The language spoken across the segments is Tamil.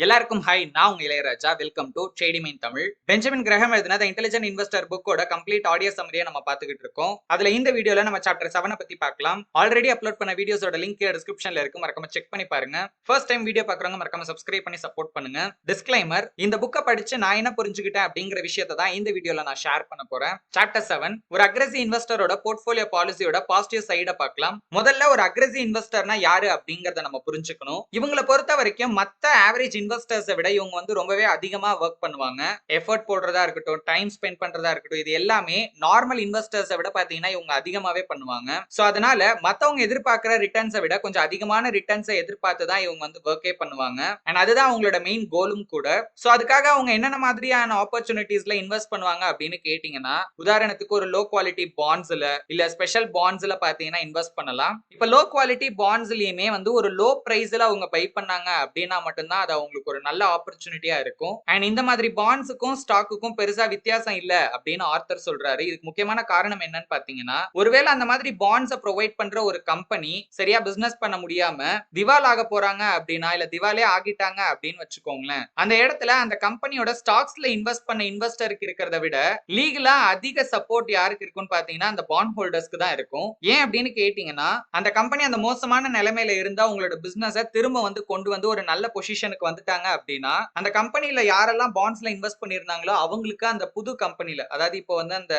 எல்லாருக்கும் ஹாய், நான் உங்க Ilaiyaraaja. Welcome to trading in Tamil. Benjamin Graham எழுதின தி இன்டெலிஜென்ட் இன்வெஸ்டர் புக்கோட கம்ப்ளீட் ஆடியோ சம்மரியை நம்ம பார்த்துக்கிட்டு இருக்கோம். அதுல இந்த வீடியோல நம்ம சாப்டர் 7 பத்தி பார்க்கலாம். ஆல்ரெடி அப்லோட் பண்ண வீடியோஸோட லிங்க் டிஸ்கிரிப்ஷன்ல இருக்கு, மறக்காம செக் பண்ணி பாருங்க. ஃபர்ஸ்ட் டைம் வீடியோ பார்க்கறவங்க மறக்காம சப்ஸ்கிரைப் பண்ணி சப்போர்ட் பண்ணுங்க. டிஸ்க்ளைமர்: இந்த புக்கை படிச்சு நான் என்ன புரிஞ்சுக்கிட்டேன் அப்படிங்கிற விஷயத்தை தான் இந்த வீடியோல நான் ஷேர் பண்ண போறேன். சாப்டர் 7 ஒரு அக்ரெசிவ் இன்வெஸ்டரோட போர்ட்ஃபோலியோ பாலிசியோட பாசிட்டிவ் சைட பார்க்கலாம். முதல்ல ஒரு அக்ரெசிவ் இன்வெஸ்டர்னா யாரு அப்படிங்கறத நம்ம புரிஞ்சுக்கணும். இவங்களை பொறுத்த வரைக்கும் மத்த ஆவரேஜ் இன்வெஸ்டர்ஸை விட இவங்க வந்து ரொம்பவே அதிகமா ஒர்க் பண்ணுவாங்க. எஃபர்ட் போடுறதா இருக்கட்டும், டைம் ஸ்பெண்ட் பண்றதா இருக்கட்டும், இது எல்லாமே நார்மல் இன்வெஸ்டர்ஸை விட பாத்தீங்கன்னா இவங்க அதிகமாவே பண்ணுவாங்க. சோ அதனால மத்தவங்க எதிர்பார்க்கிற ரிட்டர்ன்ஸை விட கொஞ்சம் அதிகமான ரிட்டர்ன்ஸை எதிர்பார்த்து தான் இவங்க வந்து ஒர்க்கே பண்ணுவாங்க. அண்ட் அதுதான் அவங்களோட மெயின் கோலும் கூட. சோ அதுக்காக அவங்க என்னென்ன மாதிரியான ஆப்பர்ச்சுனிட்டிஸ்ல இன்வெஸ்ட் பண்ணுவாங்க அப்படின்னு கேட்டீங்கன்னா, உதாரணத்துக்கு ஒரு லோ குவாலிட்டி பாண்ட்ஸ்ல இல்ல ஸ்பெஷல் பாண்ட்ஸ்ல பாத்தீங்கன்னா இன்வெஸ்ட் பண்ணலாம். இப்ப லோ குவாலிட்டி பாண்ட்ஸ்லயுமே வந்து ஒரு லோ பிரைஸ்ல அவங்க பை பண்ணாங்க அப்படின்னா மட்டும்தான் அது அவங்களுக்கு ஒரு நல்ல ஆப்பர்ச்சுனிட்டியா இருக்கும். அண்ட் இந்த மாதிரி பாண்ட்ஸுக்கும் ஸ்டாக்குக்கும் பெருசா வித்தியாசம் இல்ல அப்படின்னு ஆர்த்தர் சொல்றாரு. இதுக்கு முக்கியமான காரணம் என்னன்னு பாத்தீங்கன்னா, ஒருவேளை அந்த மாதிரி பாண்ட்ஸை ப்ரொவைட் பண்ற ஒரு கம்பெனி சரியா பிசினஸ் பண்ண முடியாம திவால் ஆக போறாங்க அப்படின்னா, இல்ல திவாலே ஆகிட்டாங்க அப்படின்னு வச்சுக்கோங்களேன், அந்த இடத்துல அந்த கம்பெனியோட ஸ்டாக்ஸ்ல இன்வெஸ்ட் பண்ண இன்வெஸ்டருக்கு இருக்கிறத விட லீகலா அதிக சப்போர்ட் யாருக்கு இருக்குன்னு பாத்தீங்கன்னா அந்த பாண்ட் ஹோல்டர்ஸ்க்கு தான் இருக்கும். ஏன் அப்படின்னு கேட்டீங்கன்னா, அந்த கம்பெனி அந்த மோசமான நிலைமையில இருந்தா உங்களோட பிசினஸை திரும்ப வந்து கொண்டு வந்து ஒரு நல்ல பொசிஷனுக்கு வந்துட்டாங்க அப்படின்னா, அந்த கம்பெனில யாரெல்லாம் பாண்ட்ஸ்ல இன்வெஸ்ட் பண்ணிருந்தாங்களோ அவங்களுக்கு அந்த புது கம்பெனில, அதாவது இப்போ வந்து அந்த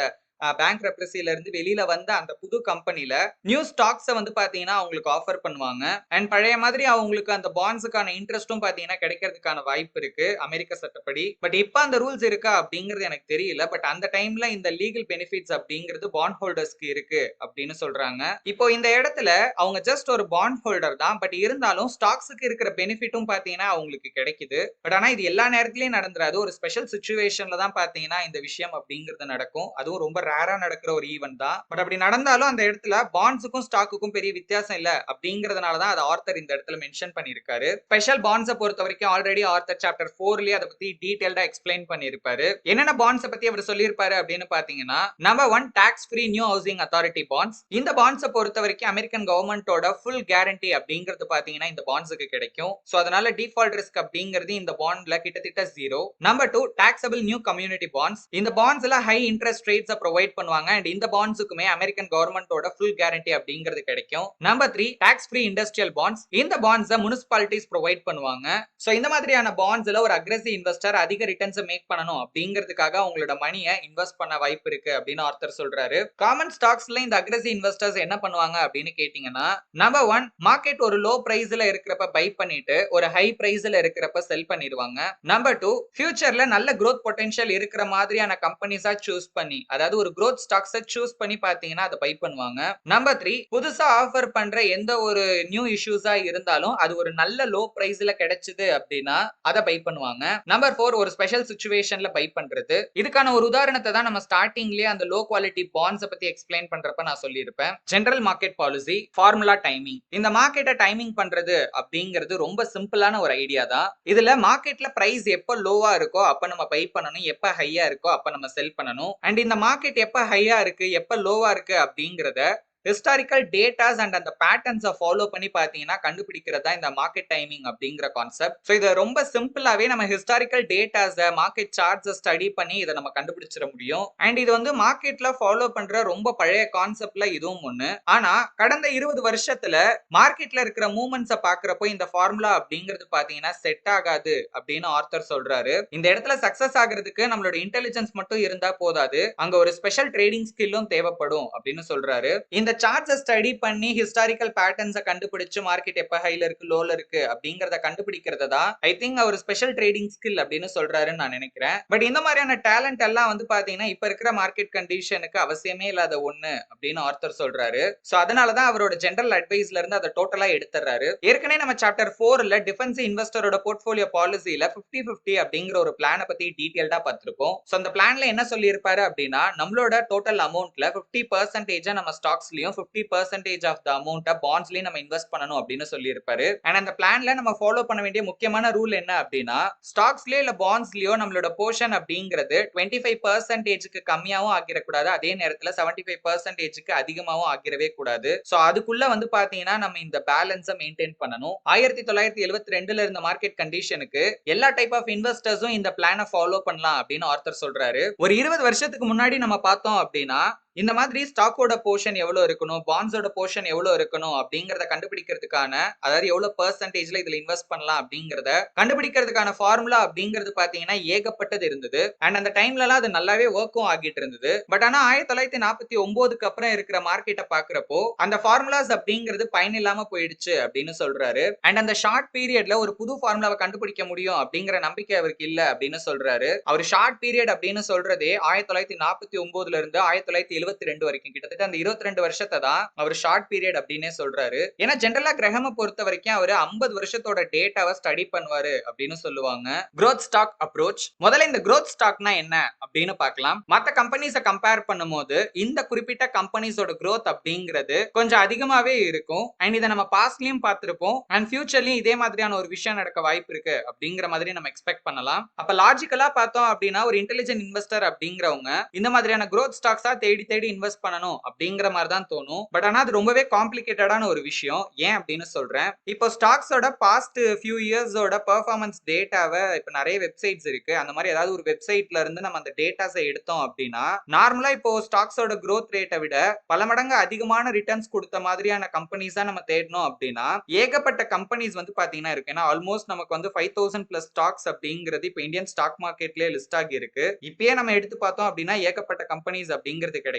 பேங்க் ரெப்ரஸில இருந்து வெளியில வந்த அந்த புது கம்பெனில நியூ ஸ்டாக்ஸை வந்து பாத்தீங்கன்னா அவங்களுக்கு ஆஃபர் பண்ணுவாங்க. அண்ட் பழைய மாதிரி அவங்களுக்கு அந்த பாண்ட்ஸுக்கான இன்ட்ரெஸ்ட்டும் பாத்தீங்கன்னா கிடைக்கிறதுக்கான வாய்ப்பு இருக்கு அமெரிக்க சட்டப்படி. பட் இப்ப அந்த ரூல்ஸ் இருக்கா அப்படிங்கிறது எனக்கு தெரியல. பட் அந்த டைம்ல இந்த லீகல் பெனிஃபிட்ஸ் அப்படிங்கிறது பாண்ட் ஹோல்டர்ஸ்க்கு இருக்கு அப்படின்னு சொல்றாங்க. இப்போ இந்த இடத்துல அவங்க ஜஸ்ட் ஒரு பாண்ட் ஹோல்டர் தான், பட் இருந்தாலும் ஸ்டாக்ஸுக்கு இருக்கிற பெனிஃபிட்டும் பாத்தீங்கன்னா அவங்களுக்கு கிடைக்குது. பட் ஆனா இது எல்லா நேரத்திலயும் நடந்துராது. ஒரு ஸ்பெஷல் சிச்சுவேஷன்ல தான் பாத்தீங்கன்னா இந்த விஷயம் அப்படிங்கிறது நடக்கும். அதுவும் ரொம்ப ரேரா நடக்கிற ஒரு ஈவென்ட் தான். பட் அப்படி நடந்தாலும் அந்த இடத்துல பாண்ட்ஸுக்கும் ஸ்டாக்குக்கும் பெரிய வித்தியாசம் இல்ல அப்படிங்கிறதுனால தான் அது ஆர்த்தர் இந்த இடத்துல மென்ஷன் பண்ணிருக்காரு. ஸ்பெஷல் பாண்ட்ஸை பொறுத்த வரைக்கும் ஆல்ரெடி ஆர்த்தர் சாப்டர் 4லயே அதை பத்தி டீடைல்டா எக்ஸ்பிளைன் பண்ணிருப்பாரு. என்னென்ன பாண்ட்ஸை பத்தி அவர் சொல்லியிருப்பாரு அப்படின்னு பாத்தீங்கன்னா, number 1 tax free new housing authority bonds. இந்த பாண்ட்ஸை பொறுத்த வரைக்கும் அமெரிக்கன் கவர்மெண்டோட ஃபுல் கேரண்டி அப்படிங்கிறது பாத்தீங்கன்னா இந்த பாண்ட்ஸுக்கு கிடைக்கும். சோ அதனால டிஃபால்ட் ரிஸ்க் அப்படிங்கிறது இந்த பாண்ட்ல கிட்டத்தட்ட 0. Number 2 taxable new community bonds. இந்த பாண்ட்ஸ்ல ஹை இன்ட்ரெஸ்ட் ரேட்ஸ் ப்ரொவைட் பண்ணுவாங்க. அண்ட் இந்த பாண்ட்ஸுக்குமே அமெரிக்கன் கவர்மெண்டோட ஃபுல் கேரண்டி அப்படிங்கிறது கிடைக்கும். Number 3 tax free industrial bonds. இந்த பாண்ட்ஸை முனிசிபாலிட்டிஸ் ப்ரொவைட் பண்ணுவாங்க. சோ இந்த மாதிரியான பாண்ட்ஸ்ல ஒரு அக்ரெசிவ் இன்வெஸ்டர் அதிக ரிட்டர்ன்ஸ் மேக் பண்ணணும் அப்படிங்கிறதுக்காக அவங்களோட மணியை இன்வெஸ்ட் பண்ண வாய்ப்பு இருக்கு அப்படின்னு ஆர்த்தர் சொல்றாரு. காமன் ஸ்டாக்ஸ்ல இந்த அக்ரெசிவ் இன்வெஸ்டர்ஸ் என்ன பண்ணுவாங்க அப்படின்னு கேட்டீங்கன்னா, நம்பர் 1 மார்க்கெட் ஒரு லோ பிரைஸ்ல இருக்கிறப்ப பை பண்ணிட்டு ஒரு ஹை பிரைஸ்ல இருக்கிறப்ப செல் பண்ணிடுவாங்க. நம்பர் 2 ஃபியூச்சர்ல நல்ல growth பொட்டன்ஷியல் இருக்கிற மாதிரியான கம்பெனிஸா சூஸ் பண்ணி, அதாவது ஒரு growth stocks சூஸ் பண்ணி பாத்தீங்கன்னா அதை பை பண்ணுவாங்க. நம்பர் 3 புதுசா ஆஃபர் பண்ற எந்த ஒரு நியூ இஷ்யூஸா இருந்தாலும் அது ஒரு நல்ல லோ பிரைஸ்ல கிடைச்சது அப்படின்னா அதை பை பண்ணுவாங்க. நம்பர் 4 ஒரு ஸ்பெஷல் சிச்சுவேஷன்ல பை பண்றது. இதுக்கான ஒரு உதாரணத்தை தான் நம்ம ஸ்டார்டிங்லயே அந்த லோ குவாலிட்டி பாண்ட்ஸ் பத்தி எக்ஸ்பிளைன் பண்றப்ப நான் சொல்லியிருப்பேன். General market policy, formula timing. இந்த மார்க்கெட்டை டைமிங் பண்றது அப்படிங்கிறது ரொம்ப சிம்பிளான ஒரு ஐடியா தான். இதுல மார்க்கெட்ல பிரைஸ் எப்ப லோவா இருக்கோ அப்ப நம்ம பை பண்ணணும், எப்ப ஹையா இருக்கோ அப்ப நம்ம செல் பண்ணணும். அண்ட் இந்த மார்க்கெட் எப்ப ஹையா இருக்கு எப்ப லோவா இருக்கு அப்படிங்கறத ஹிஸ்டாரிக்கல் டேட்டாஸ் அண்ட் அந்த பேட்டர்ன்ஸை ஃபாலோ பண்ணி பார்த்தீங்கன்னா கண்டுபிடிக்கிறதா இந்த மார்க்கெட் டைமிங் அப்படிங்கிற கான்செப்ட். ஸோ இதை ரொம்ப சிம்பிளாவே நம்ம ஹிஸ்டாரிக்கல் டேட்டாஸை மார்க்கெட் சார்ட்ஸை ஸ்டடி பண்ணி இதை நம்ம கண்டுபிடிச்சிட முடியும். அண்ட் இது வந்து மார்க்கெட்ல ஃபாலோ பண்ற ரொம்ப பழைய கான்செப்ட்ல இதுவும் ஒண்ணு. ஆனா கடந்த 20 வருஷத்துல மார்க்கெட்ல இருக்கிற மூவ்மெண்ட்ஸை பாக்குறப்போ இந்த ஃபார்முலா அப்படிங்கிறது பாத்தீங்கன்னா செட் ஆகாது அப்படின்னு ஆர்த்தர் சொல்றாரு. இந்த இடத்துல சக்சஸ் ஆகிறதுக்கு நம்மளோட இன்டெலிஜென்ஸ் மட்டும் இருந்தா போதாது, அங்க ஒரு ஸ்பெஷல் ட்ரேடிங் ஸ்கில்லும் தேவைப்படும் அப்படின்னு சொல்றாரு. இந்த சார்ட்ஸை ஸ்டடி பண்ணி ஹிஸ்டாரிக்கல் பேட்டர்ன்ஸை கண்டுபிடிச்சு மார்க்கெட் எப்ப ஹைல இருக்கு லோல இருக்கு அப்படிங்கறத கண்டுபிடிக்கிறது தான் ஐ திங்க் ஒரு ஸ்பெஷல் ட்ரேடிங் ஸ்கில் அப்படின்னு சொல்றாருன்னு நான் நினைக்கிறேன். பட் இந்த மாதிரியான டேலண்ட் எல்லாம் வந்து பாத்தீங்கன்னா இப்ப இருக்கிற மார்க்கெட் கண்டிஷனுக்கு அவசியமே இல்லாத ஒண்ணு அப்படின்னு ஆர்த்தர் சொல்றாரு. சோ அதனாலதான் அவரோட ஜெனரல் அட்வைஸ்ல இருந்து அதை டோட்டலா எடுத்துறாரு. ஏற்கனவே நம்ம சாப்டர் 4ல டிஃபென்சிவ் இன்வெஸ்டரோட போர்ட்ஃபோலியோ பாலிசியில 50-50 அப்படிங்கிற ஒரு பிளானை பத்தி டீடைல்டா பார்த்திருப்போம். சோ அந்த பிளான்ல என்ன சொல்லி இருப்பாரு அப்படின்னா, நம்மளோட டோட்டல் அமௌண்ட்ல 50% நம்ம ஸ்டாக்ஸ்ல ஸ்டாக்ஸ்லயும் 50% ஆஃப் த அமௌண்ட்டை பாண்ட்ஸ்லயும் நம்ம இன்வெஸ்ட் பண்ணணும் அப்படின்னு சொல்லியிருப்பாரு. அண்ட் அந்த பிளான்ல நம்ம ஃபாலோ பண்ண வேண்டிய முக்கியமான ரூல் என்ன அப்படின்னா, ஸ்டாக்ஸ்லயோ இல்ல பாண்ட்ஸ்லயோ நம்மளோட போர்ஷன் அப்படிங்கிறது 25%க்கு கம்மியாவும் ஆகிடக்கூடாது. அதே நேரத்துல 75%க்கு அதிகமாவும் ஆகிடவே கூடாது. சோ அதுக்குள்ள வந்து பாத்தீங்கன்னா நம்ம இந்த பேலன்ஸை மெயின்டைன் பண்ணணும். 1972ல இருந்த மார்க்கெட் கண்டிஷனுக்கு எல்லா டைப் ஆஃப் இன்வெஸ்டர்ஸும் இந்த பிளானை ஃபாலோ பண்ணலாம் அப்படின்னு ஆர்த்தர் சொல்றாரு. ஒரு 20 வருஷத்துக்கு முன்னாடி நம்ம பார்த்தோம் அப்படின்னா இந்த மாதிரி ஸ்டாக்கோட போர்ஷன் எவ்வளவு இருக்கணும், பாண்ட்ஸோட போர்ஷன் எவ்வளவு இருக்கணும் அப்படிங்கறத கண்டுபிடிக்கிறதுக்கான, அதாவது எவ்வளவு பெர்சன்டேஜ்ல இதுல இன்வெஸ்ட் பண்ணலாம் அப்படிங்கறத கண்டுபிடிக்கிறதுக்கான ஃபார்முலா அப்படிங்கிறது பாத்தீங்கன்னா ஏகப்பட்டது இருந்தது. அண்ட் அந்த டைம்ல எல்லாம் அது நல்லாவே ஒர்க்கும் ஆகிட்டு இருந்தது. பட் ஆனா 1949க்கு அப்புறம் இருக்கிற மார்க்கெட்டை பாக்குறப்போ அந்த ஃபார்முலாஸ் அப்படிங்கிறது பயனில்லாம போயிடுச்சு அப்படின்னு சொல்றாரு. அண்ட் அந்த ஷார்ட் பீரியட்ல ஒரு புது ஃபார்முலாவை கண்டுபிடிக்க முடியும் அப்படிங்கிற நம்பிக்கை அவருக்கு இல்ல அப்படின்னு சொல்றாரு. அவர் ஷார்ட் பீரியட் அப்படின்னு சொல்றதே 1949ல இருந்து 1972 வரைக்கும், கிட்டத்தட்ட அந்த 22 வருஷத்தை தான் அவர் ஷார்ட் பீரியட் அப்படின்னே சொல்றாரு. ஏன்னா ஜெனரலா கிரஹாமை பொறுத்த வரைக்கும் அவர் 50 வருஷத்தோட டேட்டாவை ஸ்டடி பண்ணுவாரு அப்படின்னு சொல்லுவாங்க. growth stock approach. முதல்ல இந்த growth stockனா என்ன அப்படின்னு பார்க்கலாம். மத்த கம்பெனிஸை கம்பேர் பண்ணும்போது இந்த குறிப்பிட்ட கம்பெனிஸோட growth அப்படிங்கிறது கொஞ்சம் அதிகமாவே இருக்கும். அண்ட் இதை நம்ம பாஸ்ட்லயும் பார்த்திருப்போம் அண்ட் ஃபியூச்சர்லயும் இதே மாதிரியான ஒரு விஷயம் நடக்க வாய்ப்பு இருக்கு அப்படிங்கிற மாதிரி நம்ம எக்ஸ்பெக்ட் பண்ணலாம். அப்ப லாஜிக்கலா பார்த்தோம் அப்படின்னா ஒரு இன்டெலிஜென்ட் இன்வெஸ்டர் அப்படிங்கிறவங்க இந்த மாதிரியான growth ஸ்டாக்ஸா தேடி தேடி இன்வெஸ்ட் பண்ணணும் அப்படிங்கிற மாதிரி தான் தோணும். பட் ஆனா அது ரொம்பவே காம்ப்ளிகேட்டடான ஒரு விஷயம். ஏன் அப்படின்னு சொல்றேன். இப்போ ஸ்டாக்ஸோட பாஸ்ட் ஃபியூ இயர்ஸோட பெர்ஃபார்மன்ஸ் டேட்டாவை இப்போ நிறைய வெப்சைட்ஸ் இருக்கு. அந்த மாதிரி ஏதாவது ஒரு வெப்சைட்ல இருந்து நம்ம அந்த டேட்டாஸை எடுத்தோம் அப்படின்னா நார்மலா இப்போ ஸ்டாக்ஸோட growth ரேட்டை விட பல மடங்கு அதிகமான ரிட்டர்ன்ஸ் கொடுத்த மாதிரியான கம்பெனிஸா நம்ம தேடணும் அப்படின்னா ஏகப்பட்ட கம்பெனிஸ் வந்து பாத்தீங்கன்னா இருக்கு. ஏன்னா ஆல்மோஸ்ட் நமக்கு வந்து 5000 பிளஸ் ஸ்டாக்ஸ் அப்படிங்கிறது இப்போ இந்தியன் ஸ்டாக் மார்க்கெட்லயே லிஸ்ட் ஆகி இருக்கு. இப்பயே நம்ம எடுத்து பார்த்தோம் அப்படின்னா ஏகப்பட்ட கம்பெனிஸ் அப்படிங்கிறது கிடைக்கும்.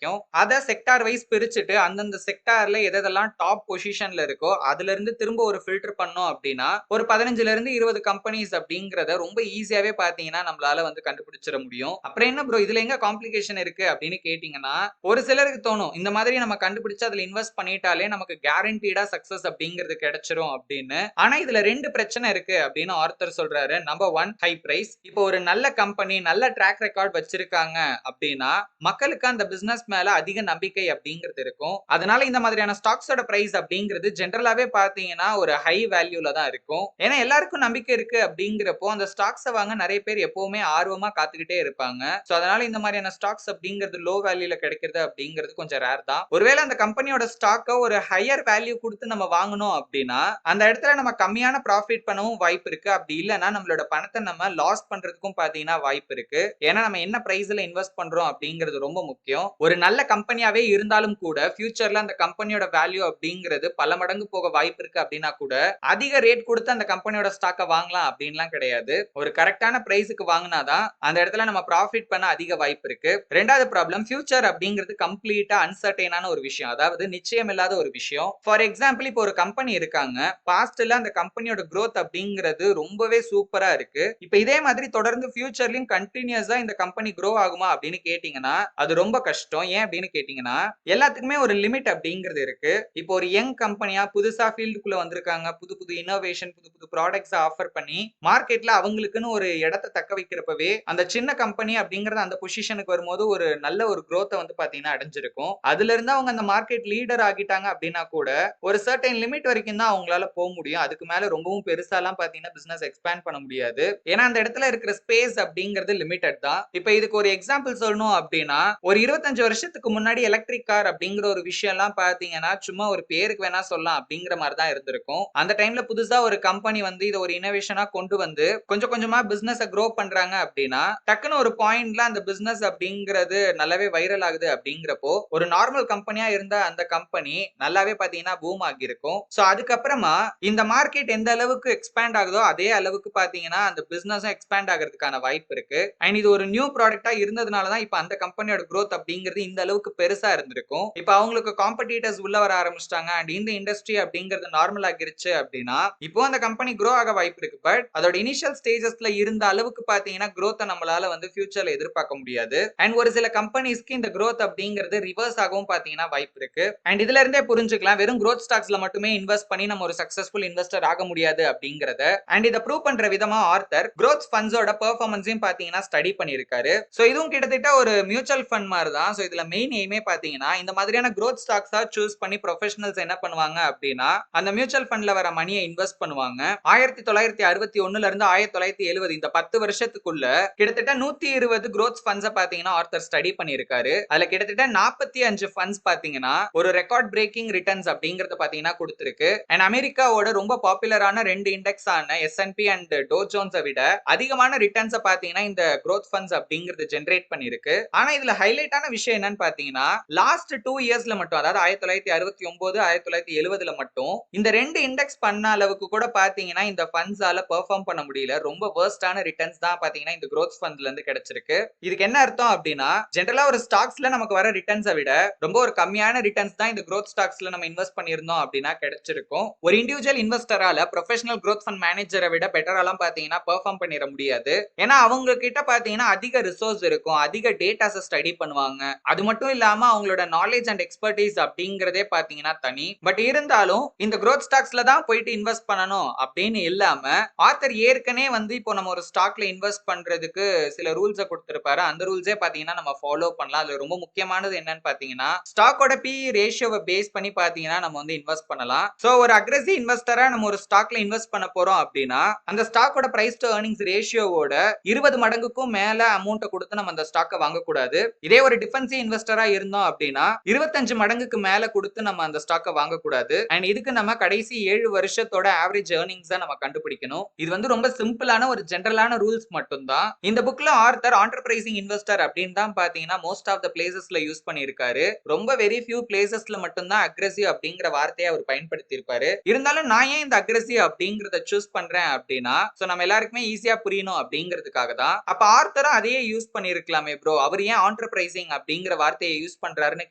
அதை செக்டார் வைஸ் பிரிச்சுட்டு அந்தந்த செக்டார்ல எதெல்லாம் டாப் பொசிஷன்ல இருக்கோ அதுல இருந்து திரும்ப ஒரு ஃபில்டர் பண்ணோம் அப்படின்னா ஒரு 15ல இருந்து 20 கம்பெனிஸ் அப்படிங்கறத ரொம்ப ஈஸியாவே பாத்தீங்கன்னா நம்மளால வந்து கண்டுபிடிச்சிட முடியும். அப்புறம் என்ன ப்ரோ இதுல எங்க காம்ப்ளிகேஷன் இருக்கு அப்படின்னு கேட்டீங்கன்னா ஒரு சிலருக்கு தோணும் இந்த மாதிரி நம்ம கண்டுபிடிச்சு அதுல இன்வெஸ்ட் பண்ணிட்டாலே நமக்கு கேரண்டீடா சக்சஸ் அப்படிங்கிறது கிடைச்சிரும் அப்படின்னு. ஆனா இதுல ரெண்டு பிரச்சனை இருக்கு அப்படின்னு ஆர்த்தர் சொல்றாரு. Number 1 high price. இப்போ ஒரு நல்ல கம்பெனி நல்ல ட்ராக் ரெக்கார்ட் வச்சிருக்காங்க அப்படின்னா மக்களுக்கு அந்த பிசினஸ் மேல அதிக நம்பிக்கை அப்படிங்கிறது இருக்கும். அதனால இந்த மாதிரியான ஸ்டாக்ஸோட பிரைஸ் அப்படிங்கிறது ஜெனரலாவே பாத்தீங்கன்னா ஒரு ஹை வேல்யூல தான் இருக்கும். ஏன்னா எல்லாருக்கும் நம்பிக்கை இருக்கு அப்படிங்கிறப்போ அந்த ஸ்டாக்ஸை வாங்க நிறைய பேர் எப்பவுமே ஆர்வமா காத்துக்கிட்டே இருப்பாங்க. சோ அதனால இந்த மாதிரியான ஸ்டாக்ஸ் அப்படிங்கிறது லோ வேல்யூல கிடைக்கிறது அப்படிங்கிறது கொஞ்சம் ரேர் தான். ஒருவேளை அந்த கம்பெனியோட ஸ்டாக்கை ஒரு ஹையர் வேல்யூ கொடுத்து நம்ம வாங்கணும் அப்படின்னா அந்த இடத்துல நம்ம கம்மியான ப்ராஃபிட் பண்ணவும் வாய்ப்பு இருக்கு. அப்படி இல்லைன்னா நம்மளோட பணத்தை நம்ம லாஸ் பண்றதுக்கும் பாத்தீங்கன்னா வாய்ப்பு இருக்கு. ஏன்னா நம்ம என்ன பிரைஸ்ல இன்வெஸ்ட் பண்றோம் அப்படிங்கிறது ரொம்ப முக்கியம். ஒரு நல்ல கம்பெனியாவே இருந்தாலும் கூட ஃபியூச்சர்ல அந்த கம்பெனியோட வேல்யூ அப்படிங்கிறது பல மடங்கு போக வாய்ப்பு இருக்கு அப்படின்னா கூட அதிக ரேட் கொடுத்து அந்த கம்பெனியோட ஸ்டாக்கை வாங்கலாம் அப்படின்லாம் கிடையாது. ஒரு கரெக்டான பிரைஸுக்கு வாங்கினாதான் அந்த இடத்துல நம்ம ப்ராஃபிட் பண்ண அதிக வாய்ப்பு இருக்கு. ரெண்டாவது ப்ராப்ளம் ஃபியூச்சர் அப்படிங்கிறது கம்ப்ளீட்டா அன்சர்டைனான ஒரு விஷயம், அதாவது நிச்சயம் இல்லாத ஒரு விஷயம். ஃபார் எக்ஸாம்பிள் இப்போ ஒரு கம்பெனி இருக்காங்க, பாஸ்ட்ல அந்த கம்பெனியோட growth அப்படிங்கிறது ரொம்பவே சூப்பரா இருக்கு. இப்போ இதே மாதிரி தொடர்ந்து ஃபியூச்சர்லயும் கண்டினியூஸா இந்த கம்பெனி grow ஆகுமா அப்படின்னு கேட்டீங்கன்னா அது ரொம்ப கஷ்டம். ஏன் அப்படின்னு கேட்டீங்கன்னா எல்லாத்துக்குமே ஒரு லிமிட் அப்படிங்கிறது இருக்கு. இப்போ ஒரு யங் கம்பெனியா புதுசா ஃபீல்டுக்குள்ள வந்திருக்காங்க, புது புது இன்னோவேஷன் புது புது ப்ராடக்ட்ஸ் ஆஃபர் பண்ணி மார்க்கெட்ல அவங்களுக்குன்னு ஒரு இடத்தை தக்க வைக்கிறப்பவே அந்த சின்ன கம்பெனி அப்படிங்கறது அந்த பொசிஷனுக்கு வரும்போது ஒரு நல்ல ஒரு growth வந்து பாத்தீங்கன்னா அடைஞ்சிருக்கும். அதுல இருந்து அவங்க அந்த மார்க்கெட் லீடர் ஆகிட்டாங்க அப்படின்னா கூட ஒரு சர்டைன் லிமிட் வரைக்கும் தான் அவங்களால போக முடியும். அதுக்கு மேல ரொம்பவும் பெருசாலாம் பாத்தீங்கன்னா பிசினஸ் எக்ஸ்பேண்ட் பண்ண முடியாது. ஏன்னா அந்த இடத்துல இருக்கிற ஸ்பேஸ் அப்படிங்கிறது லிமிட்டட் தான். இப்போ இதுக்கு ஒரு எக்ஸாம்பிள் சொல்லணும் அப்படின்னா ஒரு 25 வருஷத்துக்கு முன்னாடி எலக்ட்ரிக் கார் அப்படிங்கிற ஒரு விஷயம் எல்லாம் பாத்தீங்கன்னா சும்மா ஒரு பேருக்கு வேணா சொல்லலாம் அப்படிங்கிற மாதிரி தான் இருந்திருக்கும். அந்த டைம்ல புதுசா ஒரு கம்பெனி வந்து இதை ஒரு இனோவேஷனா கொண்டு வந்து கொஞ்சம் கொஞ்சமா பிசினஸ் க்ரோ பண்றாங்க அப்படின்னா டக்குன்னு ஒரு பாயிண்ட்ல அந்த பிசினஸ் அப்படிங்கிறது நல்லாவே வைரல் ஆகுது அப்படிங்கிறப்போ ஒரு நார்மல் கம்பெனியா இருந்த அந்த கம்பெனி நல்லாவே பாத்தீங்கன்னா பூம் ஆகியிருக்கும். சோ அதுக்கப்புறமா இந்த மார்க்கெட் எந்த அளவுக்கு எக்ஸ்பேண்ட் ஆகுதோ அதே அளவுக்கு பாத்தீங்கன்னா அந்த பிசினஸ் எக்ஸ்பேண்ட் ஆகிறதுக்கான வாய்ப்பு இருக்கு. அண்ட் இது ஒரு நியூ ப்ராடக்டா இருந்ததுனாலதான் இப்ப அந்த கம்பெனியோட growth அப்படிங்கிறது இந்த அளவுக்கு பெருசா இருந்திருக்கும். இப்ப அவங்களுக்கு காம்படிட்டர்ஸ் உள்ள வர ஆரம்பிச்சிட்டாங்க அண்ட் இந்த இண்டஸ்ட்ரி அப்படிங்கிறது நார்மல் ஆகிருச்சு அப்படின்னா இப்போ அந்த கம்பெனி grow ஆக வாய்ப்பு இருக்கு. பட் அதோட இனிஷியல் ஸ்டேஜஸ்ல இருந்த அளவுக்கு பாத்தீங்கன்னா growth நம்மளால வந்து ஃபியூச்சர்ல எதிர்பார்க்க முடியாது. அண்ட் ஒரு சில கம்பெனிஸ்க்கு இந்த growth அப்படிங்கிறது ரிவர்ஸ் ஆகவும் பாத்தீங்கன்னா வாய்ப்பு இருக்கு. அண்ட் இதுல இருந்தே புரிஞ்சுக்கலாம் வெறும் growth ஸ்டாக்ஸ்ல மட்டுமே இன்வெஸ்ட் பண்ணி நம்ம ஒரு சக்சஸ்ஃபுல் இன்வெஸ்டர் ஆக முடியாது அப்படிங்கறத. அண்ட் இதை ப்ரூவ் பண்ற விதமா ஆர்த்தர் growth ஃபண்ட்ஸோட பெர்ஃபார்மன்ஸையும் பாத்தீங்கன்னா ஸ்டடி பண்ணியிருக்காரு. சோ இதுவும் கிட்டத்தட்ட ஒரு மியூச்சுவல் ஃபண்ட் மாதிரி தான். சோ இதுல மெயின் எய்மே பாத்தீங்கன்னா இந்த மாதிரியான growth ஸ்டாக்ஸா சூஸ் பண்ணி ப்ரொஃபஷனல்ஸ் என்ன பண்ணுவாங்க அப்படின்னா அந்த மியூச்சுவல் ஃபண்ட்ல வர மணியை இன்வெஸ்ட் பண்ணுவாங்க. 1961ல இருந்து 1970 இந்த 10 வருஷத்துக்குள்ள கிட்டத்தட்ட 120 growth ஃபண்ட்ஸ பாத்தீங்கன்னா ஆர்த்தர் ஸ்டடி பண்ணியிருக்காரு. அதுல கிட்டத்தட்ட 45 ஃபண்ட்ஸ் பாத்தீங்கன்னா ஒரு ரெக்கார்ட் பிரேக்கிங் ரிட்டர்ன்ஸ் அப்படிங்கறத பாத்தீங்கன்னா கொடுத்திருக்கு. அண்ட் அமெரிக்காவோட ரொம்ப பாப்புலரான 2 இண்டெக்ஸ் ஆன S&P அண்ட் டோ ஜோன்ஸை விட அதிகமான ரிட்டர்ன்ஸ் பாத்தீங்கன்னா இந்த growth ஃபண்ட்ஸ் அப்படிங்கிறது ஜெனரேட் பண்ணிருக்கு. ஆனா இதுல ஹைலைட்டான விஷயம் என்னன்னு பாத்தீங்கன்னா லாஸ்ட் 2 இயர்ஸ்ல மட்டும், அதாவது 1969 1970ல மட்டும் இந்த 2 இண்டெக்ஸ் பண்ண அளவுக்கு கூட பாத்தீங்கன்னா இந்த ஃபண்ட்ஸால பெர்ஃபார்ம் பண்ண முடியல. ரொம்ப வர்ஸ்டான ரிட்டர்ன்ஸ் தான் பாத்தீங்கன்னா இந்த growth ஃபண்ட்ல இருந்து கிடைச்சிருக்கு. இதுக்கு என்ன அர்த்தம் அப்படின்னா ஜெனரலா ஒரு ஸ்டாக்ஸ்ல நமக்கு வர ரிட்டர்ன்ஸை விட ரொம்ப ஒரு கம்மியான ரிட்டர்ன்ஸ் தான் இந்த growth ஸ்டாக்ஸ்ல நம்ம இன்வெஸ்ட் பண்ணியிருந்தோம் அப்படின்னா கிடைச்சிருக்கும். ஒரு இண்டிவிஜுவல் இன்வெஸ்டரால ப்ரொஃபஷனல் growth ஃபண்ட் மேனேஜரை விட பெட்டராலாம் பாத்தீங்கன்னா பெர்ஃபார்ம் பண்ணிட முடியாது. ஏன்னா அவங்க கிட்ட பாத்தீங்கன்னா அதிக ரிசோர்ஸ் இருக்கும், அதிக டேட்டாஸை ஸ்டடி பண்ணுவாங்க. அது மட்டும் இல்லாம அவங்களோட நாலேஜ் அண்ட் எக்ஸ்பர்டீஸ் அப்படிங்கறதே பாத்தீங்கன்னா தனி. பட் இருந்தாலும் இந்த growth ஸ்டாக்ஸ்ல தான் போயிட்டு இன்வெஸ்ட் பண்ணணும் அப்படின்னு இல்லாம ஆர்த்தர் ஏற்கனவே வந்து இப்போ நம்ம ஒரு ஸ்டாக்ல இன்வெஸ்ட் பண்றதுக்கு சில ரூல்ஸை கொடுத்திருப்பாரு. அந்த ரூல்ஸே பாத்தீங்கன்னா நம்ம ஃபாலோ பண்ணலாம். அதுல ரொம்ப முக்கியமானது என்னன்னு பாத்தீங்கன்னா ஸ்டாக்கோட PE ரேஷியோவை பேஸ் பண்ணி பாத்தீங்கன்னா நம்ம வந்து இன்வெஸ்ட் பண்ணலாம். சோ ஒரு அக்ரெசிவ் இன்வெஸ்டரா நம்ம ஒரு ஸ்டாக்ல இன்வெஸ்ட் பண்ண போறோம் அப்படின்னா அந்த ஸ்டாக்கோட பிரைஸ் டு earnings ரேஷியோவோட 20 மடங்குக்கும் மேல அமௌண்ட்டை கொடுத்து நம்ம அந்த ஸ்டாக்கை வாங்கக்கூடாது. இதே ஒரு டிஃபென்சிவ் இன்வெஸ்டரா இருந்தோம் அப்படின்னா 25 மடங்குக்கு மேல கொடுத்து நம்ம அந்த ஸ்டாக்கை வாங்கக்கூடாது. அண்ட் இதுக்கு நம்ம கடைசி 7 வருஷத்தோட ஆவரேஜ் earnings நம்ம கண்டுபிடிக்கணும். இது வந்து ரொம்ப சிம்பிளான ஒரு ஜெனரலான ரூல்ஸ் மட்டும் தான். இந்த புக்ல ஆர்த்தர் ஆண்டர்பிரைசிங் இன்வெஸ்டர் அப்படின்னு தான் பாத்தீங்கன்னா மோஸ்ட் ஆஃப் த பிளேசஸ்ல யூஸ் பண்ணியிருக்காரு. ரொம்ப வெரி ஃபியூ பிளேசஸ்ல மட்டும் தான் அக்ரெசிவ் அப்படிங்கிற வார்த்தையை அவர் பயன்படுத்தி இருப்பாரு. இருந்தாலும் நான் ஏன் இந்த அக்ரெசிவ் அப்படிங்கறத சூஸ் பண்றேன் அப்படின்னா சோ நம்ம எல்லாருக்குமே ஈஸியா புரியணும் அப்படிங்கிறதுக்காக தான். அப்ப ஆர்த்தரும் அதையே யூஸ் பண்ணிருக்கலாமே ப்ரோ, அவர் ஏன் ஆண்டர்பிரைசிங் அப்படிங்கிற வார்த்தையை யூஸ் பண்றாருன்னு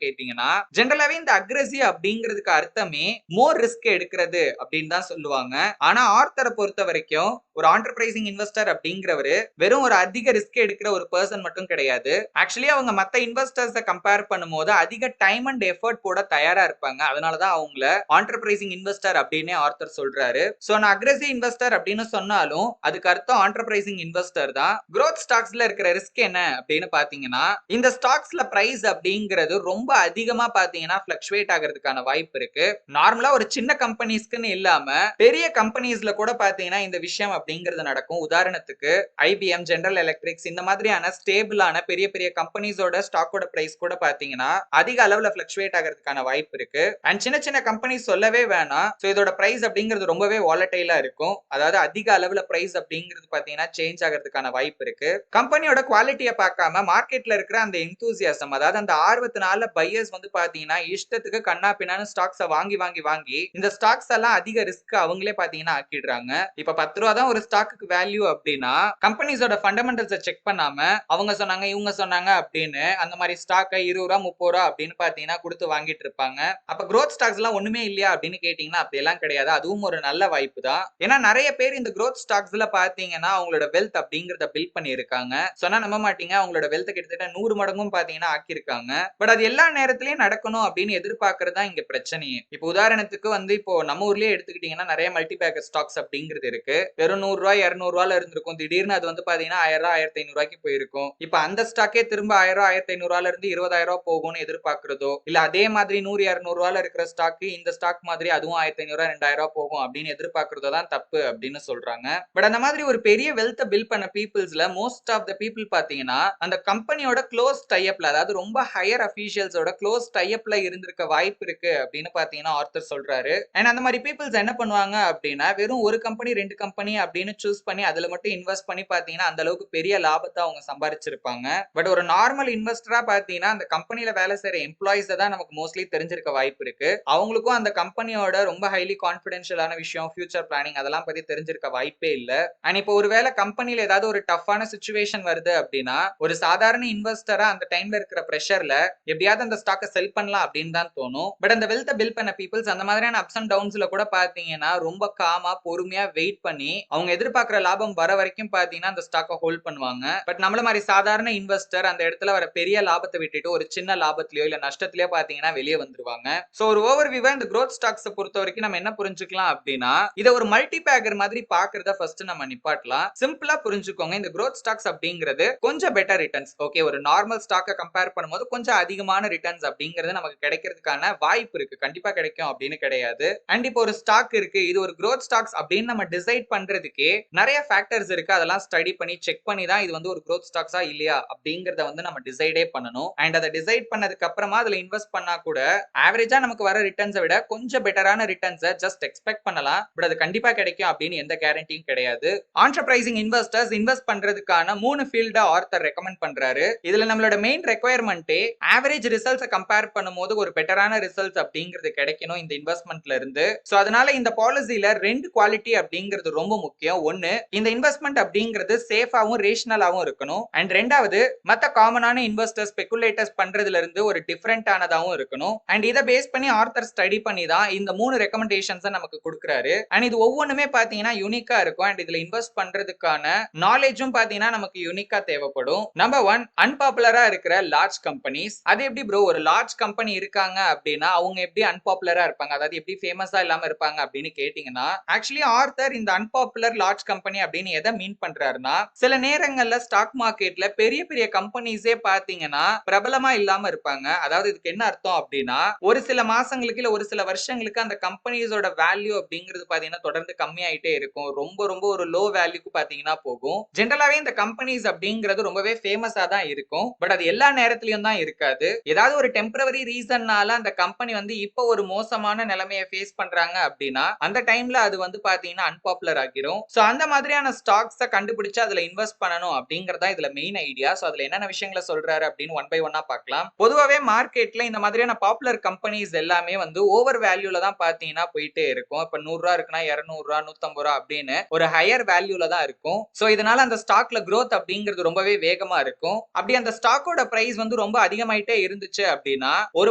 கேட்டீங்கன்னா ஜெனரலாவே இந்த அக்ரெசிவ் அப்படிங்கிறதுக்கு அர்த்தமே மோர் ரிஸ்க் எடுக்கிறது அப்படின்னு தான் சொல்லுவாங்க. ஆனா ஆர்த்தரை பொறுத்த வரைக்கும் ஒரு ஆண்டர்பிரைசிங் இன்வெஸ்டர் அப்படிங்கிறவரு வெறும் ஒரு அதிக ரிஸ்க் எடுக்கிற ஒரு பர்சன் மட்டும் கிடையாது. ஆக்சுவலி அவங்க மத்த இன்வெஸ்டர்ஸை கம்பேர் பண்ணும்போது அதிக டைம் அண்ட் எஃபர்ட் போட தயாரா இருப்பாங்க. அதனாலதான் அவங்கள ஆண்டர்பிரைசிங் இன்வெஸ்டர் அப்படின்னு ஆர்த்தர் சொல்றாரு. சோ நான் அக்ரெசிவ் இன்வெஸ்டர் அப்படின்னு சொன்னாலும் அதுக்கு அர்த்தம் ஆண்டர்பிரைசிங் இன்வெஸ்டர் தான். growth ஸ்டாக்ஸ்ல இருக்கிற ரிஸ்க் என்ன அப்படின்னு பாத்தீங்கன்னா இந்த ஸ்டாக்ஸ்ல பிரைஸ் அப்படிங்கிறது ரொம்ப அதிகமா பாத்தீங்கன்னா பிளக்சுவேட் ஆகிறதுக்கான வாய்ப்பு இருக்கு. நார்மலா ஒரு சின்ன கம்பெனிஸ்க்குன்னு இல்லாம பெரிய கம்பெனிஸ்ல கூட பாத்தீங்கன்னா இந்த விஷயம் அப்படிங்கிறது நடக்கும். உதாரணத்துக்கு IBM, ஜெனரல் எலக்ட்ரிக்ஸ் இந்த மாதிரியான ஸ்டேபிளான பெரிய பெரிய கம்பெனிஸோட ஸ்டாக்கோட பிரைஸ் கூட பாத்தீங்கன்னா அதிக அளவுல பிளக்சுவேட் ஆகிறதுக்கான வாய்ப்பு இருக்கு. அண்ட் சின்ன சின்ன கம்பெனிஸ் சொல்லவே வேணாம். சோ இதோட பிரைஸ் அப்படிங்கிறது ரொம்பவே வாலடைலா இருக்கும். அதாவது அதிக அளவுல பிரைஸ் அப்படிங்கிறது பாத்தீங்கன்னா சேஞ்ச் ஆகிறதுக்கான வாய்ப்பு இருக்கு. கம்பெனியோட குவாலிட்டியை பார்க்காம மார்க்கெட்ல இருக்கிற அந்த எந்தூசியாசம், அதாவது அந்த ஆர்வத்தினால பையர்ஸ் வந்து பாத்தீங்கன்னா இஷ்டத்துக்கு கண்ணா பின்னான்னு ஸ்டாக்ஸை வாங்கி வாங்கி வாங்கி இந்த ஸ்டாக்ஸ் எல்லாம் அதிக ரிஸ்க் அவங்களே பாத்தீங்கன்னா ஆக்கிடுறாங்க. இப்ப 10 ரூபா தான் ஒரு ஸ்டாக்கு வேல்யூ அப்படின்னா கம்பெனிஸோட ஃபண்டமெண்டல்ஸை செக் பண்ணாம அவங்க சொன்னாங்க இவங்க சொன்னாங்க அப்படின்னு அந்த மாதிரி ஸ்டாக்கை 20 ரூபா 30 ரூபா அப்படின்னு பாத்தீங்கன்னா கொடுத்து வாங்கிட்டு இருப்பாங்க. அப்ப growth ஸ்டாக்ஸ் எல்லாம் ஒண்ணுமே இல்லையா அப்படின்னு கேட்டீங்கன்னா அப்படி எல்லாம் கிடையாது. அதுவும் ஒரு நல்ல வாய்ப்பு தான். ஏன்னா நிறைய பேர் இந்த growth ஸ்டாக்ஸ்ல பாத்தீங்கன்னா அவங்களோட வெல்த் அப்படிங்கறத பில்ட் பண்ணி இருக்காங்க. சொன்னா நம்ப மாட்டீங்க, அவங்களோட வெல்த் கிட்டத்தட்ட 100 மடங்கும் பாத்தீங்கன்னா ஆக்கியிருக்காங்க. பட் அது எல்லா நேரத்திலயும் நடக்கணும் அப்படின்னு எதிர்பார்க்கறதா இங்க பிரச்சனையே. இப்போ உதாரணத்துக்கு வந்து இப்போ நம்ம ஊர்லயே எடுத்துக்கிட்டீங்கன்னா நிறைய மல்டி பேக்கர் ஸ்டாக்ஸ் அப்படிங்கிறது இருக்கு. வெறும் 100 ரூபாய் 200 ரூபாயில இருந்திருக்கும். திடீர்னு அது வந்து பாத்தீங்கன்னா 1000 ரூபாய் 1500 ரூபாய்க்கு போயிருக்கும். இப்ப அந்த ஸ்டாக்கே திரும்ப 1000 ரூபாய் 1500 ரூபாயில இருந்து 20000 ரூபாய் போகும்னு எதிர்பார்க்கிறதோ இல்ல அதே மாதிரி 100 200 ரூபாயில இருக்கிற ஸ்டாக் இந்த ஸ்டாக் மாதிரி அதுவும் 1500 ரூபாய் 2000 ரூபாய் போகும் அப்படின்னு எதிர்பார்க்கிறதோ தான் தப்பு அப்படின்னு சொல்றாங்க. பட் அந்த மாதிரி ஒரு பெரிய வெல்த் பில்ட் பண்ண பீப்புள்ஸ்ல மோஸ்ட் ஆஃப் த பீப்புள் பாத்தீங்கன்னா அந்த கம்பெனியோட க்ளோஸ் டைப்ல, அதாவது ரொம்ப ஹையர் அபிஷியல்ஸோட க்ளோஸ் டைப்ல இருந்திருக்க வாய்ப்பு இருக்கு அப்படின்னு பாத்தீங்கன்னா ஆர்த்தர் சொல்றாரு. அண்ட் அந்த மாதிரி பீப்புள்ஸ் என்ன பண்ணுவாங்க அப்படின்னா வெறும் ஒரு கம்பெனி 2 கம்பெனி அப்படின்னு சூஸ் பண்ணி அதுல மட்டும் இன்வெஸ்ட் பண்ணி பாத்தீங்கன்னா அந்த அளவுக்கு பெரிய லாபத்தை அவங்க சம்பாதிச்சிருப்பாங்க. பட் ஒரு நார்மல் இன்வெஸ்டரா பாத்தீங்கன்னா அந்த கம்பெனில வேலை செய்யற எம்ப்ளாயிஸ் தான் நமக்கு மோஸ்ட்லி தெரிஞ்சிருக்க வாய்ப்பு இருக்கு. அவங்களுக்கும் அந்த கம்பெனியோட ரொம்ப ஹைலி கான்பிடென்ஷியலான விஷயம், ஃபியூச்சர் பிளானிங் அதெல்லாம் பத்தி தெரிஞ்சிருக்க வாய்ப்பே இல்ல. அண்ட் இப்போ ஒருவேளை கம்பெனில ஏதாவது ஒரு டஃப்பான சிச்சுவேஷன் வருது அப்படின்னா ஒரு சாதாரண இன்வெஸ்டரா அந்த டைம்ல இருக்கிற பிரஷர்ல எப்படியாவது அந்த ஸ்டாக்கை செல் பண்ணலாம் அப்படின்னு தான் தோணும். பட் அந்த வெல்த் பில்ட் பண்ண பீப்புள்ஸ் அந்த மாதிரியான அப்ஸ் அண்ட் டவுன்ஸ்ல கூட பாத்தீங்கன்னா ரொம்ப காமா பொறுமையா வெயிட் பண்ணி அவங்க எதிர்பார்க்கிற லாபம் வர வரைக்கும் பாத்தீங்கன்னா அந்த ஸ்டாக்கை ஹோல்ட் பண்ணுவாங்க. பட் நம்மள மாதிரி சாதாரண இன்வெஸ்டர் அந்த இடத்துல வர பெரிய லாபத்தை விட்டுட்டு ஒரு சின்ன லாபத்திலயோ இல்ல நஷ்டத்திலயோ பாத்தீங்கன்னா வெளியே வந்துருவாங்க. சோ ஒரு ஓவர்வியூவா இந்த growth ஸ்டாக்ஸ் பொறுத்த வரைக்கும் நம்ம என்ன புரிஞ்சுக்கலாம் அப்படின்னா இதை ஒரு மல்டி பேக்கர் மாதிரி பாக்குறத ஃபர்ஸ்ட் நம்ம நிப்பாட்டலாம். சிம்பிளா புரிஞ்சுக்கோங்க, இந்த growth ஸ்டாக்ஸ் அப்படிங்கிறது கொஞ்சம் பெட்டர் ரிட்டர்ன்ஸ். ஓகே, ஒரு நார்மல் ஸ்டாக்கை கம்பேர் கம்பேர் பண்ணும்போது கொஞ்சம் அதிகமான ரிட்டர்ன்ஸ் அப்படிங்கிறது நமக்கு கிடைக்கிறதுக்கான வாய்ப்பு இருக்கு. கண்டிப்பா கிடைக்கும் அப்படின்னு கிடையாது. அண்ட் இப்போ ஒரு ஸ்டாக் இருக்கு, இது ஒரு growth ஸ்டாக்ஸ் அப்படின்னு நம்ம டிசைட் பண்றதுக்கே நிறைய ஃபேக்டர்ஸ் இருக்கு. அதெல்லாம் ஸ்டடி பண்ணி செக் பண்ணி தான் இது வந்து ஒரு growth ஸ்டாக்ஸா இல்லையா அப்படிங்கறத வந்து நம்ம டிசைடே பண்ணணும். அண்ட் அதை டிசைட் பண்ணதுக்கு அப்புறமா அதுல இன்வெஸ்ட் பண்ணா கூட ஆவரேஜா நமக்கு வர ரிட்டர்ன்ஸை விட கொஞ்சம் பெட்டரான ரிட்டர்ன்ஸை ஜஸ்ட் எக்ஸ்பெக்ட் பண்ணலாம். பட் அது கண்டிப்பா கிடைக்கும் அப்படின்னு எந்த கேரண்டியும் கிடையாது. ஆண்டர்பிரைசிங் இன்வெஸ்டர்ஸ் இன்வெஸ்ட் பண்றதுக்கான 3 ஃபீல்ட ஆர்த்தர் ரெக்கமெண்ட் பண்றாரு. இதுல நம்மளோட மெயின் ரெக்வயர்மெண்ட்டே ஆவரேஜ் ரிசல்ட்ஸை கம்பேர் பண்ணும்போது ஒரு பெட்டரான ரிசல்ட்ஸ் அப்படிங்கிறது கிடைக்கணும் இந்த இன்வெஸ்ட்மெண்ட்ல இருந்து. சோ அதனால இந்த பாலிசில 2 குவாலிட்டி அப்படிங்கிறது ரொம்ப முக்கியம். ஒன்னு, இந்த இன்வெஸ்ட்மெண்ட் அப்படிங்கிறது சேஃபாவும் ரேஷனலாவும் இருக்கணும். அண்ட் ரெண்டாவது, மத்த காமனான இன்வெஸ்டர்ஸ் ஸ்பெகுலேட்டர்ஸ் பண்றதுல இருந்து ஒரு டிஃபரெண்டானதாவும் இருக்கணும். அண்ட் இதை பேஸ் பண்ணி ஆர்த்தர் ஸ்டடி பண்ணி தான் இந்த 3 ரெக்கமெண்டேஷன்ஸை நமக்கு கொடுக்குறாரு. அண்ட் இது ஒவ்வொன்றுமே பாத்தீங்கன்னா யூனிக்கா இருக்கும். அண்ட் இதுல இன்வெஸ்ட் பண்றதுக்கான நாலேஜும் பாத்தீங்கன்னா நமக்கு யூனிக்கா தேவைப்படும். நம்பர் 1, அன்பாப்புலரா இருக்கிற லார்ஜ் கம்பெனிஸ். அது எப்படி ப்ரோ, ஒரு லார்ஜ் கம்பெனி இருக்காங்க அப்படின்னா அவங்க எப்படி அன்பாப்புலரா இருப்பாங்க, அதாவது எப்படி ஃபேமஸா இல்லாம இருப்பாங்க அப்படின்னு கேட்டீங்கன்னா, ஆக்சுவலி ஆர்த்தர் இந்த அன்பாப்புலர் லார்ஜ் கம்பெனி அப்படின்னு எதை மீன் பண்றாருன்னா, சில நேரங்கள்ல ஸ்டாக் மார்க்கெட்ல பெரிய பெரிய கம்பெனிஸே பாத்தீங்கன்னா பிரபலமா இல்லாம இருப்பாங்க. அதாவது இதுக்கு என்ன அர்த்தம் அப்படின்னா, ஒரு சில மாசங்களுக்கு இல்ல ஒரு சில வருஷங்களுக்கு அந்த கம்பெனிஸோட வேல்யூ அப்படிங்கிறது பாத்தீங்கன்னா தொடர்ந்து கம்மியாயிட்டே இருக்கும். ரொம்ப ரொம்ப ஒரு லோ வேல்யூக்கு பாத்தீங்கன்னா போகும். ஜெனரலாவே இந்த கம்பெனிஸ் அப்படிங்கிறது ரொம்பவே ஃபேமஸா தான் இருக்கும். பட் அது எல்லா நேரத்திலயும் தான் இருக்காது. ஏதாவது ஒரு டெம்பரவரி ரீசன்னால அந்த கம்பெனி வந்து இப்போ ஒரு மோசமான நிலைமையை ஃபேஸ் பண்றாங்க அப்படின்னா அந்த டைம்ல அது வந்து பாத்தீங்கன்னா அன்பாப்புலர் ஆகிரும். சோ அந்த மாதிரியான ஸ்டாக்ஸை கண்டுபிடிச்சு அதுல இன்வெஸ்ட் பண்ணணும் அப்படிங்கறதா இதுல மெயின் ஐடியா. சோ அதுல என்னென்ன விஷயங்களை சொல்றாரு அப்படின்னு ஒன் பை ஒன்னா பார்க்கலாம். பொதுவாவே மார்க்கெட்ல இந்த மாதிரியான பாப்புலர் கம்பெனிஸ் எல்லாமே வந்து ஓவர் வேல்யூல தான் பாத்தீங்கன்னா போயிட்டே இருக்கும். இப்ப 100 ரூபா இருக்குன்னா 200 ரூபா 150 ரூபா அப்படின்னு ஒரு ஹையர் வேல்யூல தான் இருக்கும். சோ இதனால அந்த ஸ்டாக்ல growth அப்படிங்கிறது ரொம்பவே வேகமா இருக்கும். அப்படி அந்த ஸ்டாக்கோட பிரைஸ் வந்து ரொம்ப அதிகமாயிட்டே இருந்துச்சு அப்படின்னா ஒரு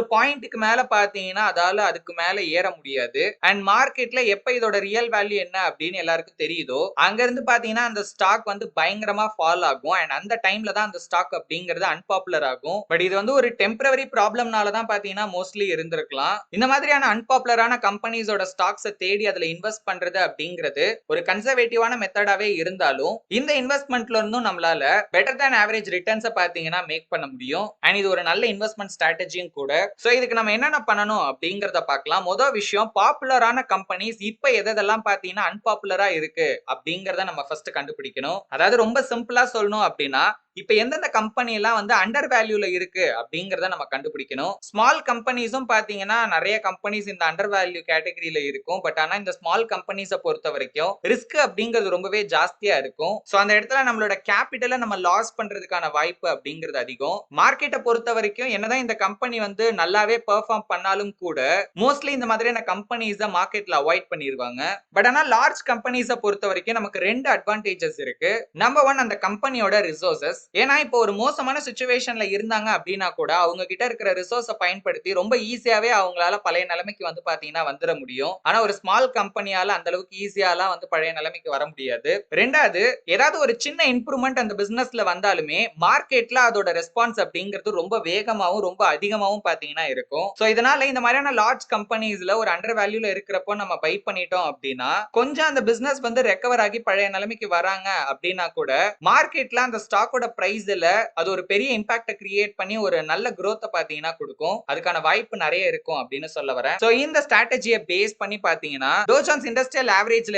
பாயிண்ட்க்கு மேல பாத்தீங்கன்னா அதால அதுக்கு மேல ஏற முடியாது. அண்ட் மார்க்கெட்ல எப்ப இதோட ரியல் வேல்யூ என்ன அப்படின்னு எல்லாருக்கும் தெரியுதோ அங்க இருந்து பாத்தீங்கன்னா அந்த ஸ்டாக் வந்து பயங்கரமா ஃபால் ஆகும். அண்ட் அந்த டைம்ல தான் அந்த ஸ்டாக் அப்படிங்கிறது அன்பாப்புலர் ஆகும். பட் இது வந்து ஒரு டெம்பரவரி ப்ராப்ளம்னால தான் பாத்தீங்கன்னா மோஸ்ட்லி இருந்திருக்கலாம். இந்த மாதிரியான அன்பாப்புலரான கம்பெனிஸோட ஸ்டாக்ஸை தேடி அதுல இன்வெஸ்ட் பண்றது அப்படிங்கிறது ஒரு கன்சர்வேட்டிவான மெத்தடாவே இருந்தாலும் இந்த இன்வெஸ்ட்மெண்ட்ல இருந்தும் நம்மளால பெட்டர் தேன் ஆவரேஜ் ரிட்டர்ன்ஸை பாத்தீங்கன்னா மேக் பண்ண முடியும். அண்ட் இது ஒரு நல்ல இன்வெஸ்ட்மெண்ட் ஸ்ட்ராட்டஜியும் கூட. சோ இதுக்கு நம்ம என்னென்ன பண்ணணும் அப்படிங்கறத பார்க்கலாம். முதல் விஷயம், பாப்புலரான கம்பெனிஸ் இப்ப எதெல்லாம் பாத்தீங்கன்னா அன்பாப்புலரா இருக்கு அப்படிங்கறத நம்ம ஃபர்ஸ்ட் கண்டுபிடிக்கணும். அதாவது ரொம்ப சிம்பிளா சொல்லணும் அப்படின்னா, இப்ப எந்தெந்த கம்பெனி எல்லாம் வந்து அண்டர் வேல்யூல இருக்கு அப்படிங்கறத நம்ம கண்டுபிடிக்கணும். ஸ்மால் கம்பெனிஸும் பாத்தீங்கன்னா நிறைய கம்பெனிஸ் இந்த அண்டர் வேல்யூ கேட்டகரியில இருக்கும். பட் ஆனா இந்த ஸ்மால் கம்பெனிஸை பொறுத்த வரைக்கும் ரிஸ்க் அப்படிங்கிறது ரொம்பவே ஜாஸ்தியா இருக்கும். சோ அந்த இடத்துல நம்மளோட கேபிட்டலை நம்ம லாஸ் பண்றதுக்கான வாய்ப்பு அப்படிங்கிறது அதிகம். மார்க்கெட்டை பொறுத்த வரைக்கும் என்னதான் இந்த கம்பெனி வந்து நல்லாவே பெர்ஃபார்ம் பண்ணாலும் கூட மோஸ்ட்லி இந்த மாதிரியான கம்பெனிஸை மார்க்கெட்ல அவாய்ட் பண்ணிடுவாங்க. பட் ஆனா லார்ஜ் கம்பெனிஸை பொறுத்த வரைக்கும் நமக்கு 2 அட்வான்டேஜஸ் இருக்கு. நம்பர் 1, அந்த கம்பெனியோட ரிசோர்சஸ். ஏன்னா இப்போ ஒரு மோசமான சிச்சுவேஷன்ல இருந்தாங்க அப்படின்னா கூட அவங்க கிட்ட இருக்கிற ரிசோர்ஸை பயன்படுத்தி ரொம்ப ஈஸியாவே அவங்களால பழைய நிலைமைக்கு வந்து பாத்தீங்கன்னா வந்துட முடியும். ஆனா ஒரு ஸ்மால் கம்பெனியால அந்த அளவுக்கு ஈஸியாலாம் வந்து பழைய நிலைமைக்கு வர முடியாது. ரெண்டாவது, ஏதாவது ஒரு சின்ன இம்ப்ரூவ்மெண்ட் அந்த பிசினஸ்ல வந்தாலுமே மார்க்கெட்ல அதோட ரெஸ்பான்ஸ் அப்படிங்கிறது ரொம்ப வேகமாவும் ரொம்ப அதிகமாவும் பாத்தீங்கன்னா இருக்கும். சோ இதனால இந்த மாதிரியான லார்ஜ் கம்பெனிஸ்ல ஒரு அண்டர் வேல்யூல இருக்கிறப்போ நம்ம பை பண்ணிட்டோம் அப்படின்னா கொஞ்சம் அந்த பிசினஸ் வந்து ரெக்கவர் ஆகி பழைய நிலைமைக்கு வராங்க அப்படின்னா கூட மார்க்கெட்ல அந்த ஸ்டாக்கோட பிரைஸ்ல அது ஒரு பெரிய இம்பாக்ட் கிரியேட் பண்ணி ஒரு நல்ல growth பாத்தீங்கன்னா கொடுக்கும். அதுக்கான வாய்ப்பு நிறைய இருக்கும் அப்படின்னு சொல்ல வரேன். சோ இந்த ஸ்ட்ராட்டஜியை பேஸ் பண்ணி பாத்தீங்கன்னா டோ ஜோன்ஸ் இண்டஸ்ட்ரியல் ஆவரேஜ்ல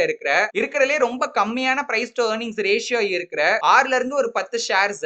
இருக்கிறதுலே ரொம்ப கம்மியான பிரைஸ் டு earnings ரேஷியோ இருக்கிற 6ல இருந்து ஒரு 10 ஷேர்ஸ்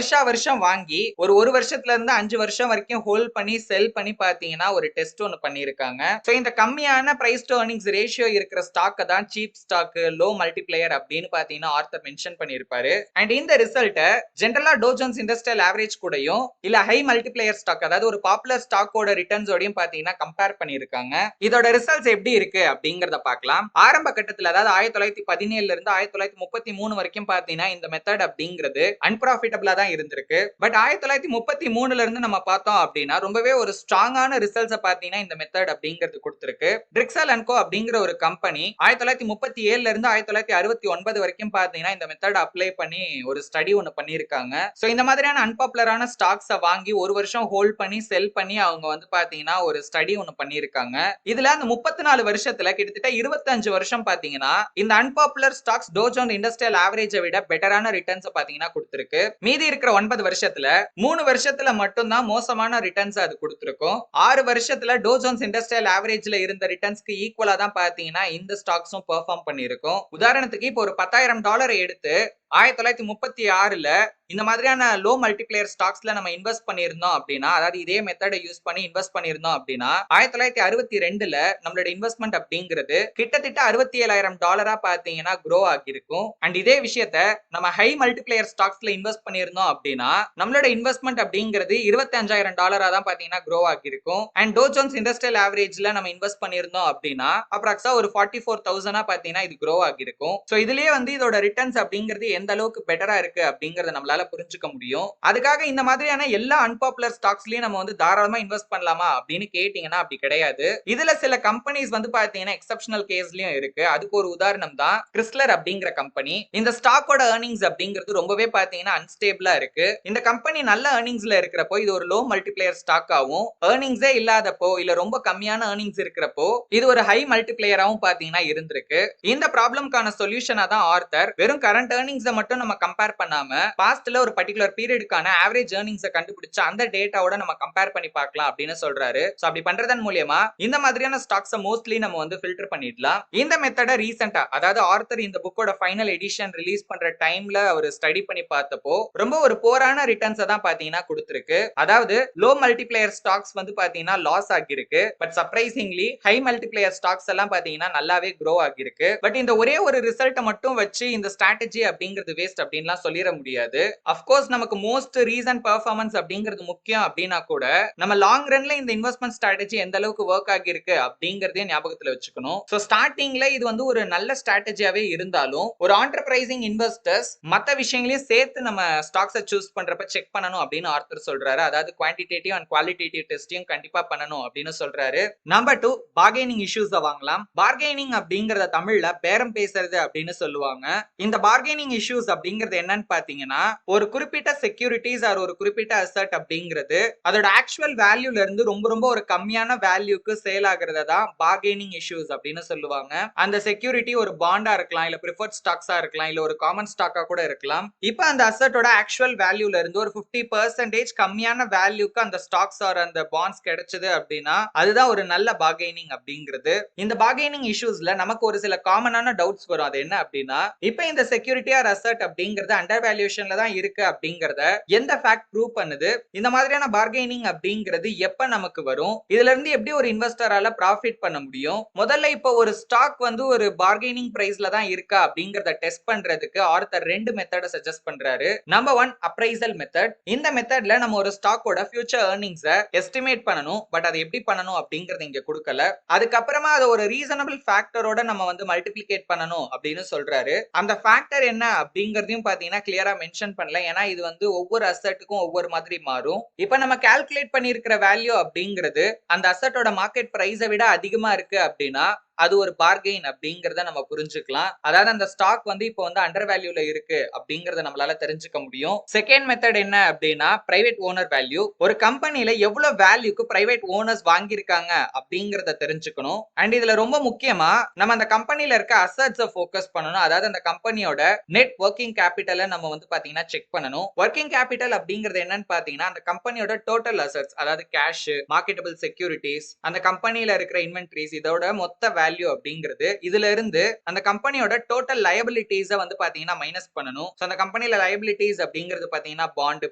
வருஷம் வாங்கி ஒரு வருஷத்துல இருந்து 5 வருஷம் வரைக்கும் ஹோல்ட் பண்ணி செல் பண்ணி பாத்தீங்கன்னா ஒரு டெஸ்ட் ஒன்னு பண்ணிருக்காங்க. சோ இந்த கம்மியான பிரைஸ் டு earnings ரேஷியோ இருக்கிற ஸ்டாக் தான் சீப் ஸ்டாக், லோ மல்டிப்ளையர் அப்படின்னு பாத்தீங்கன்னா ஆர்த்தர் மென்ஷன் பண்ணிருப்பாரு. அண்ட் இந்த ரிசல்ட்டை ஜெனரலா டோ ஜோன்ஸ் இண்டஸ்ட்ரியல் ஆவரேஜ் கூடயும் இல்ல ஹை மல்டிப்ளையர் ஸ்டாக், அதாவது ஒரு பாப்புலர் ஸ்டாக்கோட ரிட்டர்ன்ஸோடையும் பாத்தீங்கன்னா கம்பேர் பண்ணிருக்காங்க. இதோட ரிசல்ட்ஸ் எப்படி இருக்கு அப்படிங்கறத பார்க்கலாம். ஆரம்ப கட்டத்துல அதாவது 1917ல இருந்து 1933 வரைக்கும் பாத்தீங்கன்னா இந்த மெத்தட் அப்படிங்கிறது அன்பிராஃபிட்டபிளா தான் இருந்திருக்கு. பட் 1933ல இருந்து நம்ம பார்த்தோம் அப்படின்னா ரொம்பவே ஒரு ஸ்ட்ராங்கான ரிசல்ட்ஸ் பாத்தீங்கன்னா இந்த மெத்தட் அப்படிங்கிறது கொடுத்திருக்கு. ட்ரிக்ஸல் அண்ட் கோ அப்படிங்கிற ஒரு கம்பெனி 1937ல இருந்து 1969 வரைக்கும் பாத்தீங்கன்னா இந்த மெத்தட் அப்ளை பண்ணி ஒரு ஸ்டடி ஒன்னு பண்ணிருக்காங்க. பண்ணிருக்காங்க. சோ இந்த மாதிரியான அன்பாப்புலரான ஸ்டாக்ஸ வாங்கி ஒரு வருஷம் ஹோல்ட் பண்ணி செல் பண்ணி அவங்க வந்து பாத்தீங்கன்னா ஒரு ஸ்டடி ஒன்னு பண்ணிருக்காங்க. இதுல அந்த 34 வருஷத்துல கிட்டத்தட்ட 25 வருஷம் பாத்தீங்கன்னா இந்த unpopular stocks Dow Jones industrial ஆவரேஜை விட பெட்டரான ரிட்டர்ன்ஸ் பாத்தீங்கன்னா கொடுத்திருக்கு. மீதி இருக்கிற 9 வருஷத்துல 3 வருஷத்துல மட்டும் தான் மோசமான ரிட்டர்ன்ஸ் அது கொடுத்திருக்கும். 6 வருஷத்துல டோ ஜோன்ஸ் இண்டஸ்ட்ரியல் ஆவரேஜ்ல இருந்த ரிட்டர்ன்ஸ்க்கு ஈக்குவலா தான் பாத்தீங்கன்னா இந்த ஸ்டாக்ஸும் பெர்ஃபார்ம் பண்ணிருக்கும். உதாரணத்துக்கு இப்போ ஒரு $10,000 எடுத்து 1936ல இந்த மாதிரியான லோ மல்டிப்ளேயர் ஸ்டாக்ஸ்ல நம்ம இன்வெஸ்ட் பண்ணியிருந்தோம் அப்படின்னா, அதாவது இதே மெத்தடை யூஸ் பண்ணி இன்வெஸ்ட் பண்ணியிருந்தோம் அப்படின்னா 1962ல நம்மளோட இன்வெஸ்ட்மெண்ட் அப்படிங்கிறது கிட்டத்தட்ட $67,000 பாத்தீங்கன்னா க்ரோ ஆகியிருக்கும். அண்ட் இதே விஷயத்த நம்ம ஹை மல்டிப்ளேயர் ஸ்டாக்ஸ்ல இன்வெஸ்ட் பண்ணியிருந்தோம் அப்படின்னா நம்மளோட இன்வெஸ்ட்மெண்ட் அப்படிங்கிறது $25,000 தான் பாத்தீங்கன்னா க்ரோ ஆகியிருக்கும். அண்ட் டோ ஜோன்ஸ் இண்டஸ்ட்ரியல் ஆவரேஜ்ல நம்ம இன்வெஸ்ட் பண்ணியிருந்தோம் அப்படின்னா அப்ராக்ஸா ஒரு 44,000 பாத்தீங்கன்னா இது க்ரோ ஆகியிருக்கும். சோ இதுலயே வந்து இதோட ரிட்டர்ன்ஸ் அப்படிங்கிறது எந்த அளவுக்கு பெட்டரா இருக்கு அப்படிங்கறத நம்மளால புரிஞ்சுக்க முடியும். அதுக்காக இந்த மாதிரியான எல்லா அன்பாப்புலர் ஸ்டாக்ஸ்லயும் நம்ம வந்து தாராளமா இன்வெஸ்ட் பண்ணலாமா அப்படின்னு கேட்டீங்கன்னா அப்படி கிடையாது. இதுல சில கம்பெனிஸ் வந்து பாத்தீங்கன்னா எக்ஸெப்ஷனல் கேஸ்லயும் இருக்கு. அதுக்கு ஒரு உதாரணம் தான் கிறிஸ்லர் அப்படிங்கிற கம்பெனி. இந்த ஸ்டாக்கோட earnings அப்படிங்கிறது ரொம்பவே பாத்தீங்கன்னா அன்ஸ்டேபிளா இருக்கு. இந்த கம்பெனி நல்ல earningsல இருக்கிறப்போ இது ஒரு லோ மல்டிப்ளேயர் ஸ்டாக்காவும், earningsே இல்லாதப்போ இல்ல ரொம்ப கம்மியான earnings இருக்கிறப்போ இது ஒரு ஹை மல்டிப்ளேயராவும் பாத்தீங்கன்னா இருந்திருக்கு. இந்த ப்ராப்ளம்கான சொல்யூஷனா தான் ஆர்த்தர் வெறும் கரண்ட் earnings மட்டும் நம்ம கம்பேர் பண்ணாம பாஸ்ட்ல ஒரு பர்టిక్యులர் பீரியடுக்கான ஆவரேஜ் earnings கண்டுபிடிச்சு அந்த டேட்டாவோட நம்ம கம்பேர் பண்ணி பார்க்கலாம் அப்படின்னு சொல்றாரு. சோ அப்படி பண்றதன் மூலமா இந்த மாதிரியான ஸ்டாக்ஸ மோஸ்ட்லி நம்ம வந்து ஃபில்டர் பண்ணிடலாம். இந்த மெத்தட ரீசன்ட்டா அதாவது ஆர்த்தர் இந்த புக்கோட ஃபைனல் எடிஷன் ரிலீஸ் பண்ற டைம்ல அவர் ஸ்டடி பண்ணி பார்த்தப்போ ரொம்ப ஒரு போரான ரிட்டர்ன்ஸ் தான் பாத்தீங்கன்னா கொடுத்திருக்கு. அதாவது லோ மல்டிப்ளேயர் ஸ்டாக்ஸ் வந்து பாத்தீங்கன்னா லாஸ் ஆகிருக்கு. But surprisingly high multiplayer stocks எல்லாம் பாத்தீங்கன்னா நல்லாவே க்ரோ ஆகிருக்கு. பட் இந்த ஒரே ஒரு ரிசல்ட்டை மட்டும் வச்சு இந்த ஸ்ட்ராட்டஜி அப்படிங்கிறது வேஸ்ட் அப்படின்லாம் சொல்லிட முடியாது. அஃப்கோர்ஸ் நமக்கு மோஸ்ட் ரீசன்ட் பெர்ஃபார்மன்ஸ் அப்படிங்கிறது முக்கியம் அப்படின்னா கூட நம்ம லாங் ரன்ல இந்த இன்வெஸ்ட்மெண்ட் ஸ்ட்ராட்டஜி எந்த அளவுக்கு ஒர்க் ஆகிருக்கு அப்படிங்கறதையும் ஞாபகத்துல வச்சுக்கணும். சோ ஸ்டார்டிங்ல இது வந்து ஒரு நல்ல ஸ்ட்ராட்டஜியாவே இருந்தாலும் ஒரு ஆண்டர்பிரைசிங் இன்வெஸ்டர்ஸ் மத்த விஷயங்களையும் சேர்த்து நம்ம ஸ்டாக்ஸை சூஸ் பண்றப்ப செக் பண்ணணும் அப்படின்னு ஆர்த்தர் சொல்றாரு. அதாவது குவான்டிடேட்டிவ் அண்ட் குவாலிட்டேட்டிவ் டெஸ்டிங் கண்டிப்பா பண்ணணும் அப்படின்னு சொல்றாரு. நம்பர் 2 பார்கெனிங் இஷ்யூஸ் வாங்கலாம். பார்கெனிங் அப்படிங்கறத தமிழ்ல பேரம் பேசுறது அப்படின்னு சொல்லுவாங்க. இந்த பார்கெனிங் இஷ்யூஸ் அப்படிங்கிறது என்னன்னு பாத்தீங்கன்னா ஒரு குறிப்பிட்ட செக்யூரிட்டிஸ் ஆர் ஒரு குறிப்பிட்ட அசெட் அப்படிங்கிறது அதோட ஆக்சுவல் வேல்யூல இருந்து ரொம்ப ரொம்ப ஒரு கம்மியான வேல்யூக்கு சேல் ஆகுறத தான் பார்கெனிங் இஷ்யூஸ் அப்படின்னு சொல்லுவாங்க. அந்த செக்யூரிட்டி ஒரு பாண்டா இருக்கலாம், இல்ல பிரிஃபர்ட் ஸ்டாக்ஸா இருக்கலாம், இல்ல ஒரு காமன் ஸ்டாக்கா கூட இருக்கலாம். இப்போ அந்த அசெட்டோட ஆக்சுவல் வேல்யூல இருந்து ஒரு 50% கம்மியான வேல்யூக்கு அந்த ஸ்டாக்ஸ் ஆர் அந்த பாண்ட்ஸ் கிடைச்சது அப்படின்னா அதுதான் ஒரு நல்ல பார்கெனிங் அப்படிங்கிறது. இந்த பார்கெனிங் இஷ்யூஸ்ல நமக்கு ஒரு சில காமனான டவுட்ஸ் வரும். அது என்ன அப்படின்னா இப்போ இந்த செக்யூரிட்டி ஆர் அசெட் அப்படிங்கிறது அண்டர் வேல்யூஷன்ல தான் இருக்கு அப்படிங்கறத எந்த ஃபேக்ட் ப்ரூவ் பண்ணுது? இந்த மாதிரியான பார்கெனிங் அப்படிங்கிறது எப்ப நமக்கு வரும்? இதுல இருந்து எப்படி ஒரு இன்வெஸ்டரால ப்ராஃபிட் பண்ண முடியும்? முதல்ல இப்போ ஒரு ஸ்டாக் வந்து ஒரு பார்கெனிங் பிரைஸ்ல தான் இருக்கா அப்படிங்கறத டெஸ்ட் பண்றதுக்கு ஆர்த்தர் 2 மெத்தட சஜஸ்ட் பண்றாரு. Number 1 appraisal method. இந்த மெத்தட்ல நம்ம ஒரு ஸ்டாக்கோட ஃபியூச்சர் earningsை எஸ்டிமேட் பண்ணனும். பட் அது எப்படி பண்ணனும் அப்படிங்கறது இங்க கொடுக்கல. அதுக்கப்புறமா அது ஒரு ரீசனபிள் ஃபேக்டரோட நம்ம வந்து மல்டிப்ளிகேட் பண்ணனும் அப்படின்னு சொல்றாரு. அந்த ஃபேக்டர் என்ன அப்படிங்கறதையும் பாத்தீங்கன்னா கிளியரா மென்ஷன் பண்ணல. ஏன்னா இது வந்து ஒவ்வொரு அசெட்டுக்கும் ஒவ்வொரு மாதிரி மாறும். இப்போ நம்ம கால்குலேட் பண்ணியிருக்கிற வேல்யூ அப்படிங்கிறது அந்த அசெட்டோட மார்க்கெட் பிரைஸை விட அதிகமா இருக்கு அப்படின்னா அது ஒரு பார்கெயின் அப்படிங்கறத நம்ம புரிஞ்சுக்கலாம். அதாவது அந்த ஸ்டாக் வந்து இப்போ வந்து அண்டர் வேல்யூல இருக்கு அப்படிங்கறத நம்மளால தெரிஞ்சுக்க முடியும். செகண்ட் மெத்தட் என்ன அப்படின்னா பிரைவேட் ஓனர் வேல்யூ. ஒரு கம்பெனில எவ்வளவு வேல்யூக்கு பிரைவேட் ஓனர்ஸ் வாங்கியிருக்காங்க அப்படிங்கறத தெரிஞ்சுக்கணும். அண்ட் இதுல ரொம்ப முக்கியமா நம்ம அந்த கம்பெனில இருக்க அசெட்ஸை ஃபோக்கஸ் பண்ணணும். அதாவது அந்த கம்பெனியோட நெட் ஒர்க்கிங் கேபிட்டலை நம்ம வந்து பாத்தீங்கன்னா செக் பண்ணணும். ஒர்க்கிங் கேபிட்டல் அப்படிங்கிறது என்னன்னு பாத்தீங்கன்னா அந்த கம்பெனியோட டோட்டல் அசெட்ஸ், அதாவது கேஷ், மார்க்கெட்டபிள் செக்யூரிட்டிஸ், அந்த கம்பெனில இருக்கிற இன்வென்டரிஸ், இதோட மொத்த வேல்யூ அப்படிங்கிறது இதுல இருந்து அந்த கம்பெனியோட டோட்டல் லயபிலிட்டிஸை வந்து பாத்தீங்கன்னா மைனஸ் பண்ணணும். சோ அந்த கம்பெனில லயபிலிட்டிஸ் அப்படிங்கிறது பாத்தீங்கன்னா பாண்ட்,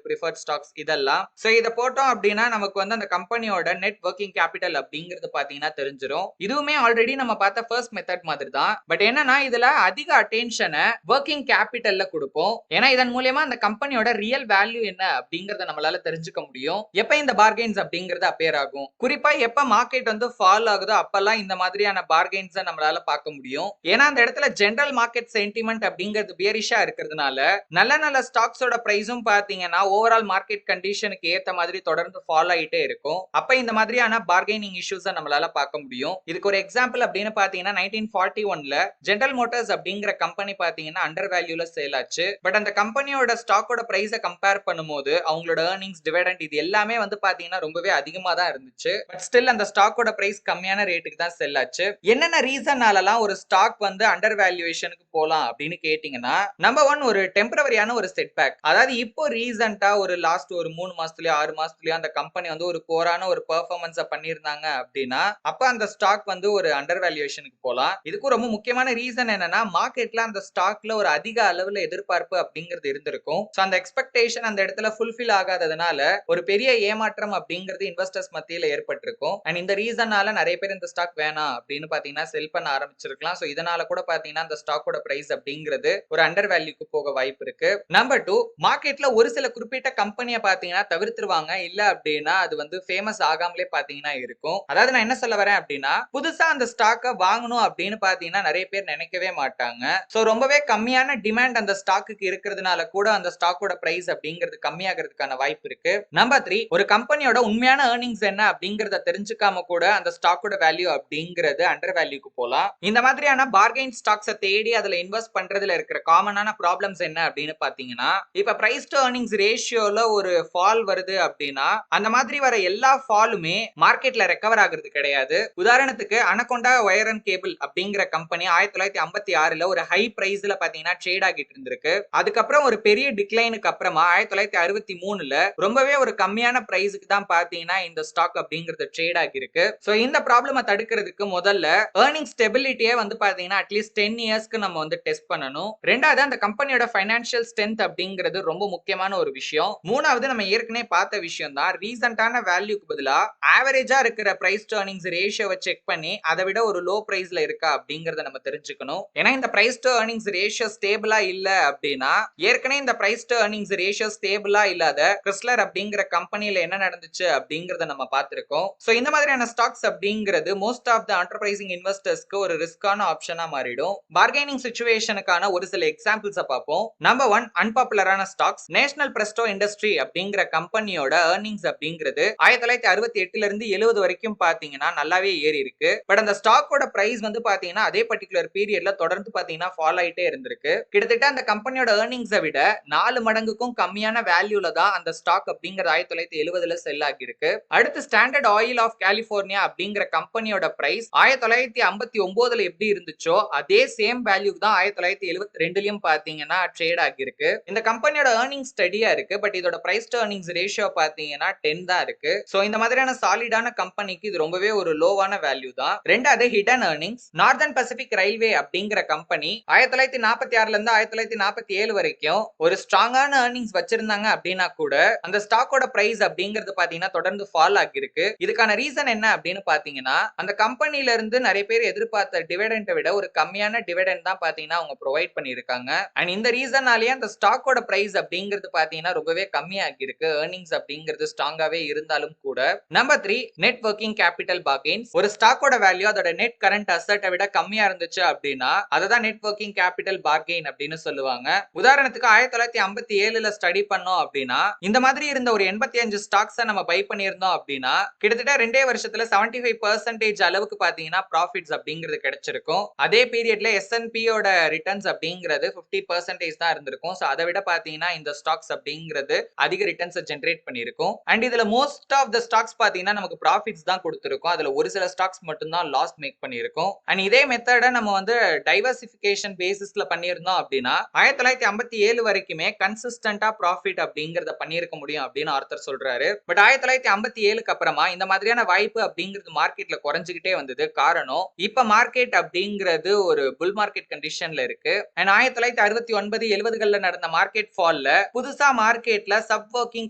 பிரிஃபர்ட் ஸ்டாக்ஸ் இதெல்லாம். சோ இத போட்டோம் அப்படின்னா நமக்கு வந்து அந்த கம்பெனியோட நெட் ஒர்க்கிங் கேபிட்டல் அப்படிங்கிறது பாத்தீங்கன்னா தெரிஞ்சிரும். இதுவுமே ஆல்ரெடி நம்ம பார்த்த ஃபர்ஸ்ட் மெத்தட் மாதிரி தான். பட் என்னன்னா இதுல அதிக அட்டென்ஷனை ஒர்க்கிங் கேபிட்டல்ல கொடுப்போம். ஏன்னா இதன் மூலமா அந்த கம்பெனியோட ரியல் வேல்யூ என்ன அப்படிங்கறத நம்மளால தெரிஞ்சுக்க முடியும். எப்ப இந்த பார்கெயின்ஸ் அப்படிங்கிறது அப்பேர் ஆகும், குறிப்பா எப்ப மார்க்கெட் வந்து ஃபால் ஆகுதோ அப்பெல்லாம் இந்த மாதிரியான பார்கெயின்ஸ் நம்மளால பார்க்க முடியும். ஏன்னா அந்த இடத்துல ஜெனரல் மார்க்கெட் சென்டிமெண்ட் அப்படிங்கிறது பியரிஷா இருக்கிறதுனால நல்ல நல்ல ஸ்டாக்ஸோட பிரைஸும் பாத்தீங்கன்னா ஓவரால் மார்க்கெட் கண்டிஷனுக்கு ஏத்த மாதிரி தொடர்ந்து ஃபாலோ ஆயிட்டே இருக்கும். அப்ப இந்த மாதிரியான பார்கெனிங் இஷ்யூஸ் நம்மளால பார்க்க முடியும். இதுக்கு ஒரு எக்ஸாம்பிள் அப்படின்னு பாத்தீங்கன்னா 1941ல ஜெனரல் மோட்டார்ஸ் அப்படிங்கிற கம்பெனி பாத்தீங்கன்னா அண்டர் வேல்யூல சேல் ஆச்சு. பட் அந்த கம்பெனியோட ஸ்டாக்கோட பிரைஸை கம்பேர் பண்ணும்போது அவங்களோட ஏர்னிங்ஸ் டிவிடெண்ட் இது எல்லாமே வந்து பாத்தீங்கன்னா ரொம்பவே அதிகமா தான் இருந்துச்சு. பட் ஸ்டில் அந்த ஸ்டாக்கோட பிரைஸ் கம்மியான ரேட்டுக்கு தான் செல் ஆச்சு. என்னென்ன ரீசன்னாலலாம் ஒரு ஸ்டாக் வந்து அண்டர் வேல்யூவேஷனுக்கு போலாம் அப்படின்னு கேட்டீங்கன்னா, நம்பர் 1 ஒரு டெம்பரவரியான ஒரு செட்பேக். அதாவது இப்போ ரீசன்ட்டா ஒரு லாஸ்ட் ஒரு 3 மாசத்துலயோ 6 மாசத்துலயோ அந்த கம்பெனி வந்து ஒரு கோரான ஒரு பெர்ஃபார்மன்ஸ பண்ணிருந்தாங்க அப்படின்னா அப்ப அந்த ஸ்டாக் வந்து ஒரு அண்டர் வேல்யூவேஷனுக்கு போலாம். இதுக்கு ரொம்ப முக்கியமான ரீசன் என்னன்னா மார்க்கெட்ல அந்த ஸ்டாக்ல ஒரு அதிக அளவுல எதிர்பார்ப்பு அப்படிங்கிறது இருந்திருக்கும். சோ அந்த எக்ஸ்பெக்டேஷன் அந்த இடத்துல ஃபுல்ஃபில் ஆகாததுனால ஒரு பெரிய ஏமாற்றம் அப்படிங்கிறது இன்வெஸ்டர்ஸ் மத்தியில ஏற்பட்டிருக்கும். அண்ட் இந்த ரீசனால நிறைய பேர் இந்த ஸ்டாக் வேணாம் அப்படின்னு பாத்தீங்கன்னா செல் பண்ண ஆரம்பிச்சிருக்கலாம். சோ இதனால கூட பாத்தீங்கன்னா அந்த ஸ்டாக்கோட பிரைஸ் அப்படிங்கிறது ஒரு அண்டர் வேல்யூக்கு போக வாய்ப்பு இருக்கு. நம்பர் 2 மார்க்கெட்ல ஒரு சில குறிப்பிட்ட கம்பெனியை பாத்தீங்கன்னா தவிர்த்துருவாங்க. இல்ல அப்படின்னா அது வந்து ஃபேமஸ் ஆகாமலே பாத்தீங்கன்னா இருக்கும். அதாவது நான் என்ன சொல்ல வரேன் அப்படின்னா புதுசா அந்த ஸ்டாக்கை வாங்கணும் அப்படின்னு பாத்தீங்கன்னா நிறைய பேர் நினைக்கவே மாட்டாங்க. சோ ரொம்பவே கம்மியான டிமாண்ட் அந்த ஸ்டாக்குக்கு இருக்கிறதுனால கூட அந்த ஸ்டாக்கோட பிரைஸ் அப்படிங்கிறது கம்மியாகிறதுக்கான வாய்ப்பு இருக்கு. நம்பர் 3 ஒரு கம்பெனியோட உண்மையான ஏர்னிங்ஸ் என்ன அப்படிங்கறத தெரிஞ்சுக்காம கூட அந்த ஸ்டாக்கோட வேல்யூ அப்படிங்கிறது அண்டர் வேல்யூக்கு போலாம். இந்த மாதிரியான பார்கெயின் ஸ்டாக்ஸை தேடி அதுல இன்வெஸ்ட் பண்றதுல இருக்கிற காமனான ப்ராப்ளம்ஸ் என்ன அப்படின்னு பாத்தீங்கன்னா இப்ப பிரைஸ் டு ஏர்னிங்ஸ் ரேஷியோல ஒரு ஃபால் வருது அப்படின்னா அந்த மாதிரி வர எல்லா ஃபாலுமே மார்க்கெட்ல ரெக்கவர் ஆகுறது கிடையாது. உதாரணத்துக்கு அனகொண்டா வயர் அண்ட் கேபிள் அப்படிங்கிற கம்பெனி 1956ல ஒரு ஹை பிரைஸ்ல பாத்தீங்கன்னா ட்ரேட் ஆகிட்டு இருந்திருக்கு. அதுக்கப்புறம் ஒரு பெரிய டிக்ளைனுக்கு அப்புறமா 1963ல ரொம்பவே ஒரு கம்மியான பிரைஸுக்கு தான் பாத்தீங்கன்னா இந்த ஸ்டாக் அப்படிங்கிறது ட்ரேட் ஆகிருக்கு. சோ இந்த ப்ராப்ளமை தடுக்கிறதுக்கு முதல்ல ஏர்னிங் ஸ்டெபிலிட்டியே வந்து பாத்தீங்கன்னா அட்லீஸ்ட் 10 இயர்ஸ்க்கு நம்ம வந்து டெஸ்ட் பண்ணணும். ரெண்டாவது அந்த கம்பெனியோட ஃபைனான்சியல் ஸ்ட்ரென்த் அப்படிங்கிறது ரொம்ப முக்கியமான ஒரு விஷயம். மூணாவது நம்ம ஏற்கனவே பார்த்த விஷயம் தான் ரீசன்ட்டான வேல்யூக்கு பதிலா ஆவரேஜா இருக்கிற பிரைஸ் டு ஏர்னிங்ஸ் ரேஷியோவை செக் பண்ணி அதை விட ஒரு லோ பிரைஸ்ல இருக்கா அப்படிங்கறத நம்ம தெரிஞ்சுக்கணும். ஏன்னா இந்த பிரைஸ் டு ஏர்னிங்ஸ் ரேஷியோ ஸ்டேபிளா இல்ல அப்படின்னா ஏற்கனவே இந்த பிரைஸ் டு ஏர்னிங்ஸ் ரேஷியோ ஸ்டேபிளா இல்லாத கிறிஸ்லர் அப்படிங்கிற கம்பெனில என்ன நடந்துச்சு அப்படிங்கறத நம்ம பார்த்திருக்கோம். சோ இந்த மாதிரியான ஸ்டாக்ஸ் அப்படிங்கிறது மோஸ்ட் ஆஃப் த என்டர்பிரைசிங் இன்வெஸ்டர்ஸ்க்கு ஒரு ரிஸ்கான ஆப்ஷனா மாறிடும். பார்கெனிங் சிச்சுவேஷனுக்கான ஒரு சில எக்ஸாம்பிள்ஸ் பார்ப்போம். நம்பர் 1 அன்பாப்புலரான ஸ்டாக்ஸ். நேஷனல் பிரஸ்டோ இண்டஸ்ட்ரி அப்படிங்கிற கம்பெனியோட ஏர்னிங்ஸ் அப்படிங்கிறது 1968ல இருந்து 70 வரைக்கும் பாத்தீங்கன்னா நல்லாவே ஏறி இருக்கு. பட் அந்த ஸ்டாக்கோட பிரைஸ் வந்து பாத்தீங்கன்னா அதே பர்டிகுலர் பீரியட்ல தொடர்ந்து பாத்தீங்கன்னா ஃபால் ஆயிட்டே இருந்திருக்கு. கிட்டத்தட்ட அந்த கம்பெனியோட ஏர்னிங்ஸை விட 4 மடங்குக்கும் கம்மியான வேல்யூல தான் அந்த ஸ்டாக் அப்படிங்கிறது 1970ல செல் ஆகிருக்கு. அடுத்து ஸ்டாண்டர்ட் ஆயில் ஆஃப் கலிபோர்னியா அப்படிங்கிற கம்பெனியோட பிரைஸ் 1959ல எப்படி இருந்துச்சோ அதே சேம் வேல்யூக்கு தான் 1972லயும் பாத்தீங்கன்னா ட்ரேட் ஆகிருக்கு. இந்த கம்பெனியோட ஏர்னிங் ஸ்டடியா இருக்கு. பட் இதோட பிரைஸ் டு ஏர்னிங்ஸ் ரேஷியோ பாத்தீங்கன்னா 10 தான் இருக்கு. சோ இந்த மாதிரியான சாலிடான கம்பெனிக்கு இது ரொம்பவே ஒரு லோவான வேல்யூ தான். ரெண்டாவது hidden earnings. Northern Pacific railway அப்படிங்கிற கம்பெனி 1946ல இருந்து 1947 வரைக்கும் ஒரு ஸ்ட்ராங்கான ஏர்னிங்ஸ் வச்சிருந்தாங்க அப்படின்னா கூட அந்த ஸ்டாக்கோட பிரைஸ் அப்படிங்கிறது பாத்தீங்கன்னா தொடர்ந்து ஃபால் ஆகிருக்கு. இதுக்கான ரீசன் என்ன அப்படின்னு பாத்தீங்கன்னா அந்த கம்பெனில இருந்து நிறைய பேர் எதிர்பார்த்த டிவிடெண்டை விட ஒரு கம்மியான டிவிடெண்ட் தான் பாத்தீங்கன்னா அவங்க ப்ரொவைட் பண்ணிருக்காங்க. அண்ட் இந்த ரீசனாலேயே அந்த ஸ்டாக்கோட பிரைஸ் அப்படிங்கிறது பாத்தீங்கன்னா ரொம்பவே கம்மியாகி இருக்கு. ஏர்னிங்ஸ் அப்படிங்கிறது ஸ்ட்ராங்காவே இருந்தாலும் கூட. Number 3 net working capital bargains. ஒரு ஸ்டாக்கோட வேல்யூ அதோட நெட் கரண்ட் அசெட்டை விட கம்மியா இருந்துச்சு அப்படின்னா அததான் நெட் வொர்க்கிங் கேபிட்டல் பார்கெயின் அப்படின்னு சொல்லுவாங்க. உதாரணத்துக்கு 1957ல ஸ்டடி பண்ணோம் அப்படின்னா இந்த மாதிரி இருந்த ஒரு 85 ஸ்டாக்ஸை நம்ம பை பண்ணியிருந்தோம் அப்படின்னா கிட்டத்தட்ட 2 வருஷத்துல 75% அளவுக்கு பாத்தீங்கன்னா ப்ராஃபிட்ஸ் அப்படிங்கிறது கிடைச்சிருக்கும். அதே பீரியட்ல S&P யோட ரிட்டர்ன்ஸ் அப்படிங்கிறது 50% தான் இருந்திருக்கும். சோ அதை விட பாத்தீங்கன்னா இந்த ஸ்டாக்ஸ் அப்படிங்கிறது அதிக ரிட்டர்ன்ஸ் ஜெனரேட் பண்ணிருக்கும். அண்ட் இதுல மோஸ்ட் ஆஃப் த ஸ்டாக்ஸ் பாத்தீங்கன்னா நமக்கு ப்ராஃபிட்ஸ் தான் கொடுத்திருக்கும். அதுல ஒரு சில ஸ்டாக்ஸ் மட்டும் தான் லாஸ் மேக் பண்ணிருக்கும். அண்ட் இதே மெத்தட நம்ம வந்து டைவர்சிஃபிகேஷன் பேசிஸ்ல பண்ணியிருந்தோம் அப்படின்னா 1957 வரைக்குமே கன்சிஸ்டன்டா ப்ராஃபிட் அப்படிங்கறத பண்ணிருக்க முடியும் அப்படின்னு ஆர்த்தர் சொல்றாரு. பட் 1957க்கு அப்புறமா இந்த மாதிரியான வாய்ப்பு அப்படிங்கிறது மார்க்கெட்ல குறைஞ்சுக்கிட்டே வந்தது. காரணம் இப்ப மார்க்கெட் அப்படிங்கிறது ஒரு புல் மார்க்கெட் கண்டிஷன்ல இருக்கு. அண்ட் 1969 70கள்ல நடந்த மார்க்கெட் ஃபால்ல புதுசா மார்க்கெட்ல சப் வொர்க்கிங்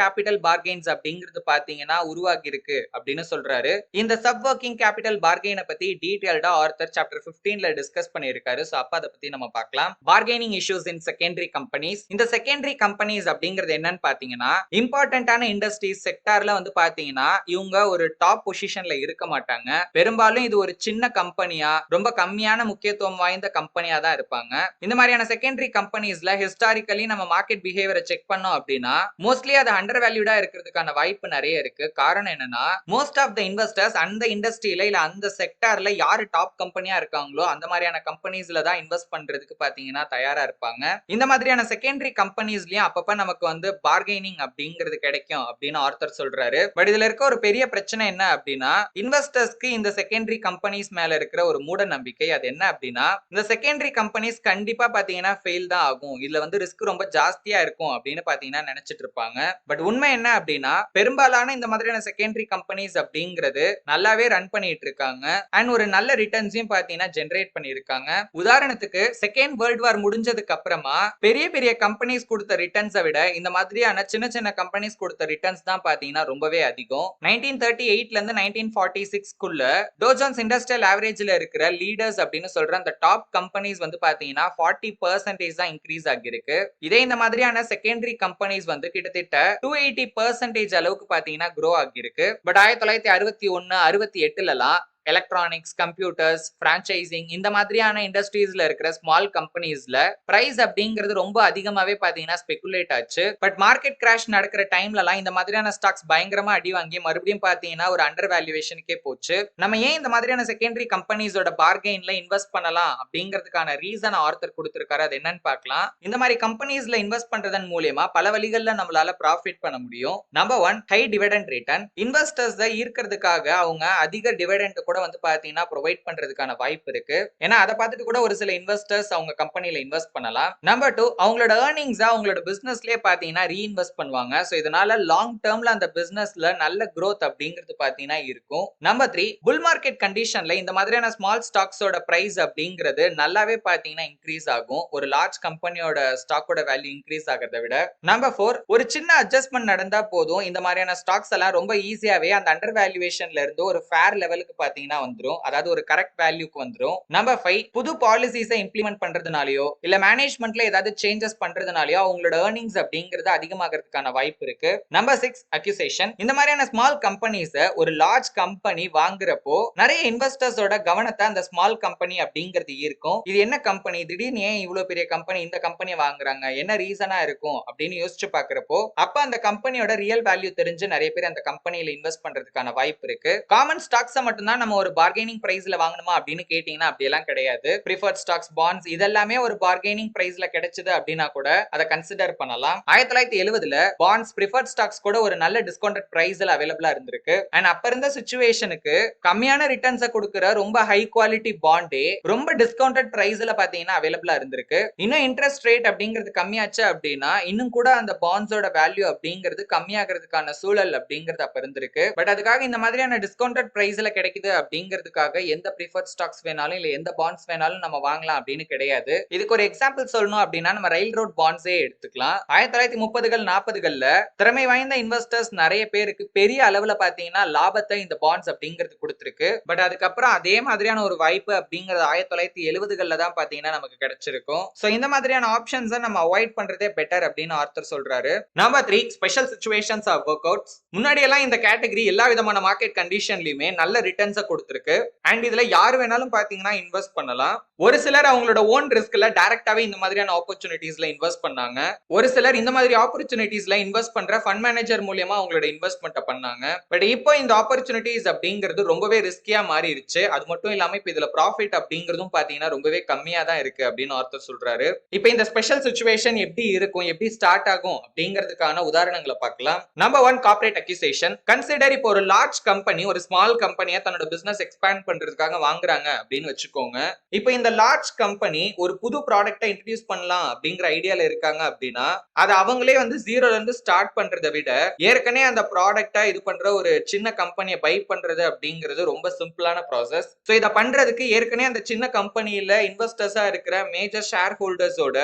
கேபிட்டல் பார்கெயின்ஸ் அப்படிங்கிறது பாத்தீங்கன்னா உருவாகி இருக்கு அப்படின்னு சொல்றாரு. இந்த சப் வொர்க்கிங் கேபிட்டல் பார்கெயினை பத்தி டீடைல்டா ஆர்த்தர் சாப்டர் 15ல டிஸ்கஸ் பண்ணிருக்காரு. சோ அப்ப அதை பத்தி நம்ம பார்க்கலாம். பார்கெனிங் இஷ்யூஸ் இன் செகண்டரி கம்பெனிஸ். இந்த செகண்டரி கம்பெனிஸ் அப்படிங்கிறது என்னன்னு பாத்தீங்கன்னா இம்பார்ட்டன்டான இண்டஸ்ட்ரீஸ் செக்டார்ல வந்து பாத்தீங்கன்னா இவங்க ஒரு டாப் பொசிஷன்ல இருக்க மாட்டாங்க. பெரும்பாலும் இது ஒரு சின்ன சின்ன கம்பெனியா, ரொம்ப கம்மியான முக்கியத்துவம் வாய்ந்த கம்பெனியா தான் இருப்பாங்க. இந்த மாதிரியான செகண்டரி கம்பெனிஸ்ல ஹிஸ்டாரிக்கலி நம்ம மார்க்கெட் பிஹேவியரை செக் பண்ணோம் அப்படின்னா மோஸ்ட்லி அது அண்டர் வேல்யூடா இருக்கிறதுக்கான வாய்ப்பு நிறைய இருக்கு. காரணம் என்னன்னா மோஸ்ட் ஆஃப் த இன்வெஸ்டர்ஸ் அந்த இண்டஸ்ட்ரியில இல்ல அந்த செக்டார்ல யாரு டாப் கம்பெனியா இருக்காங்களோ அந்த மாதிரியான கம்பெனிஸ்ல தான் இன்வெஸ்ட் பண்றதுக்கு பாத்தீங்கன்னா தயாரா இருப்பாங்க. இந்த மாதிரியான செகண்டரி கம்பெனிஸ்லயும் அப்பப்ப நமக்கு வந்து பார்கெனிங் அப்படிங்கிறது கிடைக்கும் அப்படின்னு ஆர்த்தர் சொல்றாரு. பட் இதுல இருக்க ஒரு பெரிய பிரச்சனை என்ன அப்படின்னா இன்வெஸ்டர்ஸ்க்கு இந்த செகண்டரி கம்பெனிஸ் மேல இருக்கிற ஒரு மூட நம்பிக்கை. அது என்ன அப்படின்னா இந்த செகண்டரி கம்பெனிஸ் கண்டிப்பா பாத்தீங்கன்னா ஃபெயில் தான் ஆகும், இதுல வந்து ரிஸ்க் ரொம்ப ஜாஸ்தியா இருக்கும் அப்படின்னு பாத்தீங்கன்னா நினைச்சிட்டு இருப்பாங்க. பட் உண்மை என்ன அப்படின்னா பெரும்பாலான இந்த மாதிரியான செகண்டரி கம்பெனிஸ் அப்படிங்கிறது நல்லாவே ரன் பண்ணிட்டு இருக்காங்க அண்ட் ஒரு நல்ல ரிட்டர்ன்ஸையும் பாத்தீங்கன்னா ஜெனரேட் பண்ணிருக்காங்க. உதாரணத்துக்கு செகண்ட் வேர்ல்ட் வார் முடிஞ்சதுக்கு அப்புறமா பெரிய பெரிய கம்பெனிஸ் கொடுத்த ரிட்டர்ன்ஸை விட இந்த மாதிரியான சின்ன சின்ன கம்பெனிஸ் கொடுத்த ரிட்டர்ன்ஸ் தான் பாத்தீங்கன்னா ரொம்பவே அதிகம். 1938ல இருந்து 1946க்குள்ள டோ ஜோன்ஸ் இண்டஸ்ட்ரியல் ஆவரேஜ்ல இருக்கிற லீடர்ஸ் அப்படின்னு சொல்ற அந்த டாப் கம்பெனிஸ் வந்து பாத்தீங்கன்னா 40% தான் இன்க்ரீஸ் ஆகிருக்கு. இதே இந்த மாதிரியான செகண்டரி கம்பெனிஸ் வந்து கிட்டத்தட்ட 280% அளவுக்கு பாத்தீங்கன்னா க்ரோ ஆகிருக்கு. பட் 1961 68லலாம் எலக்ட்ரானிக்ஸ், கம்ப்யூட்டர்ஸ், பிரான்ச்சைசிங் இந்த மாதிரியான இண்டஸ்ட்ரீஸ்ல இருக்கிற ஸ்மால் கம்பெனிஸ்ல பிரைஸ் அப்படிங்கிறது ரொம்ப அதிகமாவே பாத்தீங்கன்னா ஸ்பெகுலேட் ஆச்சு. பட் மார்க்கெட் கிராஷ் நடக்கிற டைம்லலாம் இந்த மாதிரியான ஸ்டாக்ஸ் பயங்கரமா அடி வாங்கி மறுபடியும் பாத்தீங்கன்னா ஒரு அண்டர் வேல்யூவேஷனுக்கே போச்சு. நம்ம ஏன் இந்த மாதிரியான செகண்டரி கம்பெனிஸோட பார்கெயின்ல இன்வெஸ்ட் பண்ணலாம் அப்படிங்கிறதுக்கான ரீசன் ஆர்த்தர் கொடுத்திருக்காரு. அது என்னன்னு பார்க்கலாம். இந்த மாதிரி கம்பெனிஸ்ல இன்வெஸ்ட் பண்றதன் மூலமா பல வழிகள்ல நம்மளால ப்ராஃபிட் பண்ண முடியும். Number 1, high dividend return. Investors ஈர்க்கிறதுக்காக அவங்க அதிக டிவிடெண்ட் கூட வந்து பாத்தீங்கன்னா ப்ரொவைட் பண்றதுக்கான வாய்ப்பு இருக்கு. ஏன்னா அதை பார்த்துட்டு கூட ஒரு சில இன்வெஸ்டர்ஸ் அவங்க கம்பெனில இன்வெஸ்ட் பண்ணலாம். நம்பர் 2, அவங்களோட ஏர்னிங்ஸ் அவங்களோட பிசினஸ்லயே பாத்தீங்கன்னா ரீஇன்வெஸ்ட் பண்ணுவாங்க. சோ இதனால லாங் டேர்ம்ல அந்த பிசினஸ்ல நல்ல growth அப்படிங்கிறது பாத்தீங்கன்னா இருக்கும். நம்பர் 3, புல் மார்க்கெட் கண்டிஷன்ல இந்த மாதிரியான ஸ்மால் ஸ்டாக்ஸோட பிரைஸ் அப்படிங்கிறது நல்லாவே பாத்தீங்கன்னா இன்க்ரீஸ் ஆகும், ஒரு லார்ஜ் கம்பெனியோட ஸ்டாக்கோட வேல்யூ இன்க்ரீஸ் ஆகிறத விட. நம்பர் 4, ஒரு சின்ன அட்ஜஸ்ட்மெண்ட் நடந்தா போதும், இந்த மாதிரியான ஸ்டாக்ஸ் எல்லாம் ரொம்ப ஈஸியாவே அந்த அண்டர் வேல்யூவேஷன்ல இருந்து ஒரு ஃபேர் லெவலுக்கு பாத்தீங்கன்னா வந்துரும், அதாவது ஒரு கரெக்ட் வேல்யூக்கு வந்துரும். நம்பர் 5, புது பாலிசிஸை இம்ப்ளிமெண்ட் பண்றதுனாலயோ இல்ல மேனேஜ்மெண்ட்ல ஏதாவது சேஞ்சஸ் பண்றதுனாலயோ அவங்களோட ஏர்னிங்ஸ் அப்படிங்கிறது அதிகமாகிறதுக்கான வாய்ப்பு இருக்கு. Number 6, accusation. இந்த மாதிரியான ஸ்மால் கம்பெனிஸ் ஒரு லார்ஜ் கம்பெனி வாங்குறப்போ நிறைய இன்வெஸ்டர்ஸோட கவனத்தை அந்த ஸ்மால் கம்பெனி அப்படிங்கிறது இருக்கும். இது என்ன கம்பெனி, திடீர்னு ஏன் இவ்வளவு பெரிய கம்பெனி இந்த கம்பெனியை வாங்குறாங்க, என்ன ரீசனா இருக்கும் அப்படின்னு யோசிச்சு பாக்குறப்போ அப்ப அந்த கம்பெனியோட ரியல் வேல்யூ தெரிஞ்சு நிறைய பேர் அந்த கம்பெனியில இன்வெஸ்ட் பண்றதுக்கான வாய்ப்பு இருக்கு. காமன் ஸ்டாக்ஸ் மட்டும் தான் நம்ம ஒரு பார்கெனிங் பிரைஸ்ல வாங்கணுமா அப்படின்னு கேட்டீங்கன்னா அப்படி எல்லாம் கிடையாது. பிரிஃபர்ட் ஸ்டாக்ஸ், பாண்ட்ஸ் இதெல்லாமே ஒரு பார்கெனிங் பிரைஸ்ல கிடைச்சது அப்படின்னா கூட அதை கன்சிடர் பண்ணலாம். 1970ல பாண்ட்ஸ், பிரிஃபர்ட் ஸ்டாக்ஸ் கூட ஒரு நல்ல டிஸ்கவுண்டட் பிரைஸ்ல அவைலபிளா இருந்திருக்கு. அண்ட் அப்ப இருந்த சிச்சுவேஷனுக்கு கம்மியான ரிட்டர்ன்ஸ் கொடுக்கிற ரொம்ப ஹை குவாலிட்டி பாண்டே ரொம்ப டிஸ்கவுண்டட் பிரைஸ்ல பாத்தீங்கன்னா அவைலபிளா இருந்திருக்கு. இன்னும் இன்ட்ரெஸ்ட் ரேட் அப்படிங்கிறது கம்மியாச்சு அப்படின்னா இன்னும் கூட அந்த பாண்ட்ஸோட வேல்யூ அப்படிங்கிறது கம்மியாகிறதுக்கான சூழல் அப்படிங்கிறது அப்ப இருந்திருக்கு. பட் அதுக்காக இந்த மாதிரியான டிஸ்கவுண்டட் பிரைஸ்ல கிடைக்குது அப்படிங்கிறதுக்காக எந்த பிரிஃபர்ட் ஸ்டாக்ஸ் வேணாலும் இல்ல எந்த பாண்ட்ஸ் வேணாலும் நம்ம வாங்கலாம் அப்படின்னு கிடையாது. இதுக்கு ஒரு எக்ஸாம்பிள் சொல்லணும் அப்படின்னா நம்ம ரயில் ரோட் பாண்ட்ஸே எடுத்துக்கலாம். 1930கள் 40கள்ல திறமை வாய்ந்த இன்வெஸ்டர்ஸ் நிறைய பேருக்கு பெரிய அளவுல பாத்தீங்கன்னா லாபத்தை இந்த பாண்ட்ஸ் அப்படிங்கிறது கொடுத்திருக்கு. பட் அதுக்கப்புறம் அதே மாதிரியான ஒரு வாய்ப்பு அப்படிங்கிறது 1970கள்ல தான் பாத்தீங்கன்னா நமக்கு கிடைச்சிருக்கும். சோ இந்த மாதிரியான ஆப்ஷன்ஸை நம்ம அவாய்ட் பண்றதே பெட்டர் அப்படின்னு ஆர்த்தர் சொல்றாரு. Number 3, special situations or workouts. முன்னாடி எல்லாம் இந்த கேட்டகரி எல்லா விதமான மார்க்கெட் கண்டிஷன்லயுமே நல்ல ரிட்டர்ன்ஸ் கொடுத்திருக்கு அண்ட் இதுல யார் வேணாலும் பாத்தீங்கன்னா இன்வெஸ்ட் பண்ணலாம். ஒரு சிலர் அவங்களோட ஓன் ரிஸ்க்ல டைரக்டாவே இந்த மாதிரியான ஆப்பர்ச்சுனிட்டிஸ்ல இன்வெஸ்ட் பண்ணாங்க. ஒரு சிலர் இந்த மாதிரி ஆப்பர்ச்சுனிட்டிஸ்ல இன்வெஸ்ட் பண்ற ஃபண்ட் மேனேஜர் மூலமா அவங்களோட இன்வெஸ்ட்மெண்ட்டை பண்ணாங்க. பட் இப்போ இந்த ஆப்பர்ச்சுனிட்டிஸ் அப்படிங்கிறது ரொம்பவே ரிஸ்கியா மாறிடுச்சு. அது மட்டும் இல்லாம இப்ப இதுல ப்ராஃபிட் அப்படிங்கிறதும் பாத்தீங்கன்னா ரொம்பவே கம்மியா தான் இருக்கு அப்படின்னு ஆர்த்தர் சொல்றாரு. இப்போ இந்த ஸ்பெஷல் சிச்சுவேஷன் எப்படி இருக்கும், எப்படி ஸ்டார்ட் ஆகும் அப்படிங்கிறதுக்கான உதாரணங்களை பார்க்கலாம். Number 1, corporate accusation. கன்சிடர் இப்போ ஒரு லார்ஜ் கம்பெனி ஒரு ஸ்மால் கம்பெனியை தன்னோட பிசினஸ் எக்ஸ்பேண்ட் பண்றதுக்காக வாங்குறாங்க அப்படின்னு வச்சுக்கோங்க. இப்போ இந்த லார்ஜ் கம்பெனி ஒரு புது ப்ராடக்ட்டை இன்ட்ரோடியூஸ் பண்ணலாம் அப்படிங்கிற ஐடியால இருக்காங்க அப்படின்னா அது அவங்களே வந்து ஜீரோல இருந்து ஸ்டார்ட் பண்றதை விட ஏற்கனவே அந்த ப்ராடக்ட்டை இது பண்ற ஒரு சின்ன கம்பெனியை பை பண்றது அப்படிங்கிறது ரொம்ப சிம்பிளான ப்ராசஸ். சோ இதை பண்றதுக்கு ஏற்கனவே அந்த சின்ன கம்பெனியில இன்வெஸ்டர்ஸா இருக்கிற மேஜர் ஷேர் ஹோல்டர்ஸோட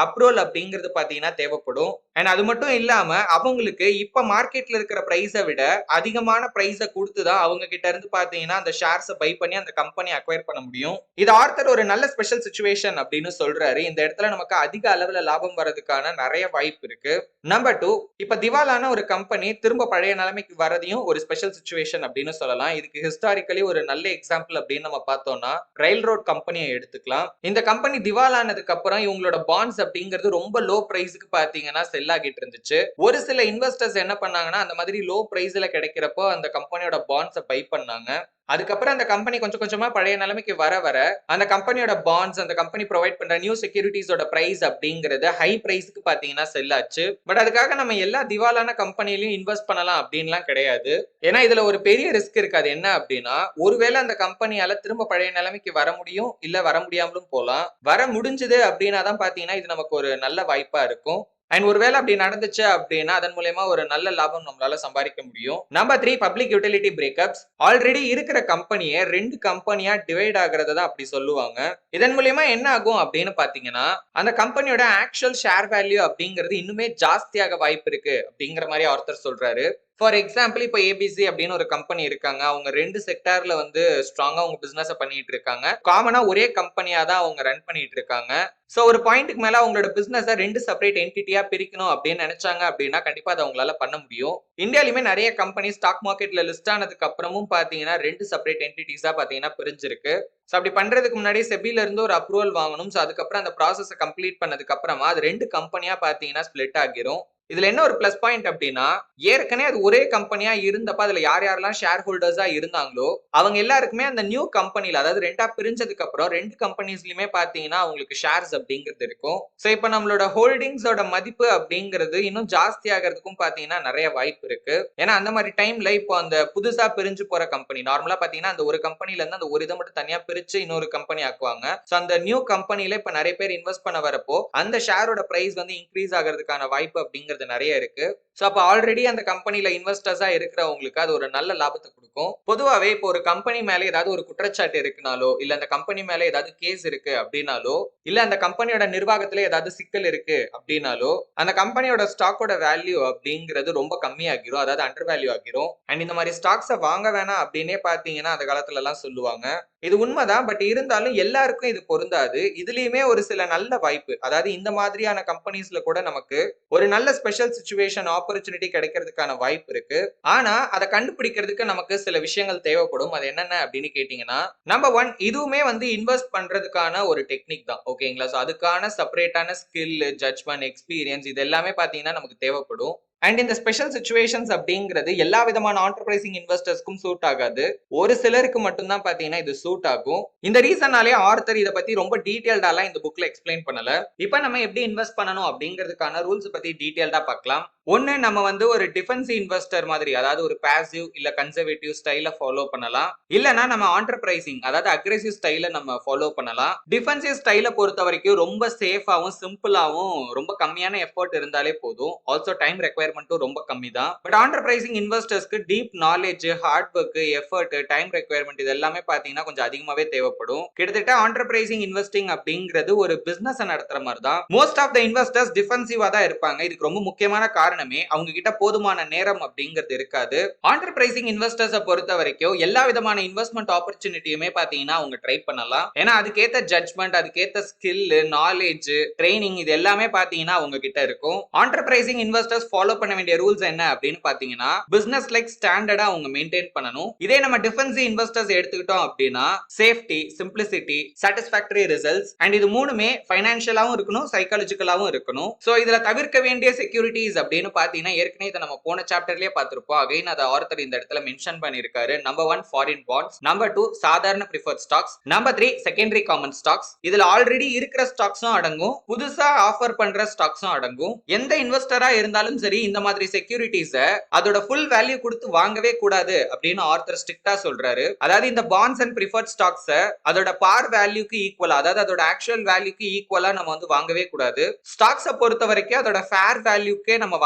அப்ரூவல் அப்படிங்கிறது பாத்தீங்கன்னா தேவைப்படும். அண்ட் அது மட்டும் இல்லாம அவங்களுக்கு இப்ப மார்க்கெட்ல இருக்கிற பிரைஸை விட அதிகமான பிரைஸை கொடுத்துதான் அவங்க கிட்ட இருந்து பாத்தீங்கன்னா அந்த ஷேர்ஸை பை பண்ணி அந்த கம்பெனி அக்வயர் பண்ண முடியும். இது ஆர்த்தர் ஒரு நல்ல ஸ்பெஷல் சிச்சுவேஷன் அப்படின்னு சொல்றாரு. இந்த இடத்துல நமக்கு அதிக அளவுல லாபம் வர்றதுக்கான நிறைய வாய்ப்பு இருக்கு. நம்பர் 2, இப்ப திவாலான ஒரு கம்பெனி திரும்ப பழைய நிலைமைக்கு வரதையும் ஒரு ஸ்பெஷல் சிச்சுவேஷன் அப்படின்னு சொல்லலாம். இதுக்கு ஹிஸ்டாரிக்கலி ஒரு நல்ல எக்ஸாம்பிள் அப்படின்னு நம்ம பார்த்தோம்னா ரயில் ரோட் கம்பெனியை எடுத்துக்கலாம். இந்த கம்பெனி திவாலானதுக்கு அப்புறம் இவங்களோட பாண்ட்ஸ் அப்படிங்கிறது ரொம்ப லோ பிரைஸ்க்கு பாத்தீங்கன்னா செல் ஆகிட்டு இருந்துச்சு. ஒரு சில இன்வெஸ்டர்ஸ் என்ன பண்ணாங்கன்னா அந்த மாதிரி லோ பிரைஸ்ல கிடைக்கிறப்போ அந்த கம்பெனியோட பாண்ட்ஸை பை பண்ணாங்க. அதுக்கப்புறம் அந்த கம்பெனி கொஞ்சம் கொஞ்சமா பழைய நிலைமைக்கு வர வர அந்த கம்பெனியோட பாண்ட்ஸ், அந்த கம்பெனி ப்ரொவைட் பண்ற நியூ செக்யூரிட்டிஸோட பிரைஸ் அப்படிங்கிறது ஹை பிரைஸ்க்கு பாத்தீங்கன்னா செல் ஆச்சு. பட் அதுக்காக நம்ம எல்லா திவாலான கம்பெனிலையும் இன்வெஸ்ட் பண்ணலாம் அப்படின்லாம் கிடையாது. ஏன்னா இதுல ஒரு பெரிய ரிஸ்க் இருக்காது. என்ன அப்படின்னா ஒருவேளை அந்த கம்பெனியால திரும்ப பழைய நிலைமைக்கு வர முடியும், இல்ல வர முடியாமலும் போலாம். வர முடிஞ்சது அப்படின்னா தான் பாத்தீங்கன்னா இது நமக்கு ஒரு நல்ல வாய்ப்பா இருக்கும். அண்ட் ஒருவேளை அப்படி நடந்துச்சு அப்படின்னா அதன் மூலமா ஒரு நல்ல லாபம் நம்மளால சம்பாதிக்க முடியும். Number 3, public utility breakups. Already இருக்கிற கம்பெனியை 2 கம்பெனியா டிவைட் ஆகுறத தான் அப்படி சொல்லுவாங்க. இதன் மூலமா என்ன ஆகும் அப்படின்னு பாத்தீங்கன்னா அந்த கம்பெனியோட ஆக்சுவல் ஷேர் வேல்யூ அப்படிங்கிறது இன்னுமே ஜாஸ்தியாக வாய்ப்பு இருக்கு அப்படிங்கிற மாதிரி ஆர்த்தர் சொல்றாரு. ஃபார் எக்ஸாம்பிள் இப்போ ஏபிசி அப்படின்னு ஒரு கம்பெனி இருக்காங்க. அவங்க 2 செக்டார்ல வந்து ஸ்ட்ராங்கா அவங்க பிசினஸ் பண்ணிட்டு இருக்காங்க. காமனா ஒரே கம்பெனியா தான் அவங்க ரன் பண்ணிட்டு இருக்காங்க. சோ ஒரு பாயிண்ட்க்கு மேல அவங்களோட பிசினஸ் 2 செப்பரேட் என்டிட்டியா பிரிக்கணும் அப்படின்னு நினைச்சாங்க அப்படின்னா கண்டிப்பா அதை அவங்களால பண்ண முடியும். இந்தியாலுமே நிறைய கம்பெனி ஸ்டாக் மார்க்கெட்ல லிஸ்ட் ஆனதுக்கு அப்புறமும் பாத்தீங்கன்னா 2 செப்பரேட் என்டிட்டிஸா பாத்தீங்கன்னா பிரிஞ்சிருக்கு. சோ அப்படி பண்றதுக்கு முன்னாடி செபில இருந்து ஒரு அப்ரூவல் வாங்கணும். சோ அதுக்கப்புறம் அந்த ப்ராசஸை கம்ப்ளீட் பண்ணதுக்கு அப்புறமா அது 2 கம்பெனியா பாத்தீங்கன்னா ஸ்பிளிட் ஆகிரும். இதுல என்ன ஒரு பிளஸ் பாயிண்ட் அப்படின்னா ஏற்கனவே அது ஒரே கம்பெனியா இருந்தப்ப அதுல யார் யாரெல்லாம் ஷேர் ஹோல்டர்ஸா இருந்தாங்களோ அவங்க எல்லாருக்குமே அந்த நியூ கம்பெனில, அதாவது 2ஆ பிரிஞ்சதுக்கு அப்புறம் 2 கம்பெனிஸ்லயுமே பாத்தீங்கன்னா அவங்களுக்கு ஷேர்ஸ் அப்படிங்கிறது இருக்கும். சோ இப்ப நம்மளோட ஹோல்டிங்ஸோட மதிப்பு அப்படிங்கிறது இன்னும் ஜாஸ்தி ஆகிறதுக்கும் பாத்தீங்கன்னா நிறைய வாய்ப்பு இருக்கு. ஏன்னா அந்த மாதிரி டைம்ல இப்போ அந்த புதுசா பிரிஞ்சு போற கம்பெனி நார்மலா பாத்தீங்கன்னா அந்த ஒரு கம்பெனில இருந்து அந்த ஒரு இதை மட்டும் தனியா பிரிச்சு இன்னொரு கம்பெனி ஆக்குவாங்க. சோ அந்த நியூ கம்பெனில இப்ப நிறைய பேர் இன்வெஸ்ட் பண்ண வரப்போ அந்த ஷேரோட பிரைஸ் வந்து இன்க்ரீஸ் ஆகிறதுக்கான வாய்ப்பு அப்படிங்கிறது நிறைய இருக்கு. சோ அப்ப ஆல்ரெடி அந்த கம்பெனில இன்வெஸ்டர்ஸா இருக்கிறவங்களுக்கு அது ஒரு நல்ல லாபத்தை கொடுக்கும். பொதுவாவே இப்போ ஒரு கம்பெனி மேல ஏதாவது ஒரு குற்றச்சாட்டு இருக்குனாலோ, இல்ல அந்த கம்பெனி மேல ஏதாவது கேஸ் இருக்கு அப்படின்னாலோ, இல்ல அந்த கம்பெனியோட நிர்வாகத்துல ஏதாவது சிக்கல் இருக்கு அப்படின்னாலோ அந்த கம்பெனியோட ஸ்டாக்கோட வேல்யூ அப்படிங்கிறது ரொம்ப கம்மியாகிரும், அதாவது அண்டர் வேல்யூ ஆகிரும். அண்ட் இந்த மாதிரி ஸ்டாக்ஸை வாங்க வேணாம் அப்படின்னே பாத்தீங்கன்னா அந்த காலத்துல எல்லாம் சொல்லுவாங்க. இது உண்மைதான். பட் இருந்தாலும் எல்லாருக்கும் இது பொருந்தாது. இதுலயுமே ஒரு சில நல்ல வாய்ப்பு, அதாவது இந்த மாதிரியான கம்பெனிஸ்ல கூட நமக்கு ஒரு நல்ல ஸ்பெஷல் சிச்சுவேஷன் ஆப்பர்ச்சுனிட்டி கிடைக்கிறதுக்கான வாய்ப்பு இருக்கு. ஆனா அதை கண்டுபிடிக்கிறதுக்கு நமக்கு சில விஷயங்கள் தேவைப்படும். அது என்னென்ன அப்படின்னு கேட்டீங்கன்னா நம்பர் 1, இதுவுமே வந்து இன்வெஸ்ட் பண்றதுக்கான ஒரு டெக்னிக் தான். ஓகேங்களா? சோ அதுக்கான செப்பரேட்டான ஸ்கில், ஜட்ஜ்மெண்ட், எக்ஸ்பீரியன்ஸ் இது எல்லாமே பாத்தீங்கன்னா நமக்கு தேவைப்படும். அண்ட் இந்த ஸ்பெஷல் சிச்சுவேஷன்ஸ் அப்படிங்கிறது எல்லா விதமான ஆண்டர்பிரைசிங் இன்வெஸ்டர்ஸ்க்கும் சூட் ஆகாது. ஒரு சிலருக்கு மட்டும்தான் பாத்தீங்கன்னா இது சூட் ஆகும். இந்த ரீசனாலே ஆர்த்தர் இதை பத்தி ரொம்ப டீடைல்டாலாம் இந்த புக்ல எக்ஸ்பிளைன் பண்ணல. இப்ப நம்ம எப்படி இன்வெஸ்ட் பண்ணணும் அப்படிங்கிறதுக்கான ரூல்ஸ் பத்தி டீடைல்டா பார்க்கலாம். ஒன்னு, நம்ம வந்து ஒரு டிஃபென்சிவ் இன்வெஸ்டர் மாதிரி, அதாவது ஒரு பாசிவ் இல்ல கன்சர்வேட்டிவ் ஸ்டைல ஃபாலோ பண்ணலாம். இல்லனா நம்ம ஆண்டர்பிரைசிங் அதாவது அக்ரெசிவ் ஸ்டைல நம்ம ஃபாலோ பண்ணலாம். டிஃபென்சிவ் ஸ்டைல பொறுத்த வரைக்கும் ரொம்ப சேஃபாவும் சிம்பிளாவும் ரொம்ப கம்மியான எஃபோர்ட் இருந்தாலே போதும். ஆல்சோ டைம் ரெக்வயர்மெண்ட்டும் ரொம்ப கம்மி தான். பட் ஆண்டர்பிரைசிங் இன்வெஸ்டர்ஸ்க்கு deep knowledge, hard work, effort, time requirement இது எல்லாமே பாத்தீங்கன்னா கொஞ்சம் அதிகமாவே தேவைப்படும். கிட்டத்தட்ட ஆண்டர்பிரைசிங் இன்வெஸ்டிங் அப்படிங்கிறது ஒரு பிசினஸ் நடத்துற மாதிரி தான். மோஸ்ட் ஆஃப் த இன்வெஸ்டர்ஸ் டிஃபென்சிவா தான் இருப்பாங்க. இதுக்கு ரொம்ப முக்கியமான காரணமே அவங்க கிட்ட போதுமான நேரம் அப்படிங்கிறது இருக்காது. ஆண்டர்பிரைசிங் இன்வெஸ்டர்ஸை பொறுத்த வரைக்கும் எல்லா விதமான இன்வெஸ்ட்மெண்ட் ஆப்பர்ச்சுனிட்டியுமே பாத்தீங்கன்னா அவங்க ட்ரை பண்ணலாம். ஏன்னா அதுக்கேத்த ஜட்ஜ்மெண்ட், அதுக்கேத்த ஸ்கில், நாலேஜ், ட்ரைனிங் இது எல்லாமே பாத்தீங்கன்னா அவங்க கிட்ட இருக்கும். ஆண்டர்பிரைசிங் இன்வெஸ்டர்ஸ் ஃபாலோ பண்ண வேண்டிய ரூல்ஸ் என்ன அப்படின்னு பாத்தீங்கன்னா பிசினஸ் லைக் ஸ்டாண்டர்டா அவங்க மெயின்டைன் பண்ணணும். இதே நம்ம டிஃபென்சிவ் இன்வெஸ்டர்ஸ் எடுத்துக்கிட்டோம் அப்படின்னா safety, simplicity, satisfactory results and இது மூணுமே ஃபைனான்சியலாவும் இருக்கணும், சைக்காலஜிக்கலாவும் இருக்கணும். சோ இதுல தவிர்க்க வேண்டிய செக்யூரிட்டிஸ் அப்படின்னு பாத்தீங்கன்னா ஏற்கனவே இதை நம்ம போன சாப்டர்லயே பார்த்திருப்போம். அகைன் அதை ஆர்த்தர் இந்த இடத்துல மென்ஷன் பண்ணிருக்காரு. நம்பர் 1 ஃபாரின் பாண்ட்ஸ், நம்பர் 2 சாதாரண preferred stocks, number 3 secondary common stocks. இதுல ஆல்ரெடி இருக்கிற ஸ்டாக்ஸும் அடங்கும், புதுசா ஆஃபர் பண்ற ஸ்டாக்ஸும் அடங்கும். எந்த இன்வெஸ்டரா இருந்தாலும் சரி இந்த மாதிரி செக்யூரிட்டிஸை அதோட ஃபுல் வேல்யூ கொடுத்து வாங்கவே கூடாது அப்படின்னு ஆர்த்தர் ஸ்ட்ரிக்ட்டா சொல்றாரு. அதாவது இந்த பாண்ட்ஸ் அண்ட் பிரிஃபர்ட் ஸ்டாக்ஸை அதோட பார் வேல்யூக்கு ஈக்குவலா, அதாவது அதோட ஆக்சுவல் வேல்யூக்கு ஈக்குவலா நம்ம வந்து வாங்கவே கூடாது. ஸ்டாக்ஸை பொறுத்த வரைக்கும் அதோட ஃபேர் வேல்யூக்கே நம்ம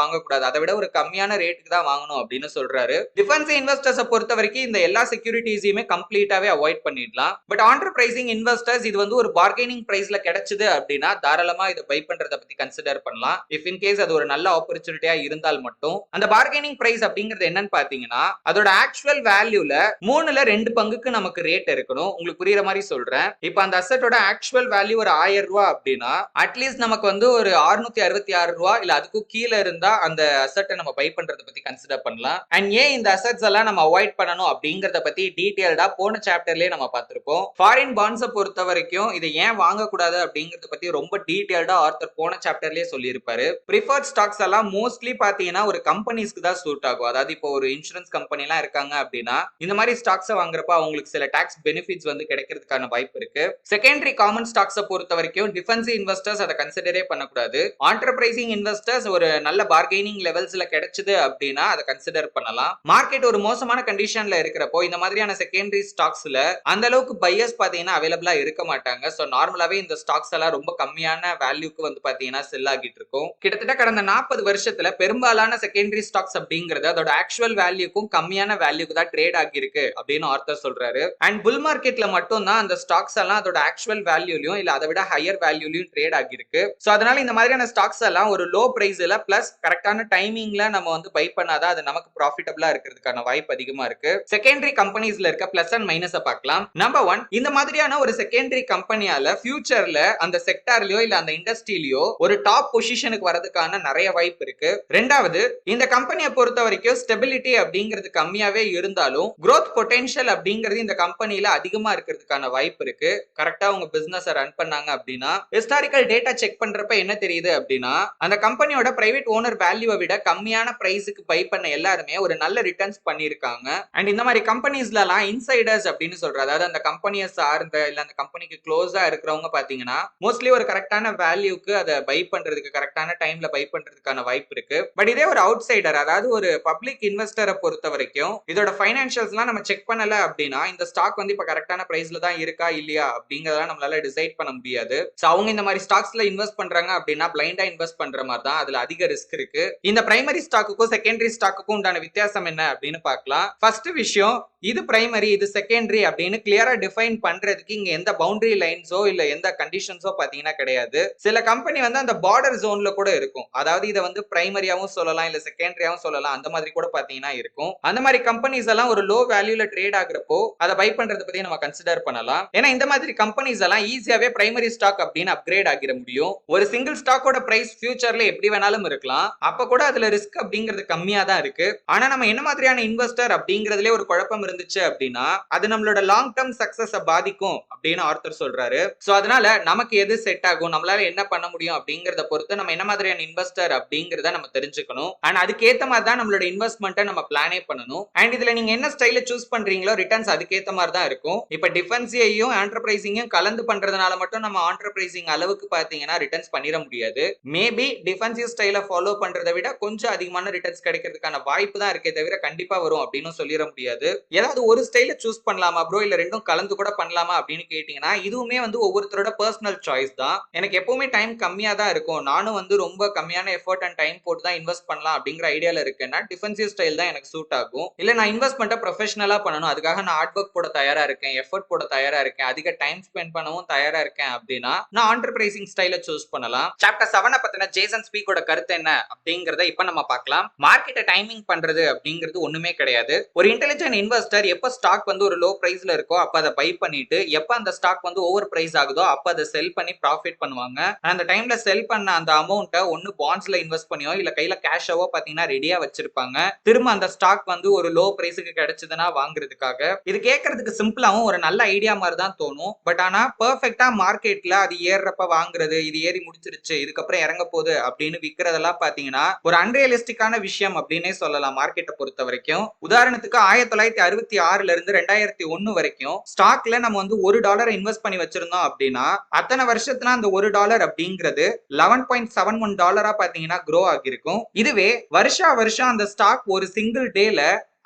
வாங்கக்கூடாது, அதை விட ஒரு கம்மியான ரேட்டுக்கு தான் வாங்கணும் அப்படின்னு சொல்றாரு. டிஃபென்ஸ் இன்வெஸ்டர்ஸை பொறுத்த வரைக்கும் இந்த எல்லா செக்யூரிட்டிஸையுமே கம்ப்ளீட்டாவே அவாய்ட் பண்ணிடலாம். பட் ஆண்டர்பிரைசிங் இன்வெஸ்டர்ஸ் இது வந்து ஒரு பார்கெனிங் பிரைஸ்ல கிடைச்சது அப்படின்னா தாராளமா இதை பை பண்றத பத்தி கன்சிடர் பண்ணலாம். இஃப் இன் கேஸ் அது ஒரு நல்ல ஆப்பர்ச்சுனிட்டியா இருந்தால் மட்டும். அந்த பார்கெனிங் பிரைஸ் அப்படிங்கிறது என்னன்னு பாத்தீங்கன்னா அதோட ஆக்சுவல் வேல்யூல 3ல 2 பங்குக்கு நமக்கு ரேட் இருக்கணும். உங்களுக்கு புரியுற மாதிரி சொல்றேன். இப்போ அந்த அசெட்டோட ஆக்சுவல் வேல்யூ ஒரு 1000 ரூபாய் அப்படின்னா அட்லீஸ்ட் நமக்கு வந்து ஒரு 666 ரூபாய் இல்ல அதுக்கும் கீழே இருந்தா அந்த அசெட்டை நம்ம பை பண்றத பத்தி கன்சிடர் பண்ணலாம். அண்ட் ஏன் இந்த அசெட்ஸ் எல்லாம் நம்ம அவாய்ட் பண்ணணும் அப்படிங்கறத பத்தி டீடைல்டா போன சாப்டர்லயே நம்ம பார்த்திருப்போம். ஃபாரின் பாண்ட்ஸை பொறுத்த வரைக்கும் இதை ஏன் வாங்கக்கூடாது அப்படிங்கறத பத்தி ரொம்ப டீடைல்டா ஆர்த்தர் போன சாப்டர்லயே சொல்லியிருப்பாரு. ப்ரிஃபர்ட் ஸ்டாக்ஸ் எல்லாம் மோஸ்ட்லி பாத்தீங்கன்னா ஒரு கம்பெனிஸ்க்கு தான் சூட் ஆகும். அதாவது இப்போ ஒரு இன்சூரன்ஸ் கம்பெனி எல்லாம் இருக்காங்க அப்படின்னா இந்த மாதிரி ஸ்டாக்ஸை வாங்குறப்ப அவங்களுக்கு சில டாக்ஸ் பெனிஃபிட்ஸ் வந்து கிடைக்கிறதுக்கான வாய்ப்பு இருக்கு. செகண்டரி காமன் ஸ்டாக்ஸை பொறுத்த வரைக்கும் டிஃபென்ஸ் இன்வெஸ்டர்ஸ் அதை கன்சிடரே பண்ணக்கூடாது. ஆண்டர்பிரைசிங் இன்வெஸ்டர்ஸ் ஒரு நல்ல பார்கெனிங் லெவல்ஸ்ல கிடைச்சது அப்படின்னா அதை கன்சிடர் பண்ணலாம். மார்க்கெட் ஒரு மோசமான கண்டிஷன்ல இருக்கிறப்போ இந்த மாதிரியான செகண்டரி ஸ்டாக்ஸ்ல அந்த அளவுக்கு பையர்ஸ் பாத்தீங்கன்னா அவைலபிளா இருக்க மாட்டாங்க. சோ நார்மலாவே இந்த ஸ்டாக்ஸ் எல்லாம் ரொம்ப கம்மியான வேல்யூக்கு வந்து பாத்தீங்கன்னா செல் ஆகிட்டு இருக்கும். கிட்டத்தட்ட கடந்த 40 வருஷத்துல பெரும்பாலான செகண்டரி ஸ்டாக்ஸ் அப்படிங்கிறது அதோட ஆக்சுவல் வேல்யூக்கும் கம்மியான வேல்யூக்கு தான் ட்ரேட் ஆகிருக்கு அப்படின்னு ஆர்த்தர் சொல்றாரு. அண்ட் புல் மார்க்கெட்ல மட்டும் தான் அந்த ஸ்டாக்ஸ் எல்லாம் அதோட ஆக்சுவல் வேல்யூலயும் இல்ல அதை விட ஹையர் வேல்யூலயும் ட்ரேட் ஆகிருக்கு. சோ அதனால இந்த மாதிரியான ஸ்டாக்ஸ் எல்லாம் ஒரு லோ பிரைஸ்ல பிளஸ் கரெக்டான டைமிங்ல நம்ம வந்து பை பண்ணாதான் அது நமக்கு ப்ராஃபிட்டபிளா இருக்கிறதுக்கான வாய்ப்பு அதிகமா இருக்கு. செகண்டரி கம்பெனிஸ்ல இருக்க பிளஸ் அண்ட் மைனஸை பார்க்கலாம். நம்பர் 1, இந்த மாதிரியான ஒரு செகண்டரி கம்பெனியால ஃபியூச்சர்ல அந்த செக்டார்லயோ இல்ல அந்த இண்டஸ்ட்ரியிலயோ ஒரு டாப் பொசிஷனுக்கு வரதுக்கான நிறைய வாய்ப்பு இருக்கு. ரெண்டாவது, இந்த கம்பெனியை பொறுத்த வரைக்கும் ஸ்டெபிலிட்டி அப்படிங்கிறது கம்மியாவே இருந்தாலும் growth பொட்டன்ஷியல் அப்படிங்கிறது இந்த கம்பெனில அதிகமா இருக்கிறதுக்கான வாய்ப்பு இருக்கு. கரெக்டா உங்க பிசினஸ் ரன் பண்ணாங்க அப்படின்னா ஹிஸ்டாரிக்கல் டேட்டா செக் பண்றப்ப என்ன தெரியுது அப்படின்னா அந்த கம்பெனியோட பிரைவேட் ஓனர் வேல்யூவை விட கம்மியான பிரைஸுக்கு பை பண்ண எல்லாருமே ஒரு நல்ல ரிட்டர்ன்ஸ் பண்ணிருக்காங்க. அண்ட் இந்த மாதிரி கம்பெனிஸ்ல எல்லாம் இன்சைடர்ஸ் அப்படின்னு சொல்றது, அதாவது அந்த கம்பெனியை சார்ந்த இல்ல அந்த கம்பெனிக்கு க்ளோஸா இருக்கிறவங்க பாத்தீங்கன்னா மோஸ்ட்லி ஒரு கரெக்டான வேல்யூக்கு அதை பை பண்றதுக்கு கரெக்டான டைம்ல பை பண்றதுக்கான வாய்ப்பு இருக்கு. பட் இதே ஒரு அவுட் சைடர், அதாவது ஒரு பப்ளிக் இன்வெஸ்டரை பொறுத்த வரைக்கும் இதோட ஃபைனான்சியல்ஸ் எல்லாம் நம்ம செக் பண்ணல அப்படின்னா இந்த ஸ்டாக் வந்து இப்ப கரெக்டான பிரைஸ்ல தான் இருக்கா இல்லையா அப்படிங்கறத நம்மளால டிசைட் பண்ண முடியாது. சோ அவங்க இந்த மாதிரி ஸ்டாக்ஸ்ல இன்வெஸ்ட் பண்றாங்க அப்படின்னா பிளைண்டா இன்வெஸ்ட் பண்ற மாதிரி தான், அதுல அதிக ரிஸ்க் இருக்கு. இந்த பிரைமரி ஸ்டாக்குக்கும் செகண்டரி ஸ்டாக்குக்கும் உண்டான வித்தியாசம் என்ன அப்படின்னு பார்க்கலாம். ஃபர்ஸ்ட் விஷயம், இது பிரைமரி இது செகண்டரி அப்படின்னு கிளியரா டிஃபைன் பண்றதுக்கு இங்க எந்த பவுண்டரி லைன்ஸோ இல்ல எந்த கண்டிஷன்ஸோ பாத்தீங்கன்னா கிடையாது. சில கம்பெனி வந்து அந்த பார்டர் ஜோன்ல கூட இருக்கும். அதாவது இதை வந்து பிரைமரியாவும் சொல்லலாம் இல்ல செகண்டரியாவும் சொல்லலாம், அந்த மாதிரி கூட பாத்தீங்கன்னா இருக்கும். அந்த மாதிரி கம்பெனிஸ் எல்லாம் ஒரு லோ வேல்யூல ட்ரேட் ஆகுறப்போ அதை பை பண்றத பத்தி நம்ம கன்சிடர் பண்ணலாம். ஏன்னா இந்த மாதிரி கம்பெனிஸ் எல்லாம் ஈஸியாவே பிரைமரி ஸ்டாக் அப்படின்னு அப்கிரேட் ஆகிட முடியும். ஒரு சிங்கிள் ஸ்டாக்கோட பிரைஸ் ஃபியூச்சர்ல எப்படி வேணாலும் இருக்கலாம். அப்ப கூட அதுல ரிஸ்க் அப்படிங்கிறது கம்மியா தான் இருக்கு. ஆனா நம்ம என்ன மாதிரியான இன்வெஸ்டர் அப்படிங்கிறதுல ஒரு குழப்பம் இருந்துச்சு அப்படின்னா அது நம்மளோட லாங் டர்ம் சக்சஸ் பாதிக்கும் அப்படின்னு ஆர்த்தர் சொல்றாரு. சோ அதனால நமக்கு எது செட் ஆகும், நம்மளால என்ன பண்ண முடியும் அப்படிங்கறத பொறுத்து நம்ம என்ன மாதிரியான இன்வெஸ்டர் அப்படிங்கறத நம்ம தெரிஞ்சுக்கணும். அண்ட் அதுக்கேத்த மாதிரி தான் நம்மளோட இன்வெஸ்ட்மெண்ட்டை நம்ம பிளானே பண்ணணும். அண்ட் இதுல நீங்க என்ன ஸ்டைல சூஸ் பண்றீங்களோ ரிட்டர்ன்ஸ் அதுக்கேத்த மாதிரி தான் இருக்கும். இப்ப டிஃபென்ஸையும் ஆண்டர்பிரைசிங்கையும் கலந்து பண்றதுனால மட்டும் நம்ம ஆண்டர்பிரைசிங் அளவுக்கு பாத்தீங்கன்னா ரிட்டர்ன்ஸ் பண்ணிட முடியாது. மேபி டிஃபென்சிவ் ஸ்டைல ஃபாலோ பண்றதை விட கொஞ்சம் அதிகமான ரிட்டர்ன்ஸ் கிடைக்கிறதுக்கான வாய்ப்பு தான் இருக்கே தவிர கண்டிப்பா வரும் அப்படின்னு சொல்லிட முடியாது. ஏதாவது ஒரு ஸ்டைல சூஸ் பண்ணலாமா ப்ரோ இல்ல ரெண்டும் கலந்து கூட பண்ணலாமா அப்படின்னு கேட்டீங்கன்னா இதுவுமே வந்து ஒவ்வொருத்தரோட பர்சனல் சாய்ஸ் தான். எனக்கு எப்பவுமே டைம் கம்மியா தான் இருக்கும், நானும் வந்து ரொம்ப கம்மியான எஃபர்ட் அண்ட் டைம் போட்டு தான் இன்வெஸ்ட் பண்ணலாம் அப்படிங்கிற ஐடியால இருக்கேன்னா டிஃபென்சிவ் ஸ்டைல் தான் எனக்கு சூட் ஆகும். இல்ல நான் இன்வெஸ்ட்மெண்ட்டை ப்ரொஃபஷனலா பண்ணணும், அதுக்காக நான் ஹார்ட் ஒர்க் போட தயாரா இருக்கேன், எஃபர்ட் போட தயாரா இருக்கேன், அதிக டைம் ஸ்பெண்ட் பண்ணவும் தயாரா இருக்கேன் அப்படின்னா நான் ஆண்டர்பிரைசிங் ஸ்டைல சூஸ் பண்ணலாம். சாப்டர் 7 பத்தின ஜேசன் ஸ்பீக்கோட கருத்து என்ன அப்படிங்கறத இப்ப நம்ம பார்க்கலாம். மார்க்கெட்டை டைமிங் பண்றது அப்படிங்கிறது ஒண்ணுமே கிடையாது. ஒரு இன்டெலிஜென்ட் இன்வெஸ்டர் எப்ப ஸ்டாக் வந்து ஒரு லோ பிரைஸ்ல இருக்கோ அப்ப அதை பை பண்ணிட்டு எப்ப அந்த ஸ்டாக் வந்து ஓவர் பிரைஸ் ஆகுதோ அப்ப அதை செல் பண்ணி ப்ராஃபிட் பண்ணுவாங்க. அந்த டைம்ல செல் பண்ண அந்த அமௌண்ட்டை ஒன்னு பாண்ட்ஸ்ல இன்வெஸ்ட் பண்ணியோ இல்ல கையில கேஷாவோ பாத்தீங்கன்னா ரெடியா வச்சிருப்பாங்க. திரும்ப அந்த ஸ்டாக் வந்து ஒரு லோ பிரைஸுக்கு கிடைச்சதுன்னா வாங்குறதுக்காக. இது கேட்கறதுக்கு சிம்பிளாவும் ஒரு நல்ல ஐடியா மாதிரி தான் தோணும். பட் ஆனா பெர்ஃபெக்ட்டா மார்க்கெட்ல அது ஏறப்ப வாங்குறது, இது ஏறி முடிச்சிருச்சு இதுக்கப்புறம் இறங்க போகுது அப்படின்னு விக்கிறதெல்லாம் பாத்தீங்கன்னா ஒரு அன்ரியலிஸ்டிக்கான விஷயம் அப்படின்னே சொல்லலாம் மார்க்கெட்டை பொறுத்த வரைக்கும். உதாரணத்துக்கு 1966ல இருந்து 2001 வரைக்கும் ஸ்டாக்ல நம்ம வந்து $1 இன்வெஸ்ட் பண்ணி வச்சிருந்தோம் அப்படின்னா அத்தனை வருஷத்துல அந்த $1 அப்படிங்கிறது $11.71 பாத்தீங்கன்னா க்ரோ ஆகிருக்கும். இதுவே வருஷா வருஷம் அந்த ஸ்டாக் ஒரு சிங்கிள் டேல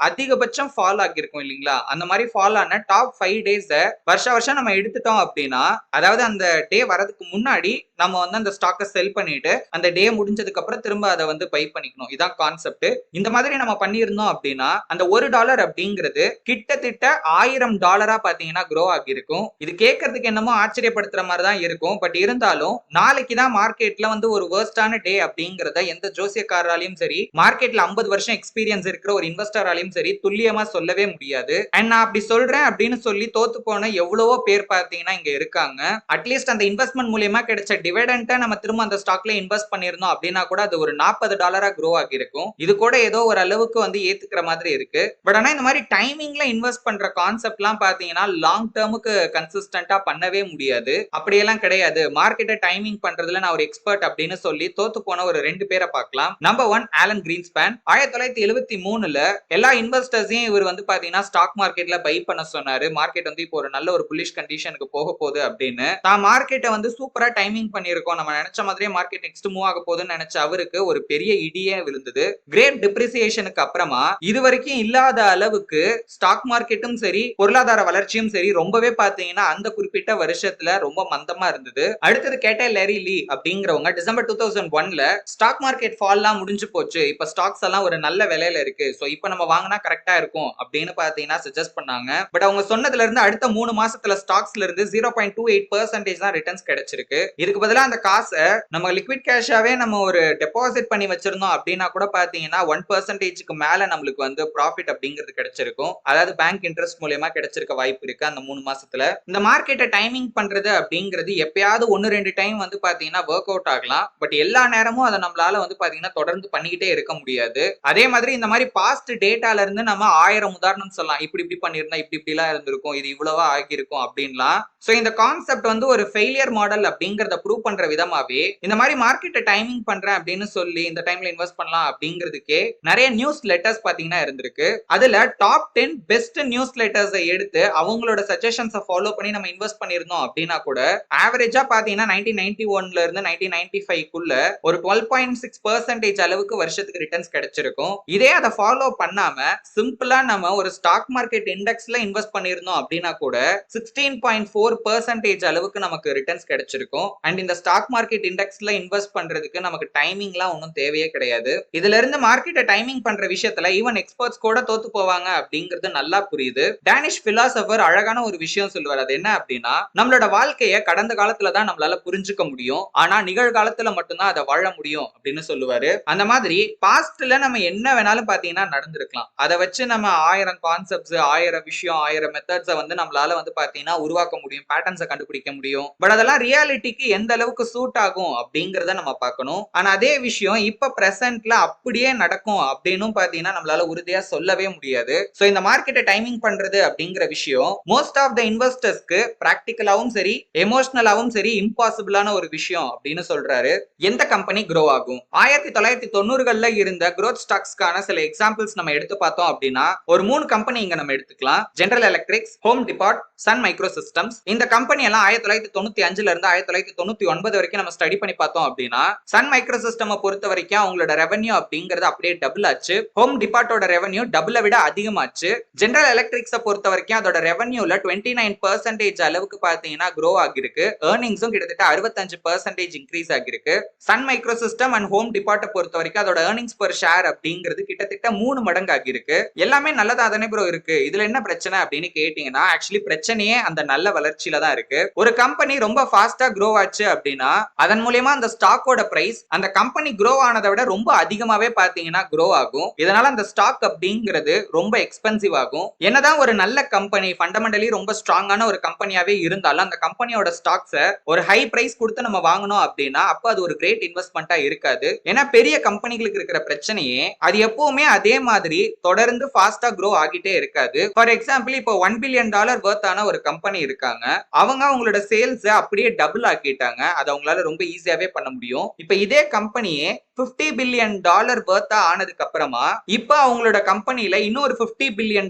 அதிகபட்சம் ஃபால் ஆகியிருக்கும் இல்லைங்களா? அந்த மாதிரி ஃபால் ஆன டாப் 5 டேஸ வருஷம் நம்ம எடுத்துட்டோம் அப்படின்னா, அதாவது அந்த டே வரதுக்கு முன்னாடி நம்ம வந்து அந்த ஸ்டாக்க செல் பண்ணிட்டு அந்த டே முடிஞ்சதுக்கு அப்புறம் திரும்ப அதை வந்து பை பண்ணிக்கணும். இதான் கான்செப்ட். இந்த மாதிரி நம்ம பண்ணியிருந்தோம் அப்படின்னா அந்த $1 அப்படிங்கிறது கிட்டத்தட்ட $1000 பாத்தீங்கன்னா grow ஆகியிருக்கும். இது கேட்கறதுக்கு என்னமோ ஆச்சரியப்படுத்துற மாதிரி தான் இருக்கும். பட் இருந்தாலும் நாளைக்கு தான் மார்க்கெட்ல வந்து ஒரு வேர்ஸ்டான டே அப்படிங்கறத எந்த ஜோசியக்காரராலையும் சரி, மார்க்கெட்ல 50 வருஷம் எக்ஸ்பீரியன்ஸ் இருக்கிற ஒரு இன்வெஸ்டராலையும் சரி துல்லியமா சொல்லவே முடியாது. அண்ட் நான் அப்படி சொல்றேன் அப்படின்னு சொல்லி தோத்து போன எவ்வளவோ பேர் பாத்தீங்கன்னா இங்க இருக்காங்க. அட்லீஸ்ட் அந்த இன்வெஸ்ட்மெண்ட் மூலியமா கிடைச்ச டிவிடெண்ட நம்ம திரும்ப அந்த ஸ்டாக்ல இன்வெஸ்ட் பண்ணிருந்தோம் அப்படின்னா கூட அது ஒரு $40 grow ஆகியிருக்கும். இது கூட ஏதோ ஒரு அளவுக்கு வந்து ஏத்துக்கிற மாதிரி இருக்கு. பட் ஆனா இந்த மாதிரி டைமிங்ல இன்வெஸ்ட் பண்ற கான்செப்ட்லாம் பாத்தீங்கன்னா லாங் டேர்முக்கு கன்சிஸ்டன்டா பண்ணவே முடியாது. அப்படியெல்லாம் கிடையாது. மார்க்கெட்டை டைமிங் பண்றதுல நான் ஒரு எக்ஸ்பர்ட் அப்படின்னு சொல்லி தோத்து போன ஒரு 2 பேரை பார்க்கலாம். Number 1 Alan கிரீன்ஸ்பேன். 1973ல எல்லா இன்வெஸ்டர்ஸையும் இவர் வந்து பாத்தீங்கன்னா ஸ்டாக் மார்க்கெட்ல பை பண்ண சொன்னாரு. மார்க்கெட் வந்து இப்போ ஒரு நல்ல ஒரு புல்லிஷ் கண்டிஷனுக்கு போக போகுது அப்படின்னு. தான் மார்க்கெட்டை வந்து சூப்பரா டைமிங் பண்ணிருக்கோம், நம்ம நினைச்ச மாதிரியே மார்க்கெட் நெக்ஸ்ட் மூவ் ஆக போகுதுன்னு நினைச்ச அவருக்கு ஒரு பெரிய இடியே விழுந்தது. கிரேட் டிப்ரிசியேஷனுக்கு அப்புறமா இது வரைக்கும் இல்லாத அளவுக்கு ஸ்டாக் மார்க்கெட்டும் சரி, பொருளாதார வளர்ச்சியும் சரி ரொம்பவே பாத்தீங்கன்னா அந்த குறிப்பிட்ட வருஷத்துல ரொம்ப மந்தமா இருந்தது. அடுத்தது கேட்ட லேரி லீ அப்படிங்கிறவங்க டிசம்பர் 2001ல ஸ்டாக் மார்க்கெட் ஃபால்லாம் முடிஞ்சு போச்சு, இப்ப ஸ்டாக்ஸ் எல்லாம் ஒரு நல்ல விலையில இருக்கு, சோ இப்ப நம்ம வாங்கினா கரெக்டா இருக்கும் அப்படின்னு பாத்தீங்கன்னா சஜஸ்ட் பண்ணாங்க. பட் அவங்க சொன்னதுல இருந்து அடுத்த 3 மாசத்துல ஸ்டாக்ஸ்ல இருந்து 0.28% தான் ரிட்டர்ன்ஸ் கிடைச்சிருக்கு. இதுக்கு பதிலா அந்த காசை நம்ம லிக்விட் கேஷாவே நம்ம ஒரு டெபாசிட் பண்ணி வச்சிருந்தோம் அப்படின்னா கூட பாத்தீங்கன்னா 1%க்கு மேல நம்மளுக்கு வந்து ப்ராஃபிட் அப்படிங்கிறது கிடைச்சிருக்கும். அதாவது பேங்க் இன்ட்ரெஸ்ட் மூலமா கிடைச்சிருக்க வாய்ப்பு இருக்கு அந்த 3 மாசத்துல. இந்த மார்க்கெட்டை டைமிங் பண்றது அப்படிங்கிறது எப்பயாவது 1-2 டைம் வந்து பாத்தீங்கன்னா ஒர்க் அவுட் ஆகலாம். பட் எல்லா நேரமும் அதை நம்மளால வந்து பாத்தீங்கன்னா தொடர்ந்து பண்ணிக்கிட்டே இருக்க முடியாது. அதே மாதிரி இந்த மாதிரி பாஸ்ட் டேட்டால இருந்து நம்ம 1000 உதாரணம் சொல்லலாம். இப்படி பண்ணிருந்தா இப்படி எல்லாம் இருந்திருக்கும், இது இவ்வளவா ஆகியிருக்கும் அப்படின்லாம். சோ இந்த கான்செப்ட் வந்து ஒரு ஃபெயிலியர் மாடல் அப்படிங்கறத ப்ரூவ் பண்ற விதமாவே இந்த மாதிரி மார்க்கெட்டை டைமிங் பண்றேன் அப்படின்னு சொல்லி இந்த டைம்ல இன்வெஸ்ட் பண்ணலாம் அப்படிங்கிறதுக்கே நிறைய நியூஸ் லெட்டர்ஸ் பாத்தீங்கன்னா இருந்திருக்கு. அதுல டாப் 10 பெஸ்ட் நியூஸ் லெட்டர்ஸை எடுத்து அவங்களோட சஜஷன்ஸை ஃபாலோ பண்ணி நம்ம இன்வெஸ்ட் பண்ணிருந்தோம் அப்படின்னா கூட ஆவரேஜா பாத்தீங்கன்னா 1991ல இருந்து 1995க்குள்ள ஒரு 12.6% அளவுக்கு வருஷத்துக்கு ரிட்டர்ன்ஸ் கிடைச்சிருக்கும். இதே அதை ஃபாலோ பண்ணாம சிம்பிளா நம்ம ஒரு ஸ்டாக் மார்க்கெட் இண்டெக்ஸ்ல இன்வெஸ்ட் பண்ணிருந்தோம் அப்படின்னா கூட 16.4% அளவுக்கு நமக்கு ரிட்டர்ன்ஸ் கிடைச்சிருக்கும். அண்ட் இந்த ஸ்டாக் மார்க்கெட் இண்டெக்ஸ்ல இன்வெஸ்ட் பண்றதுக்கு நமக்கு டைமிங்லாம் ஒன்றும் தேவையே கிடையாது. இதுல இருந்து மார்க்கெட்டை டைமிங் பண்ற விஷயத்துல ஈவன் எக்ஸ்பர்ட்ஸ் கூட தோத்து போவாங்க அப்படிங்கிறது நல்லா புரியுது. டேனிஷ் பிலாசபர் அழகான ஒரு விஷயம் சொல்லுவார். அது என்ன அப்படின்னா, நம்மளோட வாழ்க்கையை கடந்த காலத்துல தான் நம்மளால புரிஞ்சுக்க முடியும், ஆனா நிகழ்காலத்துல மட்டும்தான் அதை வாழ முடியும் அப்படின்னு சொல்லுவாரு. அந்த மாதிரி பாஸ்ட்ல நம்ம என்ன வேணாலும் பாத்தீங்கன்னா நடந்திருக்கலாம். அதை வச்சு நம்ம 1000 கான்செப்ட்ஸ், 1000 விஷயம், 1000 மெத்தட்ஸை வந்து நம்மளால வந்து பாத்தீங்கன்னா உருவாக்க முடியும், பேட்டர்ன்ஸை கண்டுபிடிக்க முடியும். பட் அதெல்லாம் ரியாலிட்டிக்கு எந்த அளவுக்கு சூட் ஆகும் அப்படிங்கறத நம்ம பார்க்கணும். ஆனா அதே விஷயம் இப்ப பிரசன்ட்ல அப்படியே நடக்கும் அப்படின்னு பாத்தீங்கன்னா நம்மளால உறுதியா சொல்லவே முடியாது. சோ இந்த மார்க்கெட்டை டைமிங் பண்றது அப்படிங்கிற விஷயம் மோஸ்ட் ஆஃப் த இன்வெஸ்டர்ஸ்க்கு பிராக்டிகலாவும் சரி, எமோஷனலாவும் சரி இம்பாசிபிளான ஒரு விஷயம் அப்படின்னு சொல்றாரு. எந்த கம்பெனி grow ஆகும்? 1990கள்ல இருந்த growth ஸ்டாக்ஸ்க்கான சில எக்ஸாம்பிள்ஸ் நம்ம எடுத்து பார்த்தோம் அப்படின்னா ஒரு 3 கம்பெனி இங்க நம்ம எடுத்துக்கலாம். General Electrics, Home Depot, Sun Microsystems. இந்த கம்பெனி எல்லாம் 1995ல இருந்து 1999 வரைக்கும் நம்ம ஸ்டடி பண்ணி பார்த்தோம் அப்படின்னா சன் மைக்ரோ சிஸ்டம் பொறுத்த வரைக்கும் அவங்களோட ரெவென்யூ அப்படிங்கிறது அப்படியே டபுள் ஆச்சு. ஹோம் டிபார்ட்டோட ரெவென்யூ டபுளை விட அதிகமாச்சு. ஜெனரல் எலக்ட்ரிக்ஸை பொறுத்த வரைக்கும் அதோட ரெவென்யூல 29% அளவுக்கு பாத்தீங்கன்னா grow ஆகிருக்கு. ஏர்னிங்ஸும் கிட்டத்தட்ட 65% இன்க்ரீஸ் ஆகிருக்கு. Sun Microsystem and Home டிபார்ட்டை பொறுத்த வரைக்கும் அதோட ஏர்னிங்ஸ் பெர் ஷேர் அப்படிங்கிறது கிட்டத்தட்ட 3 மடங்கு ஆகிருக்கு. எல்லாமே நல்லதா தானே ப்ரோ இருக்கு, இதுல என்ன பிரச்சனை அப்படின்னு கேட்டீங்கன்னா ஆக்சுவலி பிரச்சனையே அந்த நல்ல வளர்ச்சியில தான் இருக்கு. ஒரு கம்பெனி ரொம்ப ஃபாஸ்டா grow ஆச்சு அப்படின்னா அதன் மூலமா அந்த ஸ்டாக்கோட பிரைஸ் அந்த கம்பெனி grow ஆனதை விட ரொம்ப அதிகமாவே பாத்தீங்கன்னா grow ஆகும். இதனால அந்த ஸ்டாக் அப்படிங்கிறது ரொம்ப எக்ஸ்பென்சிவ் ஆகும். என்னதான் ஒரு நல்ல கம்பெனி ஃபண்டமெண்டலி ரொம்ப ஸ்ட்ராங்கான ஒரு கம்பெனியாவே இருந்தாலும் அந்த கம்பெனியோட ஸ்டாக்ஸை ஒரு ஹை பிரைஸ் கொடுத்து நம்ம வாங்கணும் அப்படின்னா அப்ப அது ஒரு கிரேட் இன்வெஸ்ட்மெண்டா இருக்காது. ஏன்னா பெரிய கம்பெனிகளுக்கு இருக்கிற பிரச்சனையே அது எப்பவுமே அதே மாதிரி தொடர்ந்து ஃபாஸ்டா grow ஆகிட்டே இருக்காது. ஃபார் எக்ஸாம்பிள் இப்போ $1 பில்லியன் வர்த் ஆன ஒரு கம்பெனி இருக்காங்க, அவங்க அவங்களோட சேல்ஸ் அப்படியே டபுள் ஆக்கிட்டாங்க. அது அவங்களால ரொம்ப ஈஸியாவே பண்ண முடியும். இப்ப இதே கம்பெனியே $50 பில்லியன் வர்த்தா ஆனதுக்கு அப்புறமா இப்ப அவங்களோட கம்பெனில இன்னொரு $50 பில்லியன்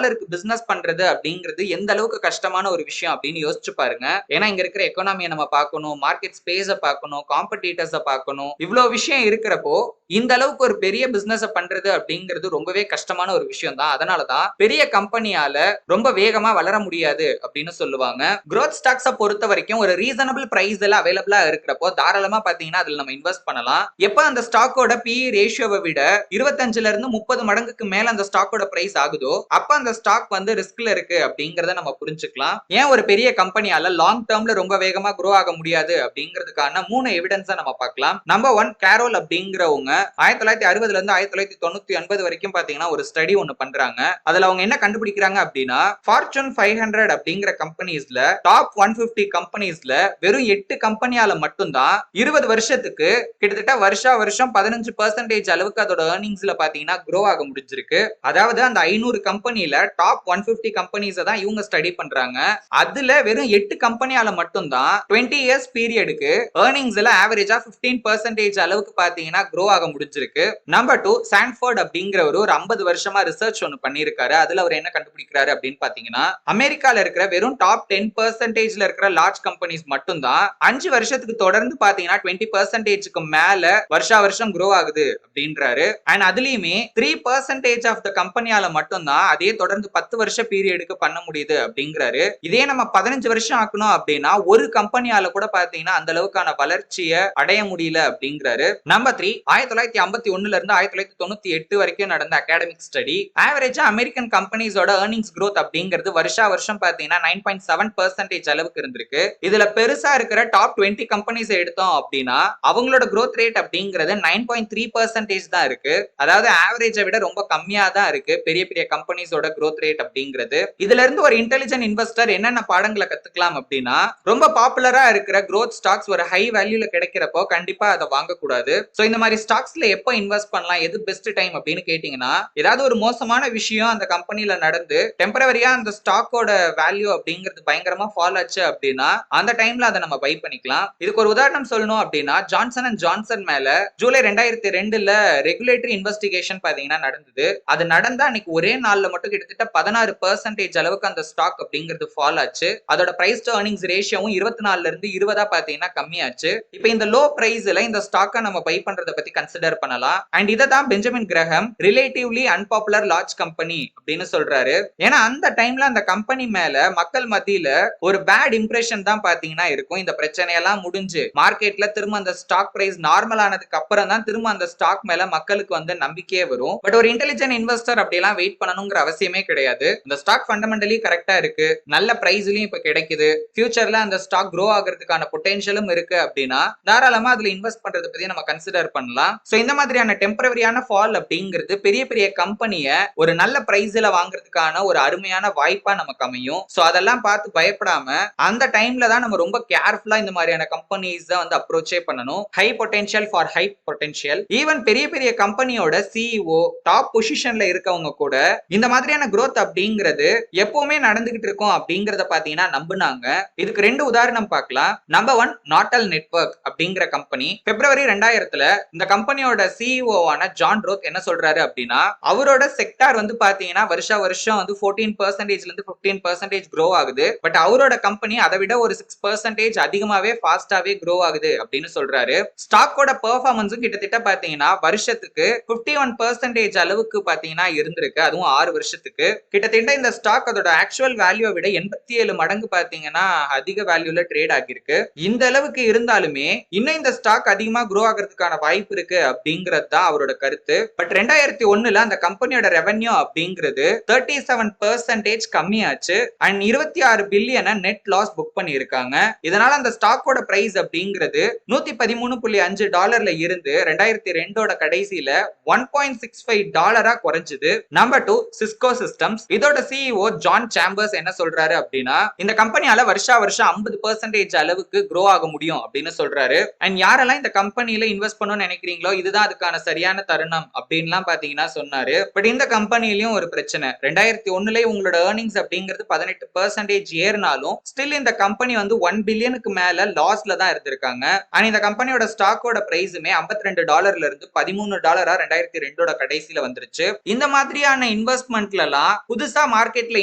பிசினஸ் பண்றது அப்படிங்கிறது எந்த அளவுக்கு கஷ்டமான ஒரு விஷயம் அப்படின்னு யோசிச்சு பாருங்க. ஏன்னா இங்க இருக்கிற எக்கானமியை நம்ம பார்க்கணும், மார்க்கெட் ஸ்பேஸ பார்க்கணும், காம்படிட்டர்ஸ பார்க்கணும், இவ்வளவு விஷயம் இருக்கிறப்போ இந்த அளவுக்கு ஒரு பெரிய பிசினஸ் பண்றது அப்படிங்கிறது ரொம்பவே கஷ்டமான ஒரு விஷயம் தான். அதனாலதான் பெரிய கம்பெனியால ரொம்ப வேகமா வளர முடியாது அப்படின்னு சொல்லுவாங்க. growth stocks பொறுத்த வரைக்கும் ஒரு ரீசனபிள் பிரைஸ்ல அவைலபிளா இருக்கிறப்போ தாராளமா பாத்தீங்கன்னா அதுல நம்ம இன்வெஸ்ட் பண்ணலாம். எப்ப அந்த ஸ்டாக்கோட PE ரேஷியோவை விட 25ல இருந்து 30 மடங்குக்கு மேல அந்த ஸ்டாக்கோட பிரைஸ் ஆகுதோ அப்ப அந்த ஸ்டாக் வந்து ரிஸ்க்ல இருக்கு அப்படிங்கறத நம்ம புரிஞ்சுக்கலாம். ஏன் ஒரு பெரிய கம்பெனியால லாங் டேர்ம்ல ரொம்ப வேகமா grow ஆக முடியாது அப்படிங்கிறதுக்கான 3 எவிடன்ஸை நம்ம பார்க்கலாம். நம்பர் 1, கேரோல் அப்படிங்கிறவங்க 1960ல இருந்து 1999 வரைக்கும் பாத்தீங்கன்னா ஒரு ஸ்டடி ஒன்னு பண்றாங்க. அதுல அவங்க என்ன கண்டுபிடிக்கிறாங்க அப்படின்னா Fortune 500 அப்படிங்கிற கம்பெனிஸ்ல டாப் 150 கம்பெனிஸ்ல வெறும் 8 கம்பெனியால மட்டும்தான் 20 வருஷத்துக்கு கிட்டத்தட்ட வருஷம் 15% அளவுக்கு அதோட ஏர்னிங்ஸ்ல பாத்தீங்கன்னா grow ஆக முடிஞ்சிருக்கு. அதாவது அந்த 500 கம்பெனில டாப் 150 கம்பெனிஸ் தான் இவங்க ஸ்டடி பண்றாங்க. அதுல வெறும் 8 கம்பெனியால மட்டும்தான் 20 இயர்ஸ் பீரியடுக்கு ஏர்னிங்ஸ்ல ஆவரேஜா 15% அளவுக்கு பாத்தீங்கன்னா grow ஆக முடிஞ்சிருக்கு. நம்பர் 2, சான்ஃபோர்ட் அப்படிங்கிறவர் ஒரு 50 வருஷமா ரிசர்ச் ஒன்னு பண்ணிருக்காரு. அதுல அவர் என்ன கண்டுபிடிக்கிறாரு அப்படின்னு பாத்தீங்கன்னா அமெரிக்கால இருக்கிற வெறும் டாப் 10%ல இருக்கிற லார்ஜ் கம்பெனிஸ் மட்டும்தான் 5 வருஷத்துக்கு தொடர்ந்து பாத்தீங்கன்னா 20%க்கு மேல வருஷம் grow ஆகுது அப்படின்றாரு. அண்ட் அதுலயுமே 3% ஆஃப் த கம்பெனியால மட்டும்தான் அதே தொடர்ந்து 10 வருஷ பீரியடுக்கு பண்ண முடியுது அப்படிங்கிறாரு. இதே நம்ம 15 வருஷம் ஆக்கணும் அப்படின்னா ஒரு கம்பெனியால கூட பாத்தீங்கன்னா அந்த அளவுக்கான வளர்ச்சியை அடைய முடியல அப்படிங்கிறாரு. நம்பர் 3, 1951ல இருந்து 1998 வரைக்கும் நடந்த அகாடமிக் ஸ்டடி ஆவரேஜா அமெரிக்கன் கம்பெனிஸோட ஏர்னிங்ஸ் growth அப்படிங்கிறது வருஷம் பாத்தீங்கன்னா 9.7% அளவுக்கு இருந்திருக்கு. இதுல பெருசா இருக்கிற டாப் 20 கம்பெனிஸ் எடுத்தோம் அப்படின்னா அவங்களோட growth ரேட் அப்படிங்கிறது 9.3% தான் இருக்கு. அதாவது ஆவரேஜை விட ரொம்ப கம்மியா தான் இருக்கு பெரிய பெரிய கம்பெனிஸோட growth ரேட் அப்படிங்கிறது. இதுல இருந்து ஒரு இன்டெலிஜென்ட் இன்வெஸ்டர் என்னென்ன பாடங்களை கத்துக்கலாம் அப்படின்னா ரொம்ப பாப்புலரா இருக்கிற growth ஸ்டாக்ஸ் ஒரு ஹை வேல்யூல கிடைக்கிறப்போ கண்டிப்பா அதை வாங்கக்கூடாது. சோ இந்த மாதிரி ஸ்டாக்ஸ்ல எப்போ இன்வெஸ்ட் பண்ணலாம், எது பெஸ்ட் டைம் அப்படின்னு கேட்டீங்கன்னா ஏதாவது ஒரு மோசமான விஷயம் அந்த கம்பெனில நடந்து டெம்பரவரியா அந்த ஸ்டாக்கோட வேல்யூ அப்படிங்கிறது பயங்கரமா ஃபால் ஆச்சு அப்படின்னா அந்த டைம்ல அதை நம்ம பை பண்ணிக்கலாம். இதுக்கு ஒரு உதாரணம் சொல்லணும் அப்படின்னா ஜான்சன் அண்ட் ஜான்சன் மேல ஜூலை 2002ல ரெகுலேட்டரி இன்வெஸ்டிகேஷன் பாத்தீங்கன்னா நடந்தது. அது நடந்தா அன்னைக்கு ஒரே நாள்ல மட்டும் கிட்டத்தட்ட 16% அளவுக்கு அந்த ஸ்டாக் அப்படிங்கிறது ஃபால் ஆச்சு. அதோட பிரைஸ் டு ஏர்னிங்ஸ் ரேஷியோவும் 24ல இருந்து 20 பாத்தீங்கன்னா கம்மியாச்சு. இப்போ இந்த லோ பிரைஸ்ல இந்த ஸ்டாக்கை நம்ம பை பண்றதை பத்தி கன்சிடர் பண்ணலாம். அண்ட் இதை தான் Benjamin Graham relatively unpopular large company அப்படின்னு சொல்றாரு. ஏன்னா அந்த டைம்ல அந்த கம்பெனி மேல மக்கள் மத்தியில ஒரு பேட் இம்ப்ரெஷன் தான் பாத்தீங்கன்னா இருக்கும். இந்த பிரச்சனையெல்லாம் முடிஞ்சு மார்க்கெட்ல திரும்ப அந்த ஸ்டாக் பிரைஸ் நார்மல் ஆனதுக்கு அப்புறம் தான் திரும்ப அந்த ஸ்டாக் மேல மக்களுக்கு வந்து நம்பிக்கையே வரும். பட் ஒரு இன்டெலிஜென்ட் இன்வெஸ்டர் அப்படியெல்லாம் வெயிட் பண்ணணுங்கிற அவசியமே கிடையாது. இந்த ஸ்டாக் ஃபண்டமெண்டலி கரெக்டா இருக்கு, நல்ல பிரைஸ்லயும் இப்ப கிடைக்குது, ஃபியூச்சர்ல அந்த ஸ்டாக் grow ஆகிறதுக்கான பொட்டன்ஷியலும் இருக்கு அப்படின்னா தாராளமா அதுல இன்வெஸ்ட் பண்றதை பத்தி நம்ம கன்சிடர் பண்ணலாம். சோ இந்த மாதிரியான டெம்பரவரியான ஃபால் அப்படிங்கிறது பெரிய பெரிய கம்பெனிய ஒரு நல்ல பிரைஸ்ல வாங்குறதுக்கான ஒரு அருமையான வாய்ப்பா நமக்கு அமையும். சோ அதெல்லாம் பார்த்து பயப்படாம அந்த டைம்ல தான் நம்ம ரொம்ப கேர்ஃபுல்லா இந்த மாதிரியான கம்பெனிஸ் தான் வந்து அப்ரோச்சே பண்ணணும். High potential for high potential. Even பெரிய பெரிய கம்பெனியோட CEO டாப் பொசிஷன்ல இருக்கவங்க கூட இந்த மாதிரியான growth அப்படிங்கிறது எப்பவுமே நடந்துகிட்டு இருக்கும் அப்படிங்கறத பாத்தீங்கன்னா நம்புனாங்க. இதுக்கு 2 உதாரணம் பார்க்கலாம். நம்பர் 1, நாட்டல் நெட்வொர்க் அப்படிங்கிற கம்பெனி பிப்ரவரி 2000ல இந்த கம்பெனியோட CEO ஆன ஜான் ரோத் என்ன சொல்றாரு அப்படின்னா அவரோட செக்டார் வந்து பாத்தீங்கன்னா வருஷம் வந்து 14%ல இருந்து 15% grow ஆகுது. பட் அவரோட கம்பெனி அதை விட ஒரு 6% அதிகமாவே ஃபாஸ்டாவே grow ஆகுது அப்படின்னு சொல்றாரு. ஸ்டாக்கோட பெர்ஃபார்மன்ஸும் கிட்டத்தட்ட பாத்தீங்கன்னா வருஷத்துக்கு 51% அளவுக்கு பாத்தீங்கன்னா இருந்திருக்கு. அதுவும் 6 வருஷத்துக்கு. கிட்டத்தட்ட இந்த ஸ்டாக் அதோட ஆக்சுவல் வேல்யூவை விட 87 மடங்கு பாத்தீங்கன்னா அதிக வேல்யூல ட்ரேட் ஆகிருக்கு. இந்த அளவுக்கு இருந்தாலுமே இன்னும் இந்த ஸ்டாக் அதிகமா grow ஆகிறதுக்கான வாய்ப்பு இருக்கு அப்படிங்கிறது தான் அவரோட கருத்து. பட் 2001ல அந்த கம்பெனியோட ரெவென்யூ அப்படிங்கிறது 37% கம்மியாச்சு. அண்ட் 26 பில்லியனை நெட் லாஸ் புக் பண்ணியிருக்காங்க. இதனால அந்த ஸ்டாக்கோட பிரைஸ் அப்படிங்கிறது $113.5 இருந்து 2002 கடைசியில $1.65 குறைஞ்சது. Number 2, Cisco systems. இதோட CEO ஜான் சாம்பர்ஸ் என்ன சொல்றாரு அப்படின்னா இந்த கம்பெனியால வருஷம் 50% அளவுக்கு grow ஆக முடியும் அப்படின்னு சொல்றாரு. அண்ட் யாரெல்லாம் இந்த கம்பெனில இன்வெஸ்ட் பண்ணணும்னு நினைக்கிறீங்களோ இதுதான் அதுக்கான சரியான தருணம் அப்படின்லாம் பாத்தீங்கன்னா சொன்னாரு. பட் இந்த கம்பெனிலயும் ஒரு பிரச்சனை. 2001ல உங்களோட ஏர்னிங்ஸ் அப்படிங்கிறது 18% ஏறினாலும் ஸ்டில் இந்த கம்பெனி வந்து 1 பில்லியனுக்கு மேல லாஸ்ல தான் இருந்திருக்காங்க. அண்ட் இந்த கம்பெனியோட ஸ்டாக்கோட பிரைஸுமே $52 இருந்து $13 2002 கடைசியில வந்துருச்சு. இந்த மாதிரியான இன்வெஸ்ட்மெண்ட்ல எல்லாம் புதுசா மார்க்கெட்ல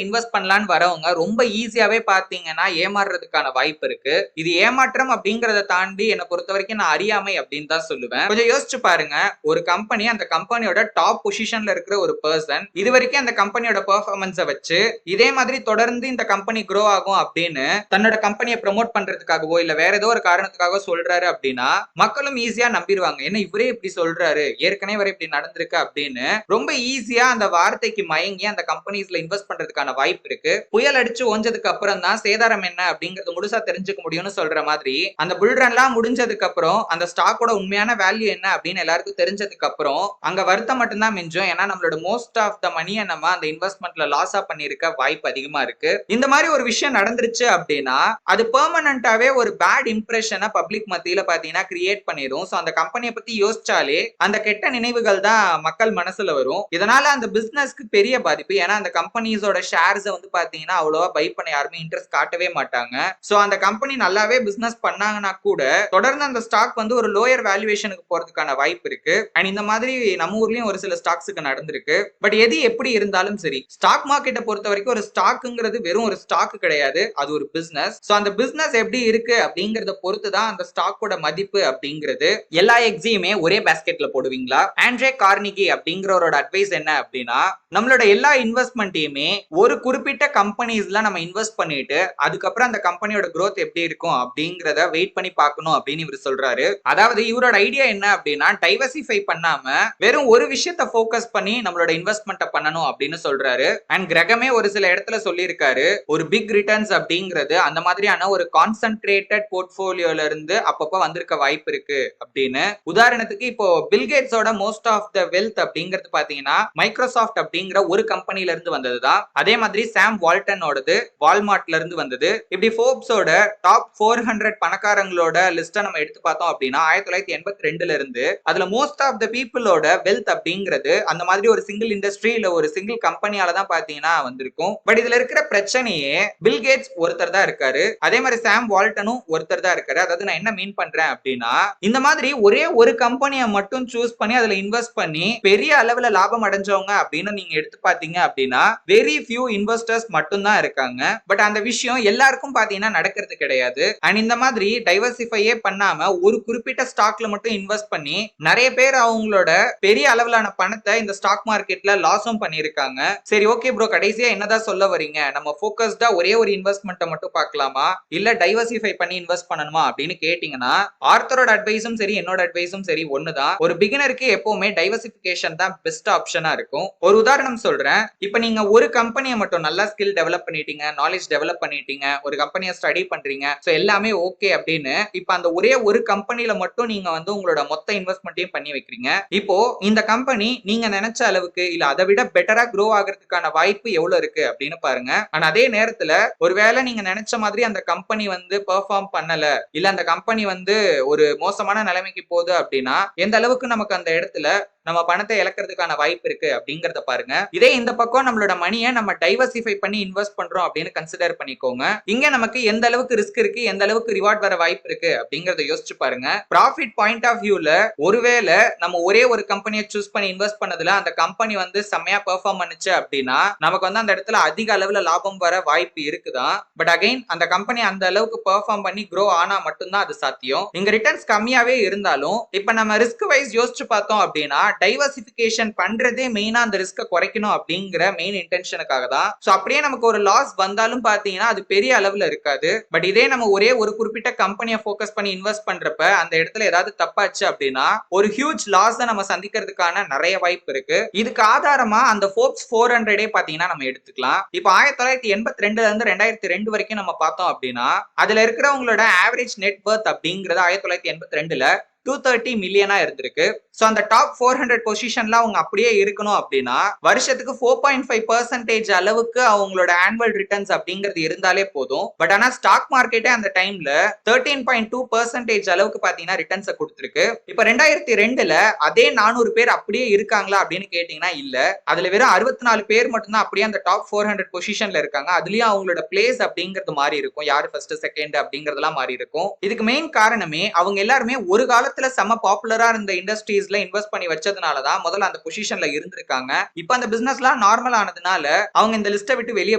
இன்வெஸ்ட் பண்ணலான்னு வரவங்க ரொம்ப ஈஸியாவே பாத்தீங்கன்னா ஏமாறுறதுக்கான வாய்ப்பு இருக்கு. இது ஏமாற்றம் அப்படிங்கறத தாண்டி என்ன பொறுத்த வரைக்கும் நான் அறியாமை அப்படின்னு தான் சொல்லுவேன். கொஞ்சம் யோசிச்சு பாருங்க, ஒரு கம்பெனி அந்த கம்பெனியோட டாப் பொசிஷன்ல இருக்கிற ஒரு பர்சன் இது வரைக்கும் அந்த கம்பெனியோட பெர்ஃபார்மன்ஸை வச்சு இதே மாதிரி தொடர்ந்து இந்த கம்பெனி க்ரோ ஆகும் அப்படின்னு தன்னோட கம்பெனியை ப்ரமோட் பண்றதுக்காகவோ இல்ல வேற ஏதோ ஒரு காரணத்துக்காக சொல்றாரு அப்படின்னா மக்களும் ஈஸியா நம்பிடுவாங்க. என்ன இவரே இப்படி சொல்றாரு, ஏற்கனவே வரை இப்படி நடந்திருக்கு அப்படின்னு ரொம்ப ஈஸியா அந்த வார்த்தைக்கு மயங்கி அந்த கம்பெனிஸ்ல இன்வெஸ்ட் பண்றதுக்கான வாய்ப்பு இருக்கு. புயல் அடிச்சு ஓஞ்சதுக்கு அப்புறம் தான் சேதாரம் என்ன அப்படிங்கறது முழுசா தெரிஞ்சுக்க முடியும்னு சொல்ற மாதிரி அந்த புல்ரன்லாம் முடிஞ்சதுக்கு அப்புறம் அந்த ஸ்டாக்கோட உண்மையான வேல்யூ என்ன அப்படின்னு எல்லாருக்கும் தெரிஞ்சதுக்கு அப்புறம் அங்க வருத்தம் மட்டும்தான் மிஞ்சும். ஏன்னா நம்மளோட மோஸ்ட் ஆஃப் த மணியை நம்ம அந்த இன்வெஸ்ட்மெண்ட்ல லாஸா பண்ணிருக்க வாய்ப்பு அதிகமா இருக்கு. இந்த மாதிரி ஒரு விஷயம் நடந்துருச்சு அப்படின்னா அது பெர்மனண்டாவே ஒரு பேட் இம்ப்ரெஷனை பப்ளிக் மத்தியில பாத்தீங்கன்னா கிரியேட் பண்ணிடும். சோ அந்த கம்பெனியை பத்தி யோசிச்சாலே அந்த கெட்ட நினைவுகள் தான் மக்கள் மனசுல வரும். இதனால அந்த பிசினஸ்க்கு பெரிய பாதிப்பு. ஏன்னா அந்த கம்பெனிஸோட ஷேர்ஸ் வந்து பாத்தீங்கன்னா அவ்வளவா பை பண்ண யாருமே இன்ட்ரெஸ்ட் காட்டவே மாட்டாங்க. சோ அந்த கம்பெனி நல்லாவே பிசினஸ் பண்ணாங்கன்னா கூட தொடர்ந்து அந்த ஸ்டாக் வந்து ஒரு லோயர் வேல்யூவேஷனுக்கு போறதுக்கான வாய்ப்பு இருக்கு. அண்ட் இந்த மாதிரி நம்ம ஊர்லயும் ஒரு சில ஸ்டாக்ஸுக்கு நடந்திருக்கு. பட் எது எப்படி இருந்தாலும் சரி, ஸ்டாக் மார்க்கெட்டை பொறுத்த வரைக்கும் ஒரு ஸ்டாக்குங்கிறது வெறும் ஒரு ஸ்டாக் கிடையாது, அது ஒரு பிசினஸ். சோ அந்த பிசினஸ் எப்படி இருக்கு அப்படிங்கறத பொறுத்து தான் அந்த ஸ்டாக்கோட மதிப்பு அப்படிங்கிறது. எல்லா எக்ஸையுமே ஒரே பாஸ்கெட்ல போடுவீங்களா? ஆண்ட்ரே கார்னிகி அப்படிங்கிறவரோட அட்வைஸ் என்ன அப்படின்னா, நம்மளோட எல்லா இன்வெஸ்ட்மெண்ட்டையுமே ஒரு குறிப்பிட்ட கம்பெனிஸ்ல நம்ம இன்வெஸ்ட் பண்ணிட்டு அதுக்கப்புறம் அந்த கம்பெனியோட growth எப்படி இருக்கும் அப்படிங்கறத வெயிட் பண்ணி பார்க்கணும் அப்படின்னு இவர் சொல்றாரு. அதாவது இவரோட ஐடியா என்ன அப்படின்னா, டைவர்சிஃபை பண்ணாம வெறும் ஒரு விஷயத்தை ஃபோக்கஸ் பண்ணி நம்மளோட இன்வெஸ்ட்மெண்ட்டை பண்ணணும் அப்படின்னு சொல்றாரு. அண்ட் கிரகமே ஒரு சில இடத்துல சொல்லியிருக்காரு, ஒரு பிக் ரிட்டர்ன்ஸ் அப்படிங்கிறது அந்த மாதிரியான ஒரு கான்சென்ட்ரேட்டட் போர்ட்ஃபோலியோல இருந்து அப்பப்போ வந்திருக்க வாய்ப்பு இருக்கு அப்படின்னு. உதாரணத்துக்கு இப்போ பில்கேட்ஸோட மோஸ்ட் ஆஃப் த வெல்த் அப்படிங்கிறது பாத்தீங்கன்னா மைக்ரோசாஃப்ட் அப்படிங்கிற ஒரு கம்பெனில இருந்து வந்ததுதான். அதே மாதிரி சாம் வால்டனோடது வால்மார்ட்ல இருந்து வந்தது. இப்படி ஃபோர்ப்ஸோட டாப் 400 பணக்காரங்களோட லிஸ்ட்டை நம்ம எடுத்து பார்த்தோம் அப்படின்னா 1982ல இருந்து அதுல மோஸ்ட் ஆஃப் த பீப்புளோட வெல்த் அப்படிங்கிறது அந்த மாதிரி ஒரு சிங்கிள் இண்டஸ்ட்ரி இல்ல ஒரு சிங்கிள் கம்பெனியால தான் பாத்தீங்கன்னா வந்திருக்கும். பட் இதுல இருக்கிற பிரச்சனையே பில்கேட்ஸ் ஒருத்தர் தான் இருக்காரு, அதே மாதிரி சாம் வால்டனும் ஒருத்தர் தான் இருக்காரு. அதாவது நான் என்ன மீன் பண்றேன் அப்படின்னா, இந்த மாதிரி ஒரே ஒரு கம்பெனியை மட்டும் சூஸ் பண்ணி அதுல இன்வெஸ்ட் பண்ணி பெரிய அளவுல லாபம் அடைஞ்சவங்க அப்படின்னு நீங்க எடுத்து பாத்தீங்க அப்படின்னா வெரி ஃபியூ இன்வெஸ்டர்ஸ் மட்டும் தான் இருக்காங்க. பட் அந்த விஷயம் எல்லாருக்கும் பாத்தீங்கன்னா நடக்கிறது கிடையாது. அண்ட் இந்த மாதிரி டைவர்சிஃபையே பண்ணாம ஒரு குறிப்பிட்ட ஸ்டாக்ல மட்டும் இன்வெஸ்ட் பண்ணி நிறைய பேர் அவங்களோட பெரிய அளவிலான பணத்தை இந்த ஸ்டாக் மார்க்கெட்ல லாஸும் பண்ணிருக்காங்க. சரி ஓகே ப்ரோ, கடைசியா என்னதான் சொல்ல வரீங்க? நம்ம ஃபோக்கஸ்டா ஒரே ஒரு இன்வெஸ்ட்மெண்ட்டை மட்டும் பார்க்கலாமா இல்ல டைவர்சிஃபை பண்ணி இன்வெஸ்ட் பண்ணணுமா அப்படின்னு கேட்டீங்கன்னா ஆர்த்தரோட அட்வைஸும் சரி என்னோட அட்வைஸும் சரி ஒண்ணுதான். ஒரு பிகினருக்கு எப்பவுமே டைவர்சிஃபிகேஷன் தான் பெஸ்ட் ஆப்ஷனா இருக்கும். ஒரு உதாரணம் சொல்றேன். இப்ப நீங்க ஒரு கம்பெனியை மட்டும் நல்லா ஸ்கில் டெவலப் பண்ணிட்டீங்க, நாலேஜ் டெவலப் பண்ணிட்டீங்க, ஒரு கம்பெனியை ஸ்டடி பண்றீங்க, சோ எல்லாமே ஓகே அப்படின்னு இப்ப அந்த ஒரே ஒரு கம்பெனில மட்டும் நீங்க வந்து உங்களோட மொத்த இன்வெஸ்ட்மெண்ட்டையும் பண்ணி வைக்கிறீங்க. இப்போ இந்த கம்பெனி நீங்க நினைச்ச அளவுக்கு இல்ல அதை விட பெட்டரா க்ரோ ஆகிறதுக்கான வாய்ப்பு எவ்வளவு இருக்கு அப்படின்னு பாருங்க. ஆனா அதே நேரத்துல ஒருவேளை நீங்க நினைச்ச மாதிரி அந்த கம்பெனி வந்து பெர்ஃபார்ம் பண்ணல இல்ல அந்த கம்பெனி வந்து ஒரு மோசமான நிலைமைக்கு போகுது அப்படின்னா எந்த அளவுக்கு நமக்கு அந்த இடத்துல நம்ம பணத்தை இழக்கிறதுக்கான வாய்ப்பு இருக்கு அப்படிங்கறத பாருங்க. இதே இந்த பக்கம் நம்மளோட மணியை நம்ம டைவர்சிஃபை பண்ணி இன்வெஸ்ட் பண்றோம் அப்படின்னு கன்சிடர் பண்ணிக்கோங்க. இங்க நமக்கு எந்த அளவுக்கு ரிஸ்க் இருக்கு, எந்த அளவுக்கு ரிவார்ட் வர வாய்ப்பு இருக்கு அப்படிங்கறத யோசிச்சு பாருங்க. ப்ராஃபிட் பாயிண்ட் ஆஃப் வியூல ஒருவேளை நம்ம ஒரே ஒரு கம்பெனியை சூஸ் பண்ணி இன்வெஸ்ட் பண்ணதுல அந்த கம்பெனி வந்து செம்மையா பெர்ஃபார்ம் பண்ணுச்சு அப்படின்னா நமக்கு வந்து அந்த இடத்துல அதிக அளவுல லாபம் வர வாய்ப்பு இருக்குதான். பட் அகைன் அந்த கம்பெனி அந்த அளவுக்கு பெர்ஃபார்ம் பண்ணி க்ரோ ஆனா மட்டும்தான் அது சாத்தியம். இங்க ரிட்டர்ன்ஸ் கம்மியாவே இருந்தாலும் இப்ப நம்ம ரிஸ்க் வைஸ் யோசிச்சு பார்த்தோம் அப்படின்னா டைவர்சிஃபிகேஷன் பண்றதே மெயினா அந்த ரிஸ்க குறைக்கணும் அப்படிங்கிற மெயின் இன்டென்ஷனுக்காக தான். சோ அப்படியே நமக்கு ஒரு லாஸ் வந்தாலும் பாத்தீங்கன்னா அது பெரிய அளவுல இருக்காது. பட் இதே நம்ம ஒரே ஒரு குறிப்பிட்ட கம்பெனியை ஃபோக்கஸ் பண்ணி இன்வெஸ்ட் பண்றப்ப அந்த இடத்துல ஏதாவது தப்பாச்சு அப்படின்னா ஒரு ஹியூஜ் லாஸ் நம்ம சந்திக்கிறதுக்கான நிறைய வாய்ப்பு இருக்கு. இதுக்கு ஆதாரமா அந்த ஃபோர்ப்ஸ் 400 பாத்தீங்கன்னா நம்ம எடுத்துக்கலாம். இப்போ 1982ல இருந்து 2002 வரைக்கும் நம்ம பார்த்தோம் அப்படின்னா அதுல இருக்கிறவங்களோட ஆவரேஜ் நெட் வர்த் அப்படிங்கறது 1982ல 230 மில்லியனா இருந்திருக்கு. சோ அந்த டாப் 400 பொசிஷன்ல அவங்க அப்படியே இருக்கணும் அப்படின்னா வருஷத்துக்கு 4.5% அளவுக்கு அவங்களோட ஆனுவல் ரிட்டர்ன்ஸ் அப்படிங்கிறது இருந்தாலே போதும். பட் ஆனா ஸ்டாக் மார்க்கெட்டே அந்த டைம்ல 13.2% அளவுக்கு பாத்தீங்கன்னா ரிட்டர்ன்ஸ் கொடுத்திருக்கு. இப்ப 2002ல அதே 400 பேர் அப்படியே இருக்காங்களா அப்படின்னு கேட்டீங்கன்னா இல்ல. அதுல வெறும் 64 பேர் மட்டும்தான் அப்படியே அந்த டாப் 400 பொசிஷன்ல இருக்காங்க. அதுலயும் அவங்களோட பிளேஸ் அப்படிங்கிறது மாறி இருக்கும், யாரு ஃபர்ஸ்ட் செகண்ட் அப்படிங்கறதெல்லாம் மாறி இருக்கும். இதுக்கு மெயின் காரணமே அவங்க எல்லாருமே ஒரு காலத்துல காலத்துல செம பாப்புலரா இருந்த இண்டஸ்ட்ரீஸ்ல இன்வெஸ்ட் பண்ணி வச்சதுனாலதான் முதல்ல அந்த பொசிஷன்ல இருந்திருக்காங்க. இப்ப அந்த பிசினஸ்லாம் நார்மல் ஆனதுனால அவங்க இந்த லிஸ்ட்டை விட்டு வெளியே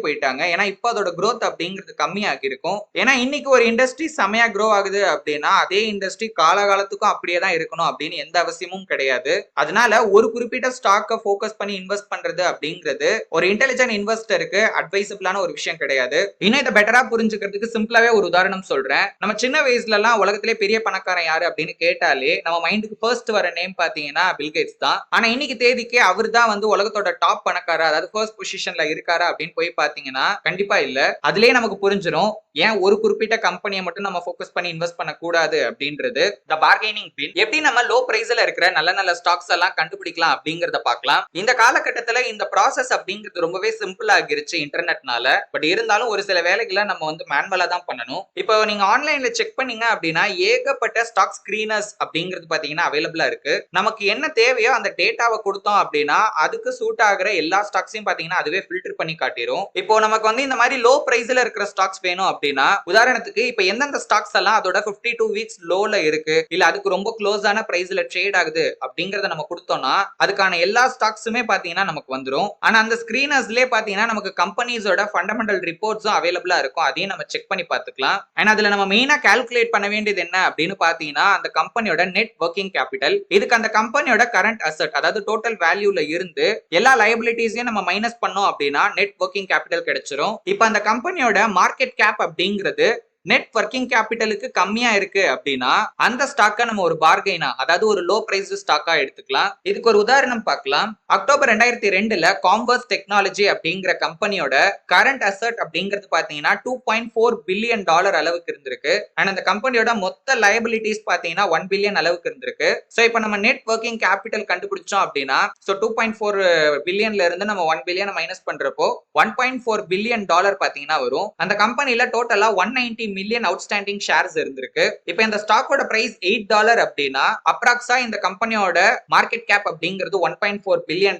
போயிட்டாங்க. ஏன்னா இப்ப அதோட growth அப்படிங்கிறது கம்மியாகி இருக்கும். ஏன்னா இன்னைக்கு ஒரு இண்டஸ்ட்ரி செமையா க்ரோ ஆகுது அப்படின்னா அதே இண்டஸ்ட்ரி காலகாலத்துக்கும் அப்படியே தான் இருக்கணும் அப்படின்னு எந்த அவசியமும் கிடையாது. அதனால ஒரு குறிப்பிட்ட ஸ்டாக்கை ஃபோக்கஸ் பண்ணி இன்வெஸ்ட் பண்றது அப்படிங்கிறது ஒரு இன்டெலிஜென்ட் இன்வெஸ்டருக்கு அட்வைசபிளான ஒரு விஷயம் கிடையாது. இன்னும் இதை பெட்டரா புரிஞ்சுக்கிறதுக்கு சிம்பிளாவே ஒரு உதாரணம் சொல்றேன். நம்ம சின்ன வயசுல எல்லாம் உலகத்திலே பெரிய பணக்காரன் யாரு அப்படின்னு கேட்டாலே நம்ம மைண்டுக்கு ஃபர்ஸ்ட் வர நேம் பாத்தீங்கன்னா பில்கேட்ஸ் தான். ஆனா இன்னைக்கு தேதிக்கு அவர் தான் வந்து உலகத்தோட டாப் பணக்காரர், அதாவது ஃபர்ஸ்ட் பொசிஷன்ல இருக்காரா அப்படின்னு போய் பாத்தீங்கன்னா கண்டிப்பா இல்ல. அதுலயே நமக்கு புரிஞ்சிடும் ஏன் ஒரு குறிப்பிட்ட கம்பெனியை மட்டும் நம்ம ஃபோக்கஸ் பண்ணி இன்வெஸ்ட் பண்ண கூடாது அப்படின்றது. த பார்கெனிங் பின் எப்படி நம்ம லோ பிரைஸ்ல இருக்கிற நல்ல நல்ல ஸ்டாக்ஸ் எல்லாம் கண்டுபிடிக்கலாம் அப்படிங்கறத பார்க்கலாம். இந்த காலகட்டத்துல இந்த ப்ராசஸ் அப்படிங்கிறது ரொம்பவே சிம்பிள் ஆகிருச்சு இன்டர்நெட்னால. பட் இருந்தாலும் ஒரு சில வேலைகளை நம்ம வந்து மேனுவலா தான் பண்ணணும். இப்போ நீங்க ஆன்லைன்ல செக் பண்ணீங்க அப்படின்னா ஏகப்பட்ட ஸ்டாக் ஸ்கிரீனர்ஸ் அப்படிங்கிறது பாத்தீங்கன்னா அவைலபிளா இருக்கு. நமக்கு என்ன தேவையோ அந்த டேட்டாவை கொடுத்தோம் அப்படின்னா அதுக்கு சூட் ஆகிற எல்லா ஸ்டாக்ஸையும் பாத்தீங்கன்னா அதுவே ஃபில்டர் பண்ணி காட்டிடும். இப்போ நமக்கு வந்து இந்த மாதிரி லோ பிரைஸ்ல இருக்கிற ஸ்டாக்ஸ் வேணும் அப்படின்னா உதாரணத்துக்கு இப்போ எந்தெந்த ஸ்டாக்ஸ் எல்லாம் அதோட 52 வீக்ஸ் லோல இருக்கு இல்ல அதுக்கு ரொம்ப க்ளோஸான பிரைஸ்ல ட்ரேட் ஆகுது அப்படிங்கறத நம்ம கொடுத்தோம்னா அதுக்கான எல்லா ஸ்டாக்ஸுமே பாத்தீங்கன்னா நமக்கு வந்துரும். ஆனா அந்த ஸ்கிரீனர்ஸ்லயே பாத்தீங்கன்னா நமக்கு கம்பெனிஸோட ஃபண்டமெண்டல் ரிப்போர்ட்ஸும் அவைலபிளா இருக்கும். அதையும் நம்ம செக் பண்ணி பார்த்துக்கலாம். அண்ட் அதுல நம்ம மெயினா கால்குலேட் பண்ண வேண்டியது என்ன அப்படின்னு பாத்தீங்கன்னா அந்த கம்பெனியோட நெட் ஒர்க்கிங் கேபிட்டல். இதுக்கு அந்த கம்பெனியோட கரண்ட் அசெட் அதாவது டோட்டல் வேல்யூல இருந்து எல்லா லைபிலிட்டிஸையும் நம்ம மைனஸ் பண்ணோம் அப்படின்னா நெட் ஒர்க்கிங் கேபிட்டல் கிடைச்சிரும். இப்போ அந்த கம்பெனியோட மார்க்கெட் கேப் அப்படிங்கிறது நெட் ஒர்க்கிங் கேபிட்டலுக்கு கம்மியா இருக்கு அப்படின்னா அந்த ஸ்டாக்கை நம்ம ஒரு பார்கெயினா அதாவது ஒரு லோ பிரைஸ் ஸ்டாக்கா எடுத்துக்கலாம். இதுக்கு ஒரு உதாரணம் பார்க்கலாம். அக்டோபர் 2002ல காம்வர்ஸ் டெக்னாலஜி அப்படிங்கிற கம்பெனியோட கரண்ட் அசெட் அப்படிங்கிறது பாத்தீங்கன்னா $2.4 பில்லியன் அளவுக்கு இருந்திருக்கு. அண்ட் அந்த கம்பெனியோட மொத்த லயபிலிட்டிஸ் பாத்தீங்கன்னா $1 பில்லியன் அளவுக்கு இருந்திருக்கு. சோ இப்போ நம்ம நெட் ஒர்க்கிங் கேபிட்டல் கண்டுபிடிச்சோம் அப்படின்னா 2.4 பில்லியன்ல இருந்து நம்ம 1 பில்லியன் மைனஸ் பண்றப்போ $1.4 பில்லியன் பாத்தீங்கன்னா வரும். அந்த கம்பெனில டோட்டலா 190 மில்லியன் அவுட்ஸ்டாண்டிங் ஷேர்ஸ் இருந்திருக்கு. இப்போ இந்த ஸ்டாக்கோட பிரைஸ் $8 அப்படின்னா அப்ராக்ஸா இந்த கம்பெனியோட மார்க்கெட் கேப் அப்படிங்கிறது $1.4 பில்லியன்.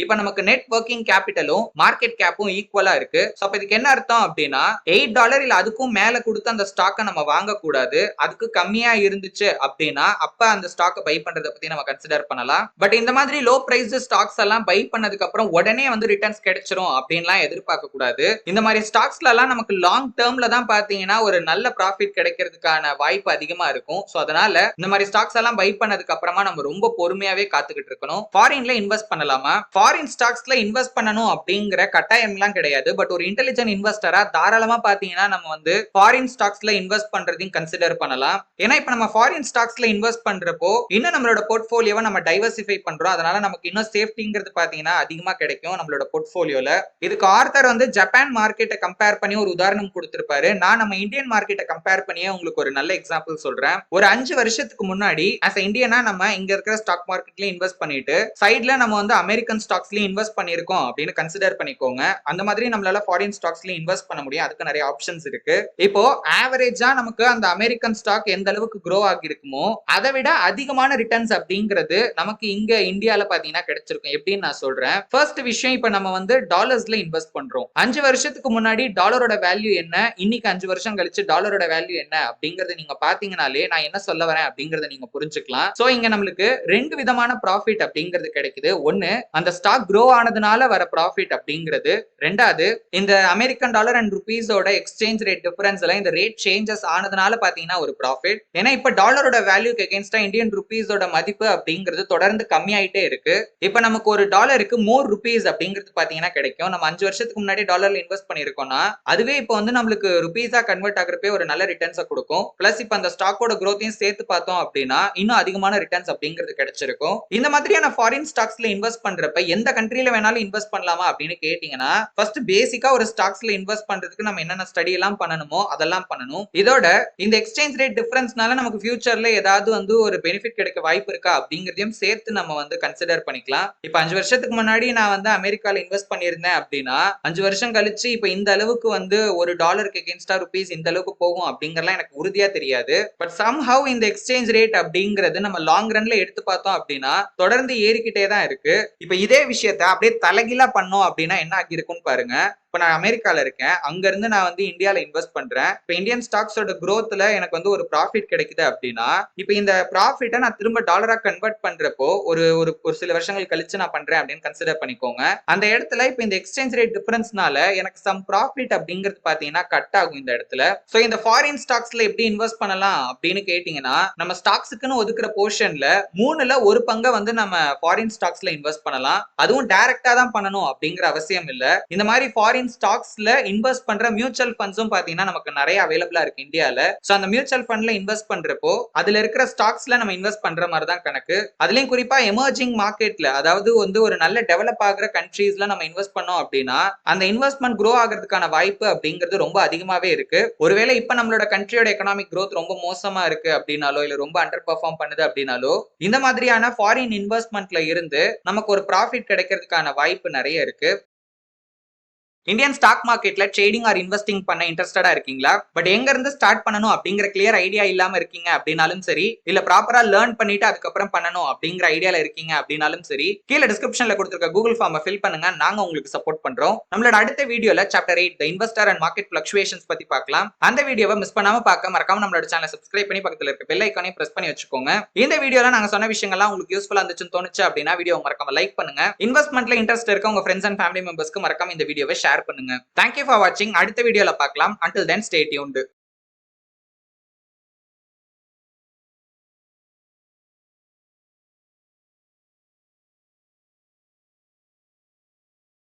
இப்போ நமக்கு நெட் ஒர்க்கிங் கேபிட்டலும் மார்க்கெட் கேப்பும் ஈக்குவலா இருக்கு. சோ அப்ப இதுக்கு என்ன அர்த்தம் அப்படின்னா $8 இல்ல அதுக்கும் மேல கொடுத்து அந்த ஸ்டாக்கை நம்ம வாங்க கூடாது. அதுக்கு கம்மியா இருந்துச்சு அப்படின்னா அப்ப அந்த ஸ்டாக்கை பை பண்றத பத்தி நம்ம கன்சிடர் பண்ணலாம். பட் இந்த மாதிரி லோ பிரைஸ் ஸ்டாக்ஸ் எல்லாம் பை பண்ணதுக்கு அப்புறம் உடனே வந்து ரிட்டர்ன்ஸ் கிடைச்சிரும் அப்படின்லாம் எதிர்பார்க்க கூடாது. இந்த மாதிரி ஸ்டாக்ஸ்ல எல்லாம் நமக்கு லாங் டேர்ம்ல தான் பாத்தீங்கன்னா ஒரு நல்ல ப்ராஃபிட் கிடைக்கிறதுக்கான வாய்ப்பு அதிகமா இருக்கும். சோ அதனால இந்த மாதிரி ஸ்டாக்ஸ் எல்லாம் பை பண்ணதுக்கு அப்புறமா நம்ம ரொம்ப பொறுமையாவே காத்துக்கிட்டு இருக்கணும். ஃபாரின்ல இன்வெஸ்ட் பண்ணலாமா? ஃபாரின் ஸ்டாக்ஸ்ல இன்வெஸ்ட் பண்ணணும் அப்படிங்கிற கட்டாயம் எல்லாம் கிடையாது. பட் ஒரு இன்டெலிஜென்ட் இன்வெஸ்டரா தாராளமா பாத்தீங்கன்னா நம்ம வந்து ஃபாரின் ஸ்டாக்ஸ்ல இன்வெஸ்ட் பண்றதையும் கன்சிடர் பண்ணலாம். ஏன்னா இப்ப நம்ம ஃபாரின் ஸ்டாக்ஸ்ல இன்வெஸ்ட் பண்றப்போ இன்னும் நம்மளோட போர்ட்ஃபோலியோவை நம்ம டைவர்சிஃபை பண்றோம். அதனால நமக்கு இன்னும் சேஃப்டிங்கிறது பாத்தீங்கன்னா அதிகமா கிடைக்கும் நம்மளோட போர்ட்ஃபோலியோல. இதுக்கு ஆர்த்தர் வந்து ஜப்பான் மார்க்கெட்டை கம்பேர் பண்ணி ஒரு உதாரணம் கொடுத்திருப்பாரு. நான் நம்ம இந்தியன் மார்க்கெட்டை கம்பேர் பண்ணியே உங்களுக்கு ஒரு நல்ல எக்ஸாம்பிள் சொல்றேன். ஒரு 5 வருஷத்துக்கு முன்னாடி as a இந்தியனா நம்ம இங்க இருக்கிற ஸ்டாக் மார்க்கெட்ல இன்வெஸ்ட் பண்ணிட்டு சைடுல நம்ம வந்து அமெரிக்கன் ஸ்டாக்ஸ்லயும் இன்வெஸ்ட் பண்ணிருக்கோம் அப்படின்னு கன்சிடர் பண்ணிக்கோங்க. அந்த மாதிரி நம்மளால ஃபாரின் ஸ்டாக்ஸ்லயும் இன்வெஸ்ட் பண்ண முடியும். அதுக்கு நிறைய ஆப்ஷன்ஸ் இருக்கு. இப்போ ஆவரேஜா நமக்கு அந்த அமெரிக்கன் ஸ்டாக் எந்த அளவுக்கு க்ரோ ஆகி இருக்குமோ அதை விட அதிகமான ரிட்டர்ன்ஸ் அப்படிங்கிறது நமக்கு இங்க இந்தியால பாத்தீங்கன்னா கிடைச்சிருக்கும். எப்படின்னு நான் சொல்றேன். ஃபர்ஸ்ட் விஷயம், இப்ப நம்ம வந்து டாலர்ஸ்ல இன்வெஸ்ட் பண்றோம். 5 வருஷத்துக்கு முன்னாடி டாலரோட வேல்யூ என்ன, இன்னைக்கு 5 வருஷம் கழிச்சு டாலரோட வேல்யூ என்ன அப்படிங்கறத நீங்க பாத்தீங்கனாலே நான் என்ன சொல்ல வரேன் அப்படிங்கறத நீங்க புரிஞ்சுக்கலாம். சோ இங்க நம்மளுக்கு 2 விதமான ப்ராஃபிட் அப்படிங்கிறது கிடைக்குது. ஒன்னு அந்த ஸ்டாக் க்ரோ ஆனதுனால வர ப்ராஃபிட் அப்படிங்கிறது. ரெண்டாவது இந்த அமெரிக்கன் டாலர் அண்ட் ருபீஸோட எக்ஸ்சேஞ்ச் ரேட் டிஃபரன்ஸ்ல இந்த ரேட் சேஞ்சஸ் ஆனதுனால பாத்தீங்கன்னா ஒரு ப்ராஃபிட். ஏன்னா இப்ப டாலரோட வேல்யூக்கு அகைன்ஸ்டா இந்தியன் ருபீஸோட மதிப்பு அப்படிங்கிறது தொடர்ந்து கம்மியாயிட்டே இருக்கு. இப்ப நமக்கு ஒரு டாலருக்கு மோர் ருபீஸ் அப்படிங்கிறது பாத்தீங்கன்னா கிடைக்கும். நம்ம 5 வருஷத்துக்கு முன்னாடி டாலர்ல இன்வெஸ்ட் பண்ணிருக்கோம்னா அதுவே இப்போ வந்து நம்மளுக்கு ருபீஸா கன்வெர்ட் ஆகிறப்பே ஒரு நல்ல ரிட்டர்ன்ஸை கொடுக்கும். பிளஸ் இப்ப அந்த ஸ்டாக்கோட growth-ஐயும் சேர்த்து பார்த்தோம் அப்படின்னா இன்னும் அதிகமான ரிட்டர்ன்ஸ் அப்படிங்கிறது கிடைச்சிருக்கும். இந்த மாதிரியான ஃபாரின் ஸ்டாக்ஸ்ல இன்வெஸ்ட் பண்றப்ப எந்த கண்ட்ரில வேணாலும் இன்வெஸ்ட் பண்ணலாமா அப்படின்னு கேட்டீங்கன்னா ஃபர்ஸ்ட் பேசிக்கா ஒரு ஸ்டாக்ஸ்ல இன்வெஸ்ட் பண்றதுக்கு நம்ம என்னென்ன ஸ்டடி எல்லாம் பண்ணணுமோ அதெல்லாம் பண்ணணும். இதோட இந்த எக்ஸ்சேஞ்ச் ரேட் டிஃபரன்ஸ்னால நமக்கு ஃபியூச்சர்ல ஏதாவது வந்து ஒரு பெனிஃபிட் கிடைக்க வாய்ப்பு இருக்கா அப்படிங்கறதையும் சேர்த்து நம்ம வந்து கன்சிடர் பண்ணிக்கலாம். இப்ப 5 வருஷத்துக்கு முன்னாடி நான் வந்து அமெரிக்கால இன்வெஸ்ட் பண்ணியிருந்தேன் அப்படின்னா 5 வருஷம் கழிச்சு இப்ப இந்த அளவுக்கு வந்து ஒரு டாலருக்கு எகென்ஸ்டா ருபீஸ் இந்த அளவுக்கு போகும் அப்படிங்கறலாம் எனக்கு உறுதியா தெரியாது. பட் சம்ஹவ் இந்த எக்ஸ்சேஞ்ச் ரேட் அப்படிங்கிறது நம்ம லாங் ரன்ல எடுத்து பார்த்தோம் அப்படின்னா தொடர்ந்து ஏறிக்கிட்டே தான் இருக்கு. இப்ப இதே விஷயத்த அப்படியே தலைகீழா பண்ணோம் அப்படின்னா என்ன ஆகி இருக்கும்னு பாருங்க. இப்ப நான் அமெரிக்கால இருக்கேன், அங்க இருந்து நான் வந்து இந்தியால இன்வெஸ்ட் பண்றேன். இப்ப இந்தியன் ஸ்டாக்ஸோட growthல எனக்கு வந்து ஒரு ப்ராஃபிட் கிடைக்குது அப்படின்னா, இப்ப இந்த ப்ராஃபிட்ட நான் திரும்ப டாலரா கன்வெர்ட் பண்றப்போ ஒரு ஒரு ஒரு சில வருஷங்கள் கழிச்சு நான் பண்றேன் அப்படின்னு கன்சிடர் பண்ணிக்கோங்க. அந்த இடத்துல இப்ப இந்த எக்ஸ்சேஞ்ச் ரேட் டிஃபரன்ஸ்னால எனக்கு சம் ப்ராஃபிட் அப்படிங்கிறது பாத்தீங்கன்னா கட் ஆகும் இந்த இடத்துல. சோ இந்த ஃபாரின் ஸ்டாக்ஸ்ல எப்படி இன்வெஸ்ட் பண்ணலாம் அப்படின்னு கேட்டீங்கன்னா, நம்ம ஸ்டாக்ஸுக்குன்னு ஒதுக்குற போர்ஷன்ல 3ல ஒரு பங்கை வந்து நம்ம ஃபாரின் ஸ்டாக்ஸ்ல இன்வெஸ்ட் பண்ணலாம். அதுவும் டைரக்டா தான் பண்ணணும் அப்படிங்கிற அவசியம் இல்ல. இந்த மாதிரி ஃபாரின் ஸ்டாக்ஸ்ல இன்வெஸ்ட் பண்ற மியூச்சுவல் ஃபண்ட்ஸும் பாத்தீங்கன்னா நமக்கு நிறைய அவைலபிளா இருக்கு இந்தியால. சோ அந்த மியூச்சுவல் ஃபண்ட்ல இன்வெஸ்ட் பண்றப்போ அதுல இருக்கிற ஸ்டாக்ஸ்ல நம்ம இன்வெஸ்ட் பண்ற மாதிரி தான் கணக்கு. அதுலயும் குறிப்பா எமர்ஜிங் மார்க்கெட்ல, அதாவது வந்து ஒரு நல்ல டெவலப் ஆகிற கண்ட்ரீஸ்ல நம்ம இன்வெஸ்ட் பண்ணோம் அப்படின்னா அந்த இன்வெஸ்ட்மெண்ட் க்ரோ ஆகிறதுக்கான வாய்ப்பு அப்படிங்கிறது ரொம்ப அதிகமாவே இருக்கு. ஒருவேளை இப்ப நம்மளோட கண்ட்ரியோட எக்கனாமிக் growth ரொம்ப மோசமா இருக்கு அப்படின்னாலோ இல்ல ரொம்ப அண்டர் பெர்ஃபார்ம் பண்ணுது அப்படின்னாலோ இந்த மாதிரியான ஃபாரின் இன்வெஸ்ட்மெண்ட்ல இருந்து நமக்கு ஒரு ப்ராஃபிட் கிடைக்கிறதுக்கான வாய்ப்பு நிறைய இருக்கு. இந்தியன் ஸ்டாக் மார்க்கெட்ல ட்ரேடிங் ஆர் இன்வெஸ்டிங் பண்ண இன்ட்ரெஸ்டடா இருக்கீங்களா? பட் எங்க இருந்து ஸ்டார்ட் பண்ணணும் அப்படிங்கிற கிளியர் ஐடியா இல்லாம இருக்கீங்க அப்படின்னாலும் சரி, இல்ல ப்ராப்பரா லேர்ன் பண்ணிட்டு அதுக்கப்புறம் பண்ணணும் அப்படிங்கிற ஐடியால இருக்கீங்க அப்படின்னாலும் சரி, கீழே டிஸ்கிரிப்ஷன்ல கொடுத்திருக்க கூகுள் ஃபார்மை ஃபில் பண்ணுங்க, நாங்க உங்களுக்கு சப்போர்ட் பண்றோம். நம்மளோட அடுத்த வீடியோல chapter 8 the investor and market fluctuations பத்தி பார்க்கலாம். அந்த வீடியோவை மிஸ் பண்ணாம பார்க்க மறக்காம நம்மளோட சேனலை சப்ஸ்கிரைப் பண்ணி பக்கத்துல இருக்க பெல் ஐகானையும் பிரஸ் பண்ணி வச்சுக்கோங்க. இந்த வீடியோல நாங்க சொன்ன விஷயங்கள்லாம் உங்களுக்கு யூஸ்ஃபுல்லா இருந்துச்சுன்னு தோணுச்சு அப்படின்னா வீடியோ மறக்காம லைக் பண்ணுங்க. இன்வெஸ்ட்மெண்ட்ல இன்ட்ரெஸ்ட் இருக்க உங்க ஃப்ரெண்ட்ஸ் அண்ட் ஃபேமிலி மெம்பர்ஸ்க்கு மறக்காம இந்த வீடியோவை ஷேர் பண்ணுங்க. Thank you for watching. அடுத்த வீடியோல பார்க்கலாம். Until then, stay tuned.